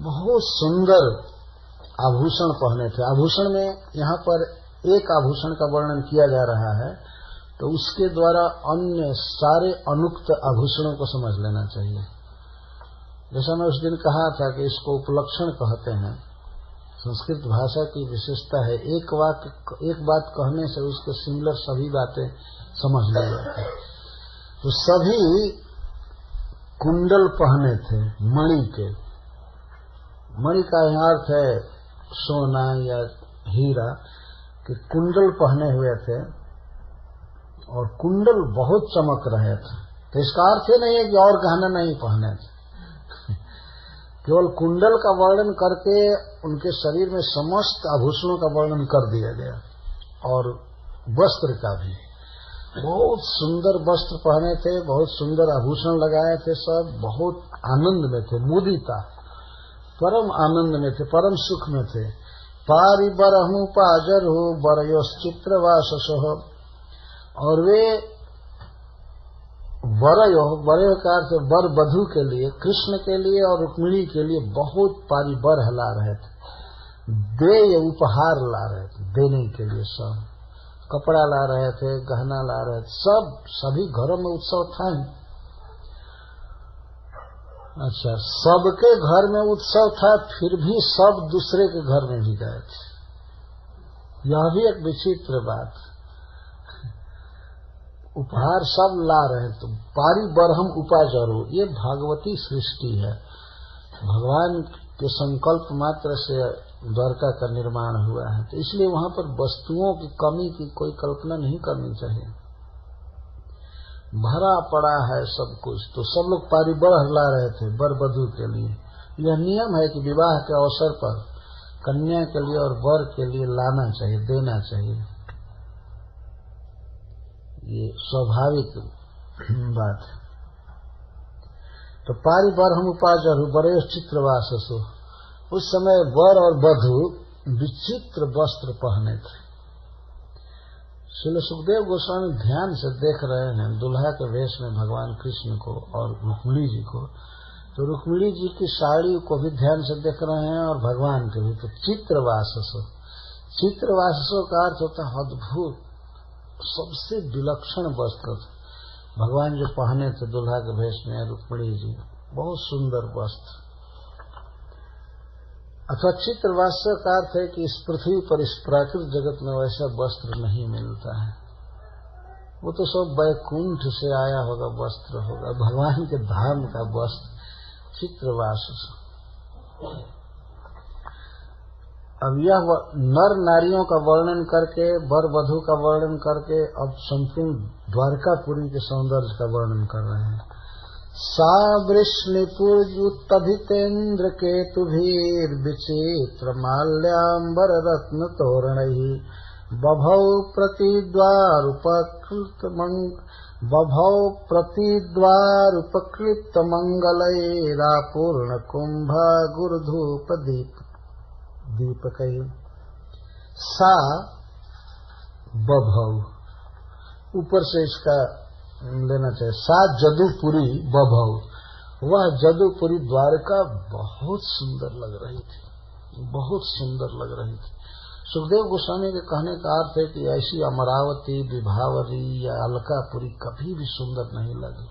बहुत सुंदर आभूषण पहने थे। आभूषण में यहाँ पर एक आभूषण का वर्णन किया जा रहा है, तो उसके द्वारा अन्य सारे अनुक्त आभूषणों को समझ लेना चाहिए। जैसा मैं उस दिन कहा था कि इसको उपलक्षण कहते हैं। संस्कृत भाषा की विशेषता है, एक बात कहने से उसके सिमिलर सभी बातें समझ ली जाती। तो सभी कुंडल पहने थे मणि के। मणि का यहाँ अर्थ है सोना या हीरा के कुंडल पहने हुए थे, और कुंडल बहुत चमक रहे थे। तो इसका अर्थ ही नहीं है कि और गहना नहीं पहने थे। केवल कुंडल का वर्णन करके उनके शरीर में समस्त आभूषणों का वर्णन कर दिया गया। और वस्त्र का भी बहुत सुंदर वस्त्र पहने थे, बहुत सुंदर आभूषण लगाए थे, सब बहुत आनंद में थे। मुदिता, परम आनंद में थे, परम सुख में थे। पारी बरहू पाजरहू बरयोश्चित्र वाससो, और वे वरयो का अर्थ वर वधू के लिए, कृष्ण के लिए और रुक्मिणी के लिए बहुत पारिबर ला रहे थे, देय उपहार ला रहे थे, देने के लिए सब कपड़ा ला रहे थे, गहना ला रहे थे, सभी घरों में उत्सव था ही। अच्छा, सबके घर में उत्सव था, फिर भी सब दूसरे के घर में भी गए थे। यह भी एक विचित्र बात। उपहार सब ला रहे तो पारी बरहम उपाजरो, ये भागवती सृष्टि है। भगवान के संकल्प मात्र से द्वारका का निर्माण हुआ है, तो इसलिए वहां पर वस्तुओं की कमी की कोई कल्पना नहीं करनी चाहिए। भरा पड़ा है सब कुछ, तो सब लोग पारिबर ला रहे थे वर वधू के लिए। यह नियम है कि विवाह के अवसर पर कन्या के लिए और वर के लिए लाना चाहिए, देना चाहिए, ये स्वाभाविक बात है। तो पारिबर हम उपाजरु बरेश चित्रवाससु, उस समय वर और वधू विचित्र वस्त्र पहने थे। श्री सुखदेव गोस्वामी ध्यान से देख रहे हैं दुल्हा के वेश में भगवान कृष्ण को और रुक्मिणी जी को, तो रुक्मिणी जी की साड़ी को भी ध्यान से देख रहे हैं और भगवान के भी। तो चित्रवाससो, चित्रवाससो का अर्थ होता है अद्भुत, सबसे विलक्षण वस्त्र भगवान जो पहने थे दुल्हा के भेष में, रुक्मिणी जी, बहुत सुंदर वस्त्र। अथवा चित्रवास्य का अर्थ है कि इस पृथ्वी पर, इस प्राकृतिक जगत में वैसा वस्त्र नहीं मिलता है। वो तो सब वैकुंठ से आया होगा वस्त्र होगा, भगवान के धाम का वस्त्र चित्रवास। अब यह नर नारियों का वर्णन करके, वर वधू का वर्णन करके, अब संपूर्ण द्वारकापुरी के सौंदर्य का वर्णन कर रहे हैं। सा वृष्णिपुर्युत्तभितेन्द्र केतुभिर्विचित्र माल्याम्बर रत्न तोरणैः बभौ प्रतिद्वारुपक्लिप्त मंगलैरापूर्ण कुंभा गुरुधूप दीपकैः। सा बभौ, ऊपर से इसका लेना चाहिए, सा जदुपुरी बभौ, वह जदुपुरी द्वारका बहुत सुंदर लग रही थी, बहुत सुंदर लग रही थी। सुखदेव गोस्वामी के कहने का अर्थ है कि ऐसी अमरावती, विभावरी या अलकापुरी कभी भी सुंदर नहीं लगी।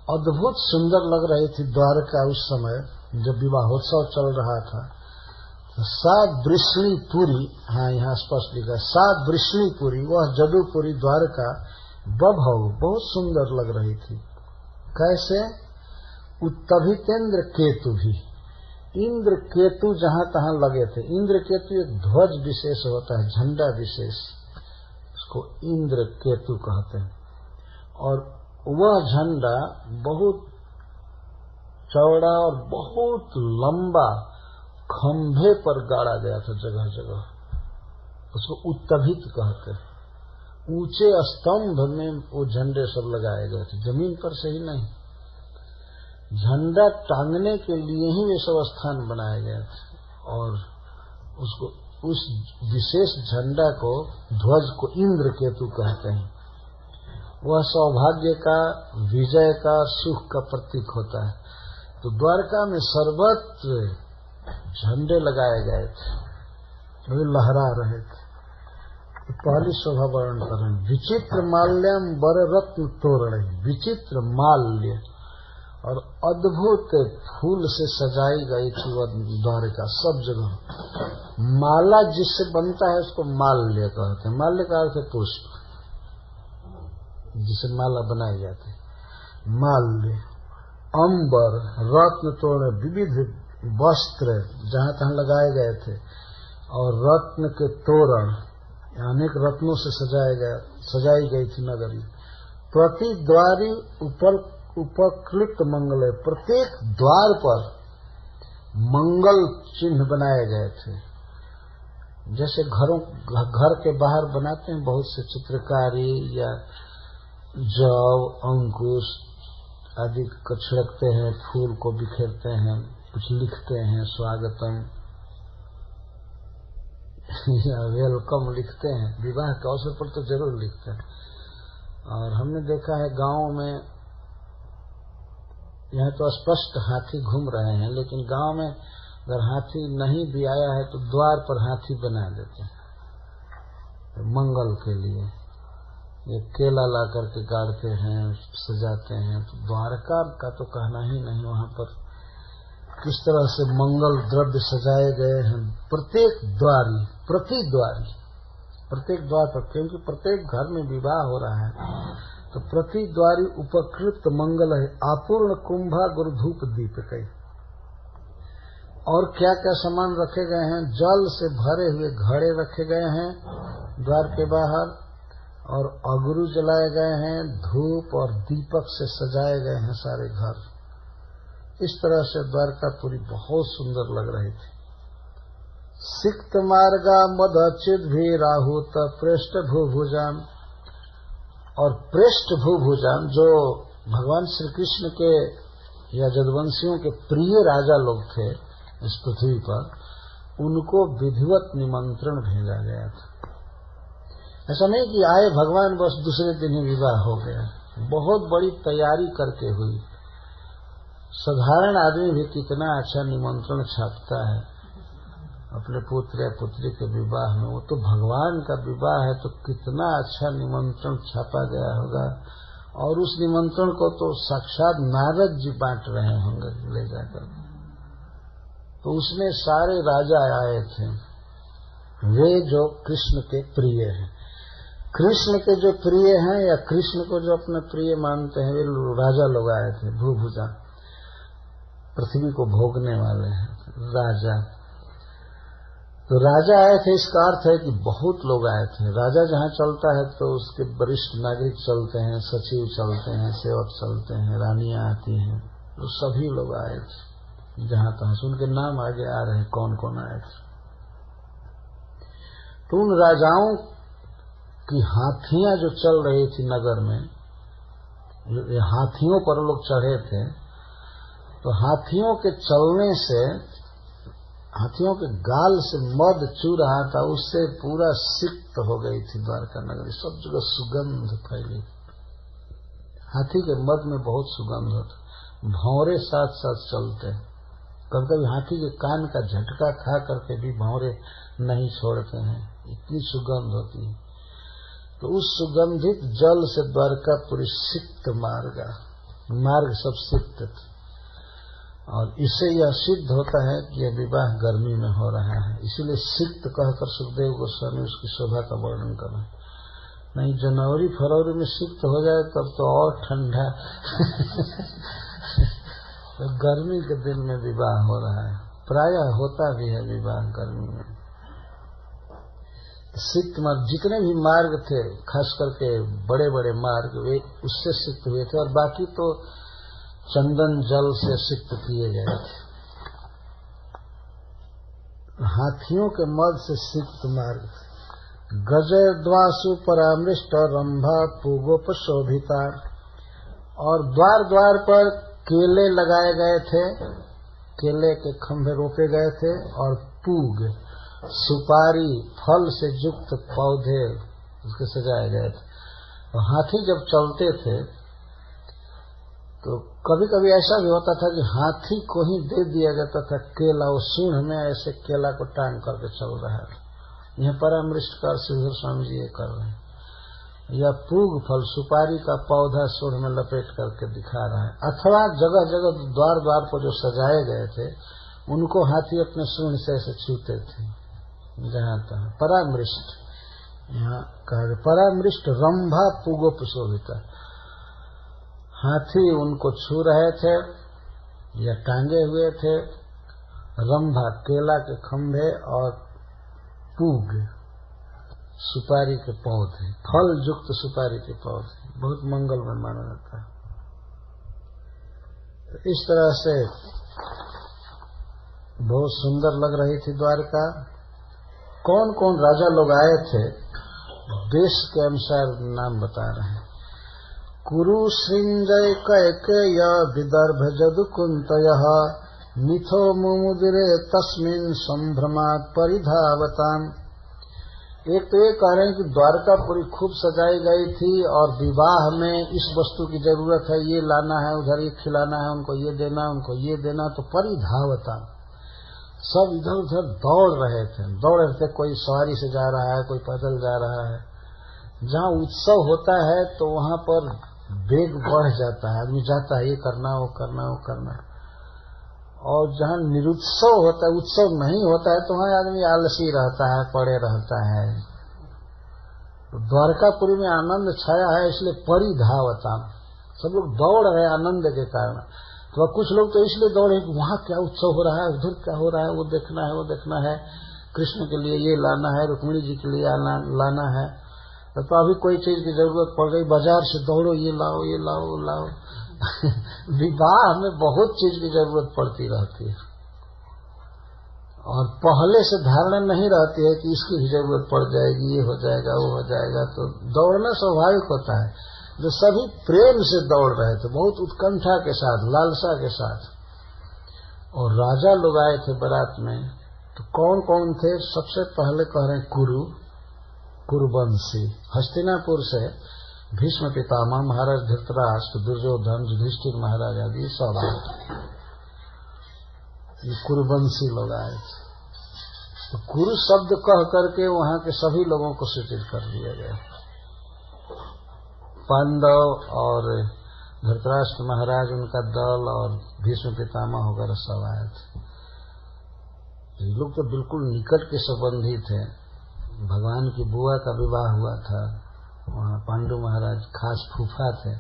अद्भुत सुंदर लग रही थी द्वारका उस समय जब विवाहोत्सव चल रहा था। सा वृष्णिपुरी, हाँ यहाँ स्पष्ट लिखा, सा वृष्णिपुरी, वह जदुपुरी द्वारका बभौ, बहुत सुंदर लग रही थी। कैसे? उत्तभितेन्द्र केतु भी, इंद्र केतु जहां तहां लगे थे। इंद्र केतु एक ध्वज विशेष होता है, झंडा विशेष, उसको इंद्र केतु कहते हैं। और वह झंडा बहुत चौड़ा और बहुत लंबा खंभे पर गाड़ा गया था जगह जगह, उसको उत्तभित कहते हैं। ऊंचे स्तंभ में वो झंडे सब लगाए गए थे, जमीन पर से ही नहीं, झंडा टांगने के लिए ही वे सब स्थान बनाए गए थे। और उसको, उस विशेष झंडा को, ध्वज को इंद्र केतु कहते हैं। वह सौभाग्य का, विजय का, सुख का प्रतीक होता है। तो द्वारका में सर्वत्र झंडे लगाए गए थे, वे लहरा रहे थे। पहली शोभा वर्णन कर रहे हैं, विचित्र माल्यम वर रत्न तोरण, विचित्र माल्य और अद्भुत फूल से सजाई गई थी वह द्वारका सब जगह। माला जिससे बनता है उसको माल्य कहते हैं। माल्य का अर्थ है पुष्प, जिसे माला बनाई जाती है, माल्य। अंबर, रत्न तोरण, विविध वस्त्र जहां तहां लगाए गए थे, और रत्न के तोरण, अनेक रत्नों से सजाई गई थी नगरी। प्रतिद्वारी उपक्लिप्त मंगल, प्रत्येक द्वार पर मंगल चिन्ह बनाए गए थे। जैसे घर के बाहर बनाते हैं बहुत से चित्रकारी, या जव, अंकुश आदि को छिड़कते हैं, फूल को बिखेरते हैं, कुछ लिखते हैं, स्वागतम या वेलकम लिखते हैं। विवाह के अवसर पर तो जरूर लिखते हैं। और हमने देखा है गांव में, यहाँ तो स्पष्ट हाथी घूम रहे हैं, लेकिन गांव में अगर हाथी नहीं भी आया है तो द्वार पर हाथी बना देते हैं तो मंगल के लिए। ये केला ला करके गाड़ते हैं, सजाते हैं। तो द्वारका का तो कहना ही नहीं, वहां पर किस तरह से मंगल द्रव्य सजाए गए हैं प्रत्येक द्वार पर, क्योंकि प्रत्येक घर में विवाह हो रहा है तो प्रति द्वारी उपकृत मंगल है। आपूर्ण कुंभा गुरु धूप दीप कई, और क्या क्या सामान रखे गए हैं, जल से भरे हुए घड़े रखे गए हैं द्वार के बाहर, और अगरू जलाए गए हैं, धूप और दीपक से सजाए गए हैं सारे घर। इस तरह से द्वारकापुरी बहुत सुंदर लग रही थी। सिक्त मार्गा मद चिद भी राहुत पृष्ठ भूभुजाम, और पृष्ठ भूभुजाम जो भगवान श्री कृष्ण के या जदवंशियों के प्रिय राजा लोग थे इस पृथ्वी पर, उनको विधिवत निमंत्रण भेजा गया था। ऐसा नहीं कि आए भगवान बस दूसरे दिन ही विवाह हो गया, बहुत बड़ी तैयारी करके हुई। साधारण आदमी भी कितना अच्छा निमंत्रण छापता है अपने पुत्र या पुत्री के विवाह में, वो तो भगवान का विवाह है तो कितना अच्छा निमंत्रण छापा गया होगा। और उस निमंत्रण को तो साक्षात नारद जी बांट रहे होंगे ले जाकर। तो उसमें सारे राजा आए थे, वे जो कृष्ण के प्रिय हैं। कृष्ण के जो प्रिय हैं या कृष्ण को जो अपने प्रिय मानते हैं, वे राजा लोग आए थे। भूभुजा पृथ्वी को भोगने वाले हैं राजा। तो राजा आए थे, इसका अर्थ है कि बहुत लोग आए थे। राजा जहाँ चलता है तो उसके वरिष्ठ नागरिक चलते हैं, सचिव चलते हैं, सेवक चलते हैं, रानियां आती हैं, तो सभी लोग आए थे जहाँ तहाँ। उनके नाम आगे आ रहे हैं कौन कौन आए थे। तो उन राजाओं की हाथियां जो चल रही थी नगर में, हाथियों पर लोग चढ़े थे, तो हाथियों के चलने से, हाथियों के गाल से मद चू रहा था, उससे पूरा सिक्त हो गई थी द्वारका नगरी। सब जगह सुगंध फैली। हाथी के मद में बहुत सुगंध होता। भौरे साथ साथ चलते, कभी कभी हाथी के कान का झटका खा करके भी भौरे नहीं छोड़ते हैं, इतनी सुगंध होती है। तो उस सुगंधित जल से द्वारकापुरी सिक्त मार्ग सब सिक्त थे। और इससे यह सिद्ध होता है कि यह विवाह गर्मी में हो रहा है। इसीलिए सिक्त कहकर सुखदेव गोस्वामी उसकी शोभा का वर्णन कर रहे हैं। नहीं, जनवरी फरवरी में सिक्त हो जाए तब तो और ठंडा तो गर्मी के दिन में विवाह हो रहा है। प्रायः होता भी है विवाह गर्मी में। सिक्त मार्ग, जितने भी मार्ग थे, खास करके बड़े बड़े मार्ग, वे उससे सिक्त हुए थे। और बाकी तो चंदन जल से सिक्त किए गए थे। हाथियों के मद से सिक्त मार्ग। गजय द्वासु परामृष्ट रंभा पूगोपशोभिता, और द्वार द्वार पर केले लगाए गए थे, केले के खंभे रोपे गए थे, और पूग सुपारी फल से युक्त पौधे उसके सजाए गए थे। और हाथी जब चलते थे तो कभी कभी ऐसा भी होता था कि हाथी को ही दे दिया जाता था केला, वो सूंढ़ में ऐसे केला को टांग करके चल रहा है। यह परामृष्ट कर श्रीधर स्वामी जी ये कर रहे हैं। या पूग फल सुपारी का पौधा सूंढ़ में लपेट करके दिखा रहा है। अथवा जगह जगह द्वार द्वार पर जो सजाए गए थे उनको हाथी अपने सूंढ़ से ऐसे छूते थे जहाँ तहाँ। परामृष्ट, यहाँ कहा परामृष्ट रंभा पूगोपशोभिता, हाथी उनको छू रहे थे या टांगे हुए थे। रंभा केला के खंभे, और पूग सुपारी के पौधे, फल युक्त सुपारी के पौधे, बहुत मंगलमय माना जाता है। तो इस तरह से बहुत सुंदर लग रही थी द्वारका। कौन कौन राजा लोग आए थे देश के अनुसार नाम बता रहे हैं। कुरु श्रृंजय कैकेय विदर्भ जदुकुंतयः मिथो मुमुदिरे तस्मिन् संभ्रमात् परिधावताम्। एक तो ये कह रहे हैं कि द्वारकापुरी खूब सजाई गई थी और विवाह में इस वस्तु की जरूरत है, ये लाना है, उधर ये खिलाना है, उनको ये देना, उनको ये देना, तो परिधावता सब इधर उधर दौड़ रहे थे। कोई सवारी से जा रहा है, कोई पैदल जा रहा है। जहाँ उत्सव होता है तो वहाँ पर वेग बढ़ जाता है, आदमी जाता है, ये करना, वो करना, वो करना। और जहाँ निरुत्सव होता है, उत्सव नहीं होता है, तो वहाँ आदमी आलसी रहता है, पड़े रहता है। तो द्वारकापुरी में आनंद छाया है, इसलिए परिधावता सब लोग दौड़ रहे आनंद के कारण। तो कुछ लोग तो इसलिए दौड़े कि वहाँ क्या उत्सव हो रहा है, उधर क्या हो रहा है, वो देखना है, वो देखना है, कृष्ण के लिए ये लाना है, रुक्मिणी जी के लिए लाना है। तो अभी कोई चीज की जरूरत पड़ गई, बाजार से दौड़ो, ये लाओ, ये लाओ, वो लाओ। विवाह में बहुत चीज की जरूरत पड़ती रहती है और पहले से धारणा नहीं रहती है कि इसकी भी जरूरत पड़ जाएगी, ये हो जाएगा, वो हो जाएगा। तो दौड़ना स्वाभाविक होता है। जो सभी प्रेम से दौड़ रहे थे, बहुत उत्कंठा के साथ, लालसा के साथ। और राजा लोग आए थे बारात में। तो कौन कौन थे? सबसे पहले कह रहे हैं कुरुवंशी, हस्तिनापुर से भीष्म पितामह, महाराज धृतराष्ट्र, दुर्योधन, युधिष्ठिर महाराज आदि सब ये कुरुवंशी लोग आए थे। तो कुरु शब्द कह करके वहां के सभी लोगों को सूचित कर दिया गया। पांडव और धृतराष्ट्र महाराज, उनका दल और भीष्म पितामह वगैरह सब आए थे। ये लोग तो बिल्कुल निकट के संबंधी थे। भगवान की बुआ का विवाह हुआ था, वहाँ पांडु महाराज खास फूफा थे।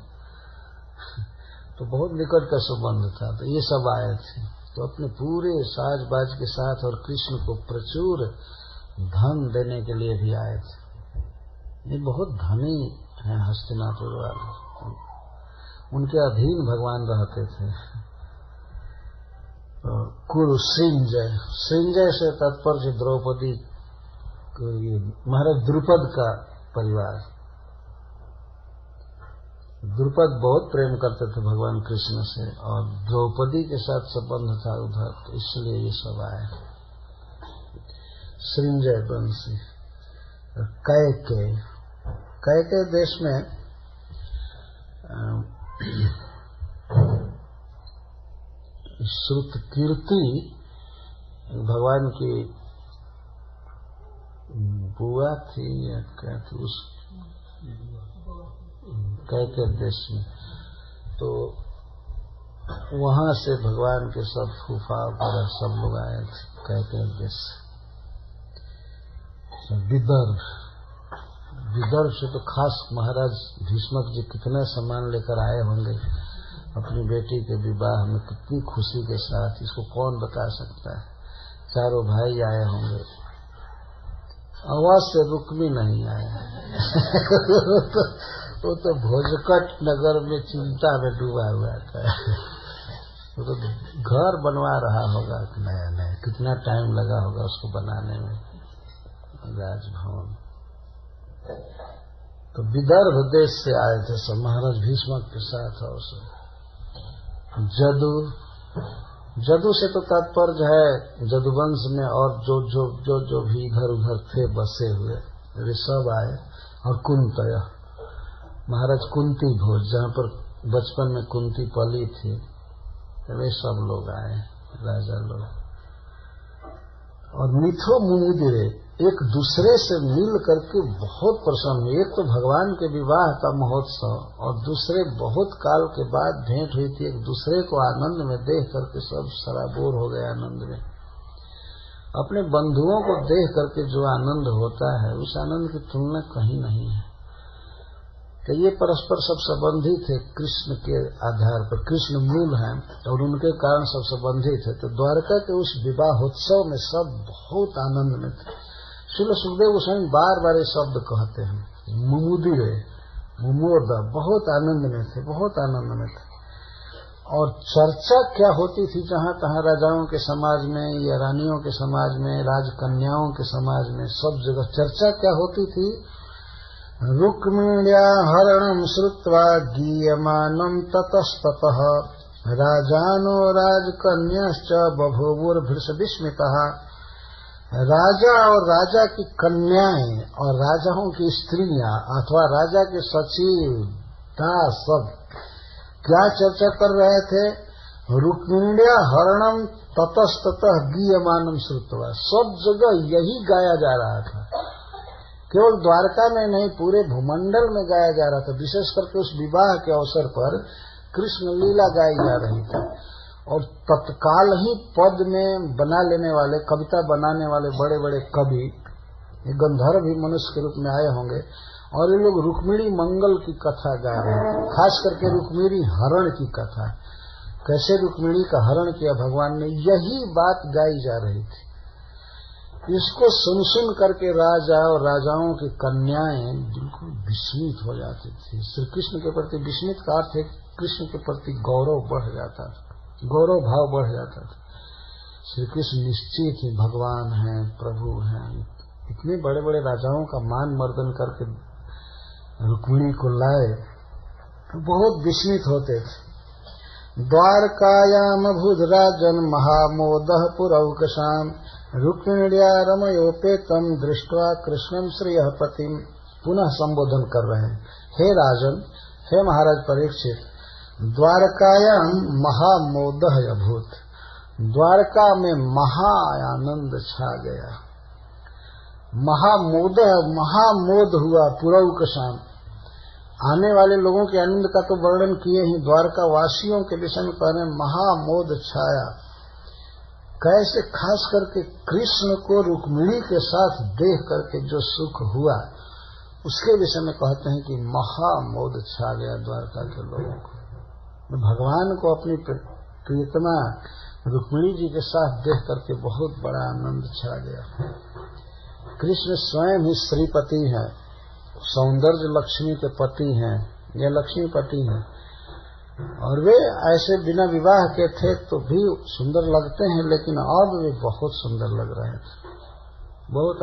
तो बहुत निकट का संबंध था। तो ये सब आए थे, तो अपने पूरे साज बाज के साथ और कृष्ण को प्रचुर धन देने के लिए भी आए थे। ये बहुत धनी हैं हस्तिनापुर वाले, उनके अधीन भगवान रहते थे। तो कुरु श्रींजय से तात्पर्य द्रौपदी, महाराज द्रुपद का परिवार। द्रुपद बहुत प्रेम करते थे भगवान कृष्ण से और द्रौपदी के साथ संबंध था उधर, तो इसलिए ये सब आए। श्रींजय वंशी। कैके देश में श्रुतकीर्ति भगवान की बुआ थी या क्या थी, उस कैके देश में। तो वहां से भगवान के सब फूफा वगैरह सब लोग आए थे कैके देश से। विदर्भ से तो खास महाराज भीष्मक जी कितने सामान लेकर आए होंगे अपनी बेटी के विवाह में, कितनी खुशी के साथ, इसको कौन बता सकता है। चारों भाई आए होंगे। आवाज से रुक्मी नहीं आया। वो तो भोजकट नगर में चिंता में डूबा हुआ था। वो तो घर बनवा रहा होगा नया नया, कितना टाइम लगा होगा उसको बनाने में, राजभवन। तो विदर्भ देश से आए थे सब महाराज भीष्मक के साथ। और सब जदु से तो तात्पर्य है जदुवंश में और जो भी इधर उधर थे बसे हुए वे सब आए। और कुंतय, महाराज कुंती भोज, जहाँ पर बचपन में कुंती पली थी, वे सब लोग आए, राजा लोग। और मिथो मुमुदिरे, एक दूसरे से मिल करके बहुत प्रसन्न हुए। एक तो भगवान के विवाह का महोत्सव और दूसरे बहुत काल के बाद भेंट हुई थी, एक दूसरे को आनंद में देख करके सब सराबोर हो गए आनंद में। अपने बंधुओं को देख करके जो आनंद होता है उस आनंद की तुलना कहीं नहीं है। कि ये परस्पर सब संबंधी थे कृष्ण के आधार पर, कृष्ण मूल हैं और उनके कारण सब संबंधित थे। तो द्वारका के उस विवाहोत्सव में सब बहुत आनंद में थे। श्रील सुखदेव गोस्वामी बार बार ये शब्द कहते हैं, मुमुदिरे, मुमोद, बहुत आनंद में थे, बहुत आनंद में थे। और चर्चा क्या होती थी जहाँ तहाँ राजाओं के समाज में या रानियों के समाज में, राजकन्याओं के समाज में, सब जगह चर्चा क्या होती थी। रुक्मिण्या हरणं श्रुत्वा गीयमानं ततस्ततः राजानो राजकन्याश्च बभूवुर्भृशविस्मितः राजा और राजा की कन्याएं और राजाओं की स्त्रियां अथवा राजा के सचिव दास सब क्या चर्चा कर रहे थे? रुक्मिण्या हरणम ततस्ततः गीयमानम श्रुत्वा। सब जगह यही गाया जा रहा था, केवल द्वारका में नहीं पूरे भूमंडल में गाया जा रहा था। विशेष करके उस विवाह के अवसर पर कृष्ण लीला गाई जा रही थी और तत्काल ही पद में बना लेने वाले, कविता बनाने वाले बड़े बड़े कवि, ये गंधर्व भी मनुष्य के रूप में आए होंगे और ये लोग रुक्मिणी मंगल की कथा गा रहे थे, खास करके रुक्मिणी हरण की कथा, कैसे रुक्मिणी का हरण किया भगवान ने, यही बात गाई जा रही थी। इसको सुन करके राजा और राजाओं की कन्याएं बिल्कुल विस्मित हो जाती थी। श्री कृष्ण के प्रति विस्मित का अर्थ है कृष्ण के प्रति गौरव बढ़ जाता था, गौरव भाव बढ़ जाता था। श्री कृष्ण निश्चित ही भगवान हैं, प्रभु हैं। इतने बड़े बड़े राजाओं का मान मर्दन करके रुक्मिणी को लाए तो बहुत विस्मित होते थे। द्वारकायाम भूधराजन महामोदः पुरौकशाम रुक्मिण्या रमयोपेतम दृष्ट्वा कृष्णम श्रियः पतिम। पुनः संबोधन कर रहे हैं, हे राजन, हे महाराज परीक्षित, द्वारकायाम महामोदः अभूत। द्वारका में महाआनंद छा गया, महामोद हुआ। पुरौकशाम, आने वाले लोगों के आनंद का तो वर्णन किए ही, द्वारका वासियों के विषय में कह रहे महामोद छाया। कैसे? खास करके कृष्ण को रुक्मिणी के साथ देख करके जो सुख हुआ उसके विषय में कहते हैं कि महामोद छा गया द्वारका के लोगों को। भगवान को अपनी प्रियतमा रुक्मिणी जी के साथ देख करके बहुत बड़ा आनंद छा गया। कृष्ण स्वयं ही श्रीपति हैं, सौंदर्य लक्ष्मी के पति हैं, ये लक्ष्मीपति हैं और वे ऐसे बिना विवाह के थे तो भी सुंदर लगते हैं, लेकिन अब वे बहुत सुंदर लग रहे थे, बहुत